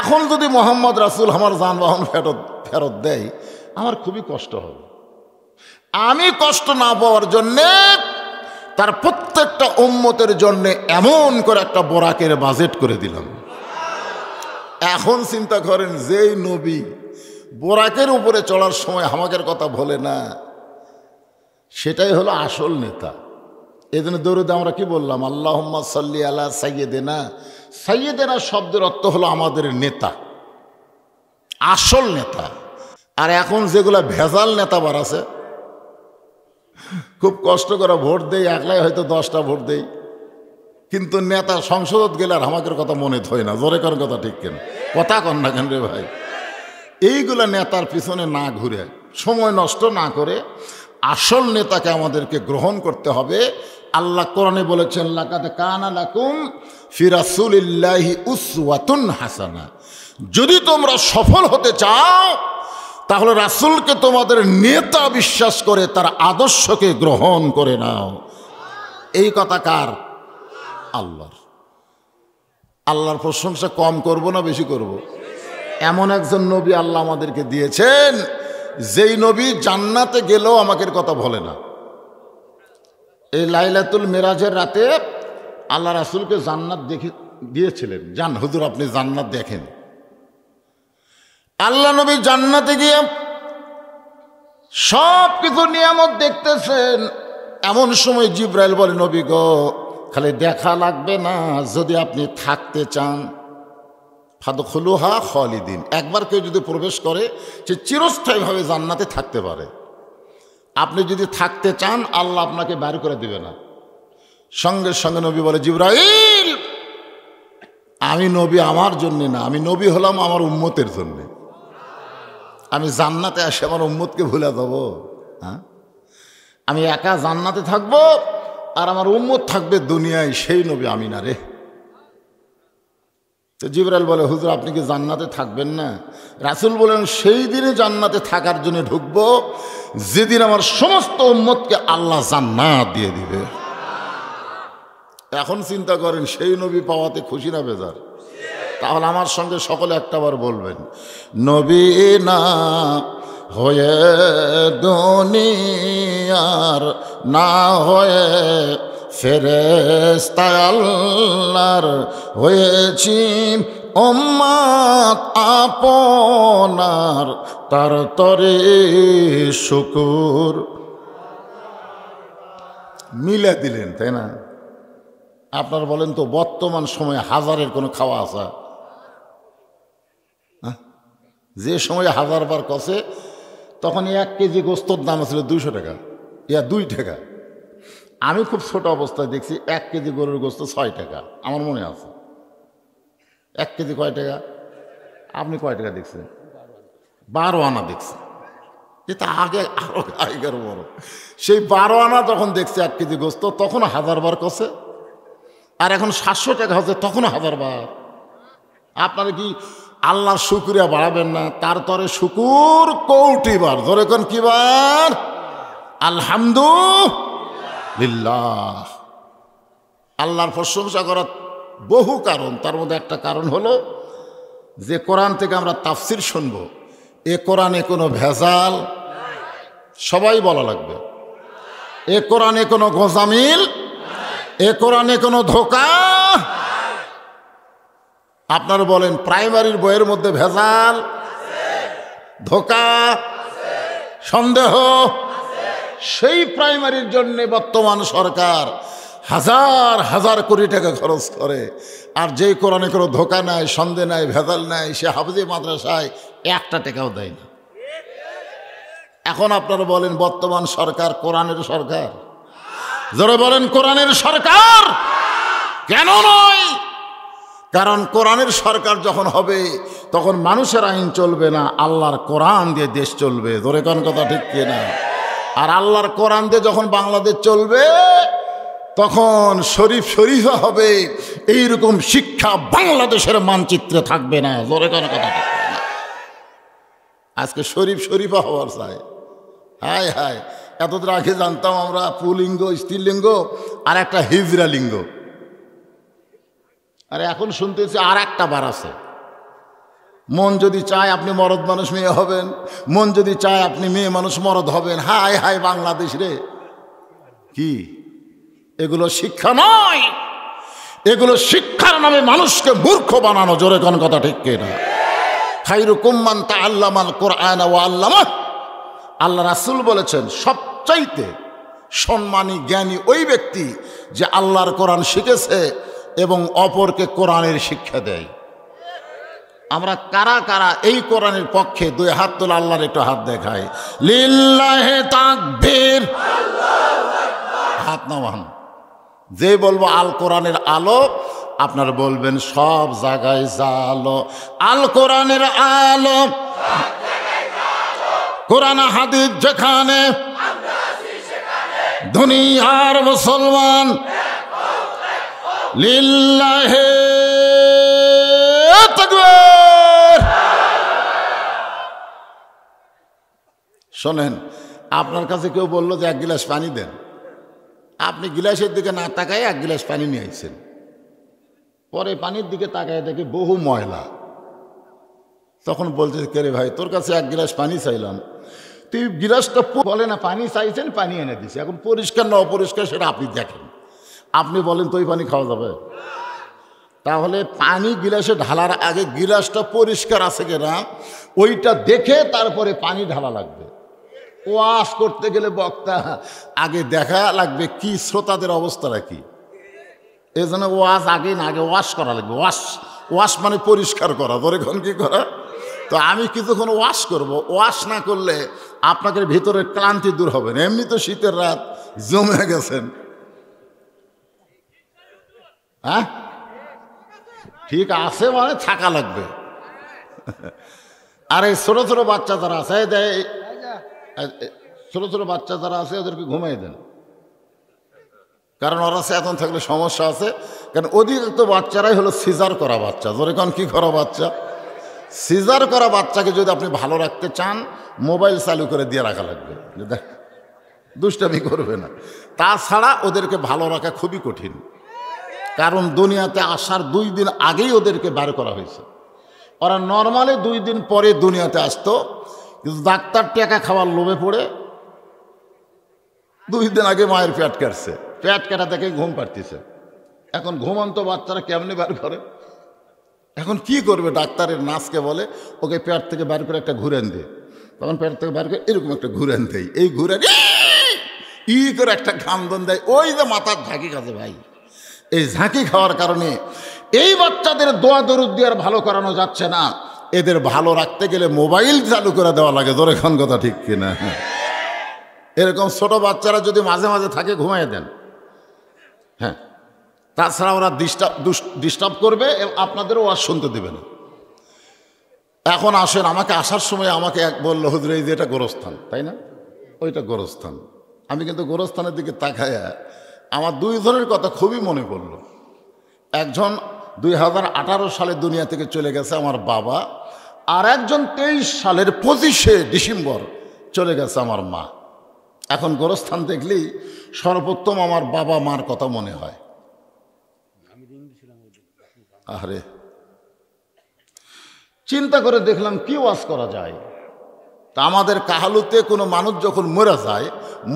এখন যদি মোহাম্মদ রাসূল আমার যানবাহন ফেরত দেয়, আমার খুবই কষ্ট হবে। আমি কষ্ট না পাওয়ার জন্যে তার প্রত্যেকটা উম্মতের জন্যে এমন করে একটা বোরাকের বাজেট করে দিলাম। এখন চিন্তা করেন, যেই নবী বোরাকের উপরে চড়ার সময় আমাদের কথা বলে না, সেটাই হলো আসল নেতা। এই জন্য দরুদে আমরা কি বললাম? আল্লাহুম্মা সাল্লি আলা সাইয়্যিদিনা। সাইয়্যিদিনা শব্দের অর্থ হলো আমাদের নেতা, আসল নেতা। আর এখন যেগুলা ভেজাল নেতা বাড়াছে, খুব কষ্ট করে ভোট দেই, একলাই হয়তো 10টা ভোট দেই, কিন্তু নেতা সংসদ গেলে আর আমাদের কথা মনে থয় না। জোরে করার কথা ঠিক কেন? কথা কন না কেন রে ভাই? এইগুলা নেতার পিছনে না ঘুরে, সময় নষ্ট না করে আসল নেতাকে আমাদেরকে গ্রহণ করতে হবে। আল্লাহ কোরআনে বলেছেন, লাকাদ কানা লাকুম ফি রাসূলিল্লাহি উসওয়াতুন হাসানা। যদি তোমরা সফল হতে চাও, তাহলে রাসূলকে তোমাদের নেতা বিশ্বাস করে তার আদর্শকে গ্রহণ করে নাও। এই কথা কার? আল্লাহর। আল্লাহর প্রশংসা কম করব না বেশি করব? এমন একজন নবী আল্লাহ আমাদেরকে দিয়েছেন, যেই নবী জান্নাতে গেলেও আমাদের কথা বলে না। এই লাইলাতুল মেরাজের রাতে আল্লাহ রাসূলকে জান্নাত দিয়েছিলেন। যান হুজুর, আপনি জান্নাত দেখেন। আল্লাহ নবী জান্নাতে গিয়ে সব কিছু নিয়ামত দেখতেছেন। এমন সময় জিবরাইল বলে, নবী গো, খালি দেখা লাগবে না, যদি আপনি থাকতে চান, ফাদখুলুহা খালিদিন, একবার কেউ যদি প্রবেশ করে সে চিরস্থায়ীভাবে জান্নাতে থাকতে পারে। আপনি যদি থাকতে চান, আল্লাহ আপনাকে বের করে দিবে না। সঙ্গে সঙ্গে নবী বলে, জিবরাইল, আমি নবী আমার জন্য না, আমি নবী হলাম আমার উম্মতের জন্যে। আমি জান্নাতে আসে আমার উম্মতকে ভুলে যাব? হ্যাঁ, আমি একা জান্নাতে থাকবো আর আমার উম্মত থাকবে দুনিয়ায়, সেই নবী আমি না রে। তো জিবরাইল বলে, হুজুর আপনি কি জান্নাতে থাকবেন না? রাসূল বলেন, সেই দিনে জান্নাতে থাকার জন্য ঢুকবো যেদিন আমার সমস্ত উম্মতকে আল্লাহ জান্নাত দিয়ে দিবে। এখন চিন্তা করেন, সেই নবী পাওয়াতে খুশি না বেজার? তাহলে আমার সঙ্গে সকলে একটাবার বলবেন, নবী না হয়ে দুনিয়ার, না হয়ে ফেরেশতা আল্লাহর, হয়েছি উম্মত আপনার, তার তরে শুকুর। মিলে দিলেন, তাই না? আপনার বলেন তো, বর্তমান সময়ে হাজারের কোনো খাওয়া আসা? যে সময় 1000 বার কষে, তখন 1 কেজি গোস্তর দাম ছিল 200 টাকা, 2 টাকা। আমি খুব ছোট অবস্থায় দেখছি 1 কেজি গরুর গোস্ত 6 টাকা, আমার মনে আছে। 1 কেজি কয় টাকা? আপনি কয় টাকা দেখছেন? 12 আনা দেখছেন। এটা আগে আরো আগের বড়। সেই 12 আনা যখন দেখছি 1 কেজি গোস্ত, তখন 1000 বার কষে, আর এখন 700 টাকা হচ্ছে, তখনও 1000 বার। আপনারা কি আল্লাহর শুকরিয়া বাড়াবেন না? তার তরে শুকুর কোটি বার। ধরে কোন কি বার? আলহামদুলিল্লাহ। আল্লাহর প্রশংসা করার বহু কারণ, তার মধ্যে একটা কারণ হলো যে কোরআন থেকে আমরা তাফসির শুনবো, এ কোরআনে কোনো ভেজাল, সবাই বলা লাগবে, এ কোরআনে কোনো গোজামিল, এ কোরআনে কোনো ধোঁকা। আপনারা বলেন, প্রাইমারির বইয়ের মধ্যে ভেজাল, ধোঁকা, সন্দেহ সেই প্রাইমারির জন্য বর্তমান সরকার হাজার হাজার কোটি টাকা খরচ করে, আর যেই কোরআনে কোনো ধোকা নাই, সন্দেহ নাই, ভেজাল নাই, সে হাফেজি মাদ্রাসায় 1 টাকাও দেয় না। এখন আপনারা বলেন বর্তমান সরকার কোরআনের সরকার? যারা বলেন কোরআনের সরকার কেন নয়? কারণ কোরআনের সরকার যখন হবে তখন মানুষের আইন চলবে না, আল্লাহর কোরআন দিয়ে দেশ চলবে। ধরে কোন কথা ঠিক কিনা? আর আল্লাহর কোরআন দিয়ে যখন বাংলাদেশ চলবে তখন শরীফ শরীফা হবে, এইরকম শিক্ষা বাংলাদেশের মানচিত্রে থাকবে না। ধরে কোন কথা ঠিক কিনা? আজকে শরীফ শরীফা হওয়ার চাই। হায় হায়, এতদিন আগে জানতাম আমরা পুলিঙ্গ, স্ত্রীলিঙ্গ আর একটা হিজড়া লিঙ্গ, আর এখন শুনতেছি আর একটা বার আছে। মন যদি চায় আপনি মরদ মানুষ মেয়ে হবেন, মন যদি চায় আপনি মেয়ে মানুষ মরদ হবেন। হায় হায় বাংলাদেশ রে! কি এগুলো শিক্ষা নয়, এগুলো শিক্ষার নামে মানুষকে মূর্খ বানানো। জোরে কোন কথা ঠিক কিনা? খায়রুকুম মান তাআল্লামাল কুরআন ওয়া আল্লামাহ। আল্লাহ রাসূল বলেছেন সবচাইতে সম্মানী জ্ঞানী ওই ব্যক্তি যে আল্লাহর কোরআন শিখেছে এবং অপরকে কোরআনের শিক্ষা দেয়। আমরা কারা কারা এই কোরআনের পক্ষে? 2 হাত তোলা, আল্লাহর একটু হাত দেখায়। লিল্লাহি তাকবীর, হাত নামান। যে বলবো আল কোরআনের আলো, আপনারা বলবেন সব জায়গায় জালো। আল কোরআনের আলো, কোরআন হাদিস যেখানে, দুনিয়ার মুসলমান লিল্লাহি তাকবীর। শোনেন, আপনার কাছে কেউ বললো যে 1 গিলাস পানি দেন, আপনি গিলাসের দিকে না তাকায় 1 গিলাস পানি নিয়ে আইছেন, পরে পানির দিকে তাকায় দেখে বহু ময়লা। তখন বলছে, কে রে ভাই, তোর কাছে 1 গিলাস পানি চাইলাম, তুই গিলাসটা বলে না পানি চাইছেন, পানি এনে দিছে। এখন পরিষ্কার না অপরিষ্কার সেটা আপনি দেখেন, আপনি বলেন তো ওই পানি খাওয়া যাবে? তাহলে পানি গিলাসে ঢালার আগে গিলাসটা পরিষ্কার আছে কিনা ওইটা দেখে তারপরে পানি ঢালা লাগবে। ওয়াশ করতে গেলে বক্তা আগে দেখা লাগবে কি শ্রোতাদের অবস্থাটা কি। এই জন্য ওয়াশ আগে না, আগে ওয়াশ করা লাগবে। ওয়াশ, ওয়াশ মানে পরিষ্কার করা। ধরে এখন কি করা? তো আমি কিছুক্ষণ ওয়াশ করব, ওয়াশ না করলে আপনাদের ভিতরে ক্লান্তি দূর হবে না। এমনি তো শীতের রাত, জমে গেছেন। হ্যাঁ ঠিক আছে, মানে থাকা লাগবে। আর এই ছোট ছোট বাচ্চা যারা আছে, ছোট ছোট বাচ্চা যারা আছে ওদেরকে ঘুমাই দেন, কারণ ওরা এখন থাকলে সমস্যা আছে। কারণ অধিকাংশ বাচ্চারাই হলো সিজার করা বাচ্চা। ধরে কোন কি করা বাচ্চা? সিজার করা বাচ্চাকে যদি আপনি ভালো রাখতে চান, মোবাইল চালু করে দিয়ে রাখা লাগবে, দুষ্টামি করবে না। তাছাড়া ওদেরকে ভালো রাখা খুবই কঠিন, কারণ দুনিয়াতে আসার 2 দিন আগেই ওদেরকে বার করা হয়েছে। ওরা নর্মালি 2 দিন পরে দুনিয়াতে আসতো, কিন্তু ডাক্তার টাকা খাওয়ার লোভে পড়ে 2 দিন আগে মায়ের পেট কাটছে, পেট কাটা থেকে ঘুম পাড়তেছে। এখন ঘুমন্ত বাচ্চারা কেমনি বার করে? এখন কি করবে? ডাক্তারের নার্সকে বলে ওকে পেট থেকে বার করে একটা ঘুরেন দে। তখন পেট থেকে বার করে এরকম একটা ঘুরেন দেয়, এই ঘুরেন ই করে একটা খান্দন দেয়। ওই যে মাথার ঝাঁকি খাচ্ছে ভাই, এই ঝাঁকি খাওয়ার কারণে এই বাচ্চাদের দোয়া দরুদ দিয়ে আর ভালো করানো যাচ্ছে না। এদের ভালো রাখতে গেলে মোবাইল চালু করে দেওয়া লাগে। ধরে কোন কথা ঠিক কিনা? এরকম ছোট বাচ্চারা যদি মাঝে মাঝে থাকে ঘুমাই দেন। হ্যাঁ, তাছাড়া ওরা ডিস্টার্ব করবে, আপনাদেরও ওয়াজ শুনতে দেবে না। এখন আসেন, আমাকে আসার সময় আমাকে এক বললো, হুজুর এই যে এটা গোরস্থান, তাই না? ওইটা গোরস্থান। আমি কিন্তু গোরস্থানের দিকে তাকায়া আমার 2 জনের কথা খুবই মনে পড়ল। একজন 2018 সালে দুনিয়া থেকে চলে গেছে আমার বাবা, আর একজন 23 সালের 25শে ডিসেম্বর চলে গেছে আমার মা। এখন গোরস্থান দেখলেই সর্বোত্তম আমার বাবা মার কথা মনে হয়। আরে চিন্তা করে দেখলাম কি ওয়াজ করা যায়। তা আমাদের কাহালুতে কোনো মানুষ যখন মরে যায়,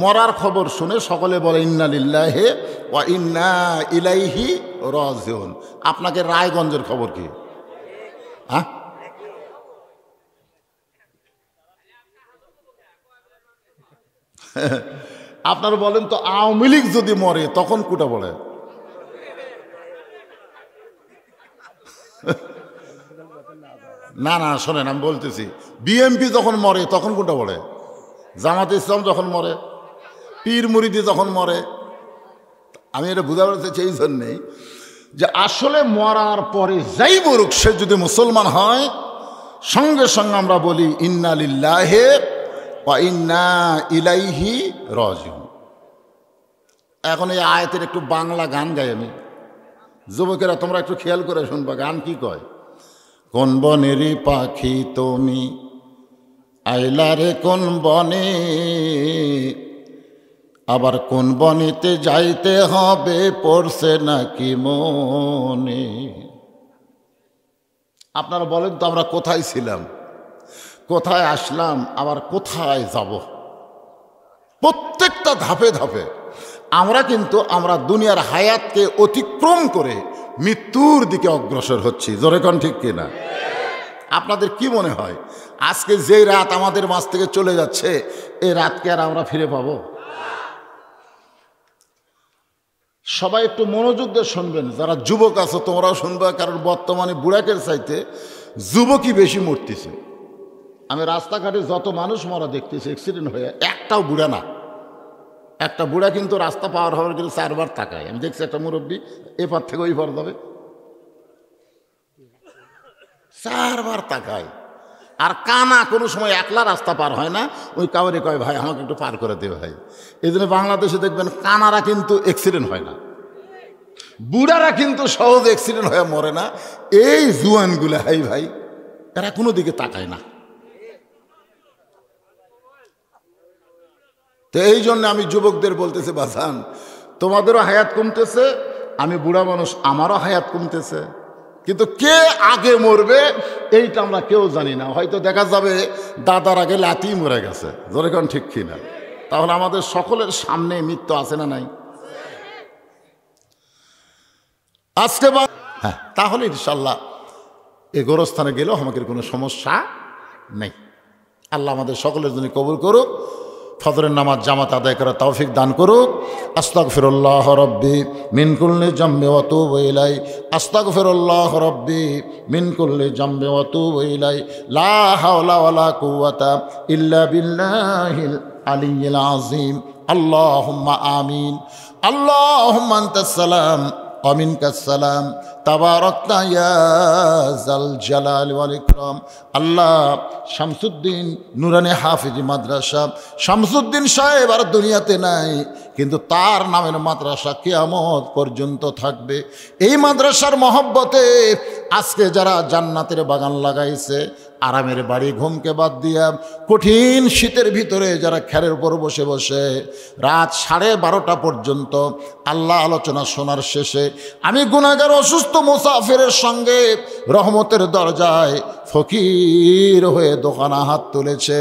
মরার খবর শুনে সকলে বলে ইন্না লিল্লাহি ওয়া ইন্না ইলাইহি রাজিউন। আপনাকে রায়গঞ্জের খবর কি? হ্যাঁ, আপনারা বলেন তো, আওয়ামী লীগ যদি মরে তখন কোটা পড়ে? না না, শোনেন, আমি বলতেছি, বিএনপি যখন মরে তখন কোনটা পড়ে? জামাতে ইসলাম যখন মরে, পীর মুরিদি যখন মরে। আমি এটা বুঝাতে চাইছি এই জন্যেই যে আসলে মরার পরে যাই মরুক, সে যদি মুসলমান হয়, সঙ্গে সঙ্গে আমরা বলি ইন্না লিল্লাহি ওয়া ইন্না ইলাইহি রাজিউন। এখন এই আয়াতের একটু বাংলা গান গাই আমি। যুবকেরা তোমরা একটু খেয়াল করে শুনবা, গান কি কয়? কোন বনেরই পাখি তুমি আইলা রে কোন বনে, আবার কোন বনেতে যাইতে হবে পড়ছে নাকি মনে। আপনারা বলেন তো, আমরা কোথায় ছিলাম, কোথায় আসলাম, আবার কোথায় যাব? প্রত্যেকটা ধাপে ধাপে আমরা দুনিয়ার হায়াতকে অতিক্রম করে মৃত্যুর দিকে অগ্রসর হচ্ছি। জোরে কোন ঠিক কিনা? আপনাদের কি মনে হয় আজকে যেই রাত আমাদের মাঝ থেকে চলে যাচ্ছে, এই রাতকে আর আমরা ফিরে পাবো? সবাই একটু মনোযোগ দিয়ে শুনবেন, যারা যুবক আছো তোমরাও শুনবে, কারণ বর্তমানে বুড়াকের চাইতে যুবকই বেশি মরতেছে। আমি রাস্তাঘাটে যত মানুষ মরা দেখতেছি অ্যাক্সিডেন্ট হয়ে, একটাও বুড়া না। একটা বুড়া কিন্তু রাস্তা পার হওয়ার গেলে 4 বার তাকায়। আমি দেখছি একটা মুরব্বী এপার থেকে ওই পার যাবে, 4 বার তাকায়। আর কানা কোনো সময় একলা রাস্তা পার হয় না, ওই কাউরে কয় ভাই আমাকে একটু পার করে দেবে ভাই। এই জন্য বাংলাদেশে দেখবেন কানারা কিন্তু অ্যাক্সিডেন্ট হয় না, বুড়ারা কিন্তু সহজ অ্যাক্সিডেন্ট হয়ে মরে না। এই জুয়ানগুলা হাই ভাই, এরা কোনো দিকে তাকায় না। তো এই জন্য আমি যুবকদের বলতেছি, বাসান তোমাদেরও হায়াত কমতেছে, আমি বুড়া মানুষ, আমারও হায়াত কমতেছে, কিন্তু কে আগে মরবে এইটা আমরা কেউ জানি না। হয়তো দেখা যাবে দাদার আগে লাতি মরে গেছে। যেরকম ঠিক কিনা? তাহলে আমাদের সকলের সামনে মৃত্যু আছে না নাই? আজকে হ্যাঁ, তাহলে ইনশাল্লাহ এই গোরস্থানে গেলেও আমাদের কোনো সমস্যা নেই। আল্লাহ আমাদের সকলের জন্য কবুল করুক, ফজরের নামাজ জামাত আদায় করার তৌফিক দান করুক। আস্তাগফিরুল্লাহ রাব্বি মিন কুল্লি জামবি ওয়া তুবু ইলাই, আস্তাগফিরুল্লাহ রাব্বি মিন কুল্লি জামবি ওয়া তুবু ইলাই, লা হাওলা ওয়ালা কুওয়াতা ইল্লা বিল্লাহিল আলিয়্যিল আযীম। আল্লাহুম্মা আমিন। আল্লাহুম্মা আনতাস সালাম ওয়া মিনকাস সালাম, তাবারাকতা ইয়া যাল জালালি ওয়াল ইকরাম। আল্লাহ শামসুদ্দিন নুরানি হাফিজি মাদ্রাসা, শামসুদ্দিন সাহেব আর দুনিয়াতে নাই, কিন্তু তার নামের মাদ্রাসা কিয়ামত পর্যন্ত থাকবে। এই মাদ্রাসার মহব্বতে আজকে যারা জান্নাতের বাগান লাগাইছে, আরামের বাড়ি ঘুমকে বাদ দিয়া কঠিন শীতের ভিতরে যারা খেরের উপর বসে বসে রাত 12:30 পর্যন্ত আল্লাহ আলোচনা শোনার শেষে আমি গুনাহগার অসুস্থ মুসাফিরের সঙ্গে রহমতের দরজায় ফকির হয়ে দোকানা হাত তুলেছে।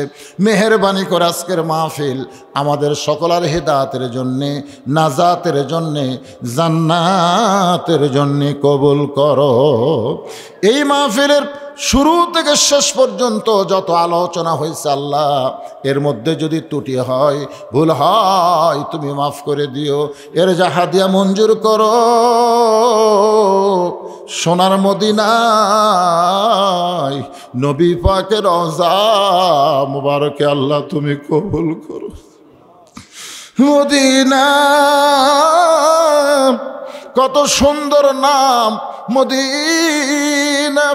মেহেরবানি করে আজকের মাহফিল আমাদের সকলের হেদায়েতের জন্যে, নাজাতের জন্যে, জান্নাতের জন্যে কবুল করো। এই মাহফিলের শুরু থেকে শেষ পর্যন্ত যত আলোচনা হয়েছে আল্লাহ, এর মধ্যে যদি ত্রুটি হয়, ভুল হয়, তুমি মাফ করে দিও। এর জাহাদিয়া মঞ্জুর করো। সোনার মদিনায় নবী পাকের রওজা মুবারকে আল্লাহ তুমি কবুল করো। মদিনা কত সুন্দর নাম, মদিনা,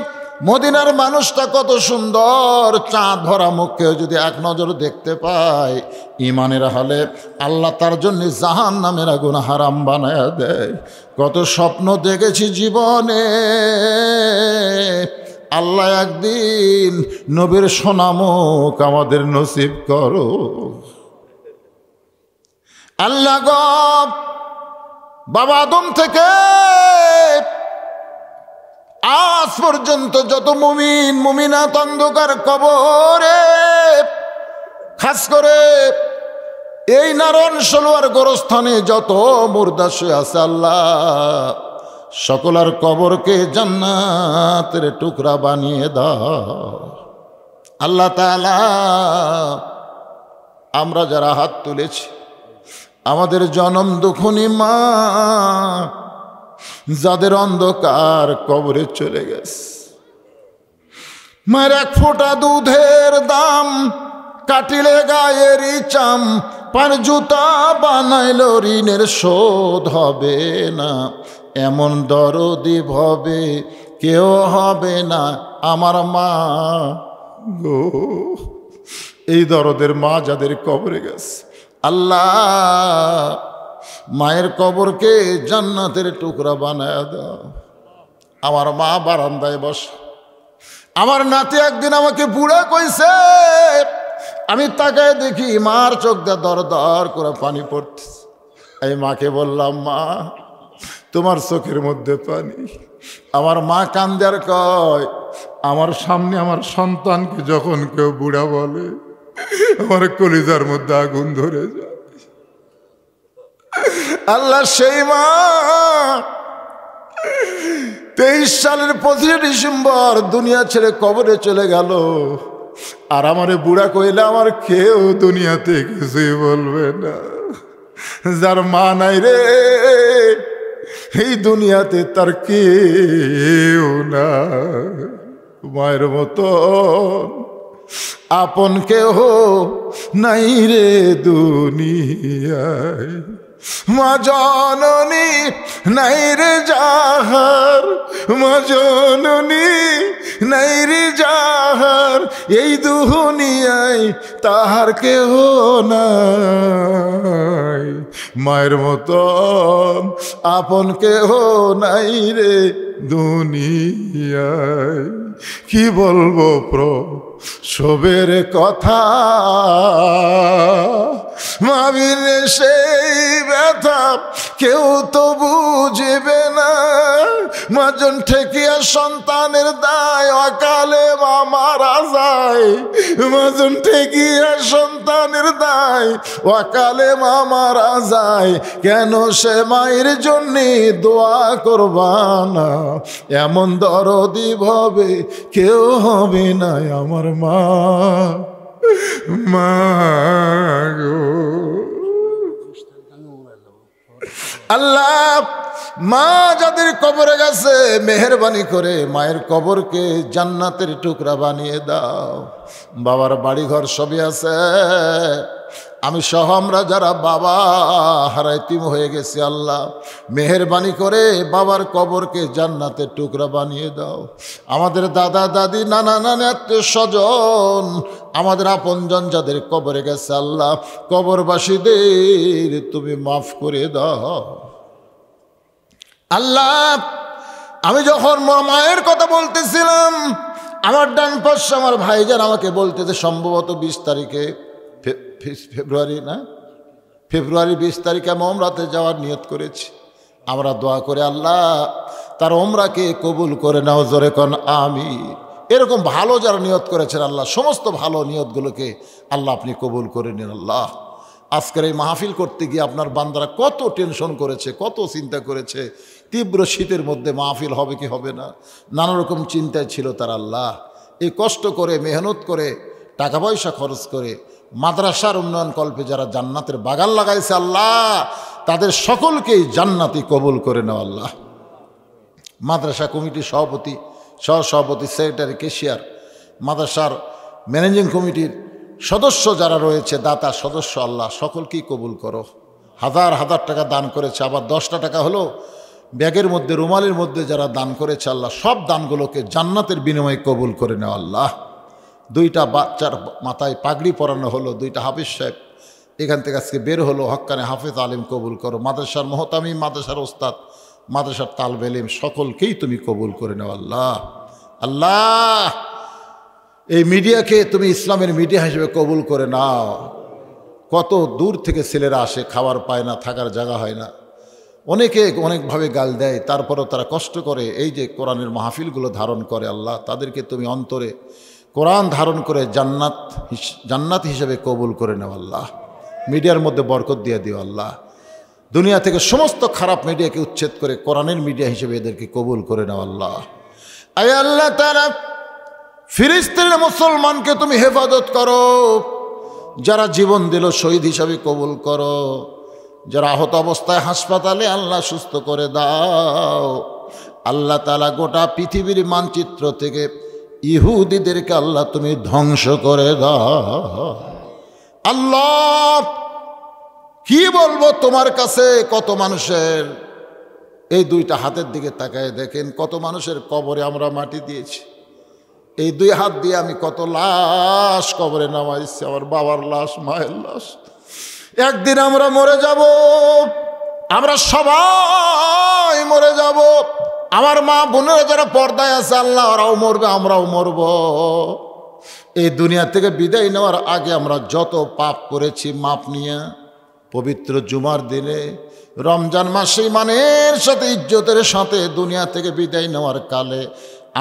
মদিনার মানুষটা কত সুন্দর। চাঁদ ভরা মুখে যদি এক নজর দেখতে পায়, ইমানের হালে আল্লাহ তার জন্য জাহান্নামের আগুন হারাম বানায়া দেয়। কত স্বপ্ন দেখেছি জীবনে, আল্লাহ একদিন নবীর সোনামুখ আমাদের নসিব করো। আল্লাহ গো, বাবা আদম থেকে আজ পর্যন্ত যত মুমিন মুমিনাত অন্ধকার কবরে, খাস করে এই নারায়ণ সলোয়ার গোরস্থানে যত মুর্দা শুয়ে আছে, আল্লাহ সকলের কবরকে জান্নাতের টুকরা বানিয়ে দাও। আল্লাহ তাআলা আমরা যারা হাত তুলেছি, আমাদের জনম দুঃখনী মা যাদের অন্ধকার কবরে চলে গেছে, মায়ের এক ফোঁটা দুধের দাম কাটিলে গায়েরই চাম, পার জুতা বানাইল ঋণের শোধ হবে না, এমন দরদি ভবে কেউ হবে না আমার মা গো। এই দরদের মা যাদের কবরে গেছে, আল্লাহ মায়ের কবরকে জান্নাতের টুকরা বানায় দাও। আমার মা বারান্দায় বসে, আমার নাতি একদিন আমাকে বুড়া কইছে, আমি তাকায় দেখি মার চোখ দিয়ে দর দর করে পানি পড়তেছে। এই মাকে বললাম, মা তোমার চোখের মধ্যে পানি। আমার মা কান্দে আর কয়, আমার সামনে আমার সন্তানকে যখন কেউ বুড়া বলে আমার কলিজার মধ্যে আগুন ধরে যায়। আল্লাহ সেই মা 23 সালের 25 ডিসেম্বর দুনিয়া ছেড়ে কবরে চলে গেল, আর আমারে বুড়া কইলে আমার কেউ দুনিয়াতে কিছুই বলবে না। যার মা নাই রে এই দুনিয়াতে তার কেউ না, মায়ের মতো আপন কেহ নাই রে দুনিয়ায়। মা জননী নাই রে যাহার, মা জননী নাই রে যাহার, এই দুনিয়ায় তাহার কেহ নাই। মায়ের মতো আপন কেহ নাই রে দুনিয়ায়। কি বলবো প্রসবের কথা, মাবির সেই ব্যথা কেউ তো বুঝবে না। মাজন ঠেকিয়া সন্তানের দায় অকালে মা মারা যায়, মাজন ঠেকিয়া সন্তানের দায় অকালে মা মারা যায়। কেন সে মায়ের জন্যে দোয়া করবা না, এমন দরদি ভাবে কেউ হবে না আমার মা মা গো। আল্লাহ মা যাদের কবরে গেছে মেহেরবানি করে মায়ের কবরকে জান্নাতের টুকরা বানিয়ে দাও। বাবার বাড়িঘর সবই আছে, আমি সহ আমরা যারা বাবা হারাইতিম হয়ে গেছি, আল্লাহ মেহেরবানি করে বাবার কবরকে জান্নাতের টুকরা বানিয়ে দাও। আমাদের দাদা দাদি নানা নানি আত্মীয় স্বজন আমাদের আপনজন যাদের কবরে গেছে, আল্লাহ কবরবাসীদের তুমি মাফ করে দাও। আল্লাহ আমি যখন মায়ের কথা বলতেছিলাম, আমার ডান পাশে আমার ভাইজান আমাকে বলতেছে সম্ভবত 20 তারিখে ফেব্রুয়ারি 20 তারিখে আমি ওমরাতে যাওয়ার নিয়ত করেছি। আমরা দোয়া করে আল্লাহ তার ওমরাকে কবুল করে নাও, জোরে কোন আমি। এরকম ভালো যারা নিয়ত করেছেন আল্লাহ সমস্ত ভালো নিয়তগুলোকে আল্লাহ আপনি কবুল করে নিন। আল্লাহ আজকের এই মাহফিল করতে গিয়ে আপনার বান্দারা কত টেনশন করেছে, কত চিন্তা করেছে, তীব্র শীতের মধ্যে মাহফিল হবে কি হবে না, নানা রকম চিন্তায় ছিল তার। আল্লাহ এই কষ্ট করে মেহনত করে টাকা পয়সা খরচ করে মাদ্রাসার উন্নয়ন কল্পে যারা জান্নাতের বাগান লাগাইছে, আল্লাহ তাদের সকলকেই জান্নাতি কবুল করে নাও। আল্লাহ মাদ্রাসা কমিটির সভাপতি, সহসভাপতি, সেক্রেটারি, ক্যাশিয়ার, মাদ্রাসার ম্যানেজিং কমিটির সদস্য যারা রয়েছে, দাতা সদস্য, আল্লাহ সকলকেই কবুল করো। হাজার হাজার টাকা দান করেছে, আবার 10টা টাকা হলো ব্যাগের মধ্যে রুমালের মধ্যে যারা দান করেছে, আল্লাহ সব দানগুলোকে জান্নাতের বিনিময়ে কবুল করে নাও। আল্লাহ 2টা বাচ্চার মাথায় পাগড়ি পরানো হলো, 2টা হাফিজ সাহেব এখান থেকে আজকে বের হলো, হক্কানে হাফেজ আলিম কবুল করো। মাদ্রাসার মোহতামি, মাদ্রাসার ওস্তাদ, মাদ্রাসার তালবে ইলম সকলকেই তুমি কবুল করে নাও। আল্লাহ আল্লাহ এই মিডিয়াকে তুমি ইসলামের মিডিয়া হিসেবে কবুল করে নাও। কত দূর থেকে ছেলেরা আসে, খাবার পায় না, থাকার জায়গা হয় না, অনেকে অনেকভাবে গাল দেয়, তারপরেও তারা কষ্ট করে এই যে কোরআনের মাহফিলগুলো ধারণ করে। আল্লাহ তাদেরকে তুমি অন্তরে কোরআন ধারণ করে জান্নাত হিসেবে কবুল করে নাও। আল্লাহ মিডিয়ার মধ্যে বরকত দিয়ে দিও। আল্লাহ দুনিয়া থেকে সমস্ত খারাপ মিডিয়াকে উচ্ছেদ করে কোরআনের মিডিয়া হিসেবে এদেরকে কবুল করে নাও। আল্লাহ আয় আল্লাহ তাআলা ফিলিস্তিনের মুসলমানকে তুমি হেফাজত করো, যারা জীবন দিল শহীদ হিসাবে কবুল করো, যারা আহত অবস্থায় হাসপাতালে আল্লাহ সুস্থ করে দাও। আল্লাহ তাআলা গোটা পৃথিবীর মানচিত্র থেকে ইহুদিদেরকে আল্লাহ তুমি ধ্বংস করে দাও। আল্লাহ কি বলবো তোমার কাছে, কত মানুষের, এই দুইটা হাতের দিকে তাকায় দেখেন কত মানুষের কবরে আমরা মাটি দিয়েছি। এই দুই হাত দিয়ে আমি কত লাশ কবরে নামাইছি, আমার বাবার লাশ, মায়ের লাশ। একদিন আমরা মরে যাব, আমরা সবাই মরে যাব। আমার মা বোনেরা যারা পর্দায় আছে আল্লাহ ওরাও মরবে, আমরাও মরব। এই দুনিয়া থেকে বিদায় নেওয়ার আগে আমরা যত পাপ করেছি মাপ নিয়ে পবিত্র জুমার দিনে রমজান মাসে ইমানের সাথে ইজ্জতের সাথে দুনিয়া থেকে বিদায় নেওয়ার কালে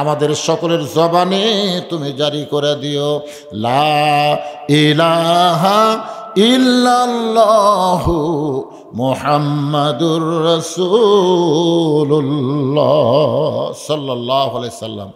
আমাদের সকলের জবানে তুমি জারি করে দিও লা ইলাহা ইল্লাল্লাহু মুহাম্মাদুর রাসূলুল্লাহ সাল্লাল্লাহু আলাইহি সাল্লাম।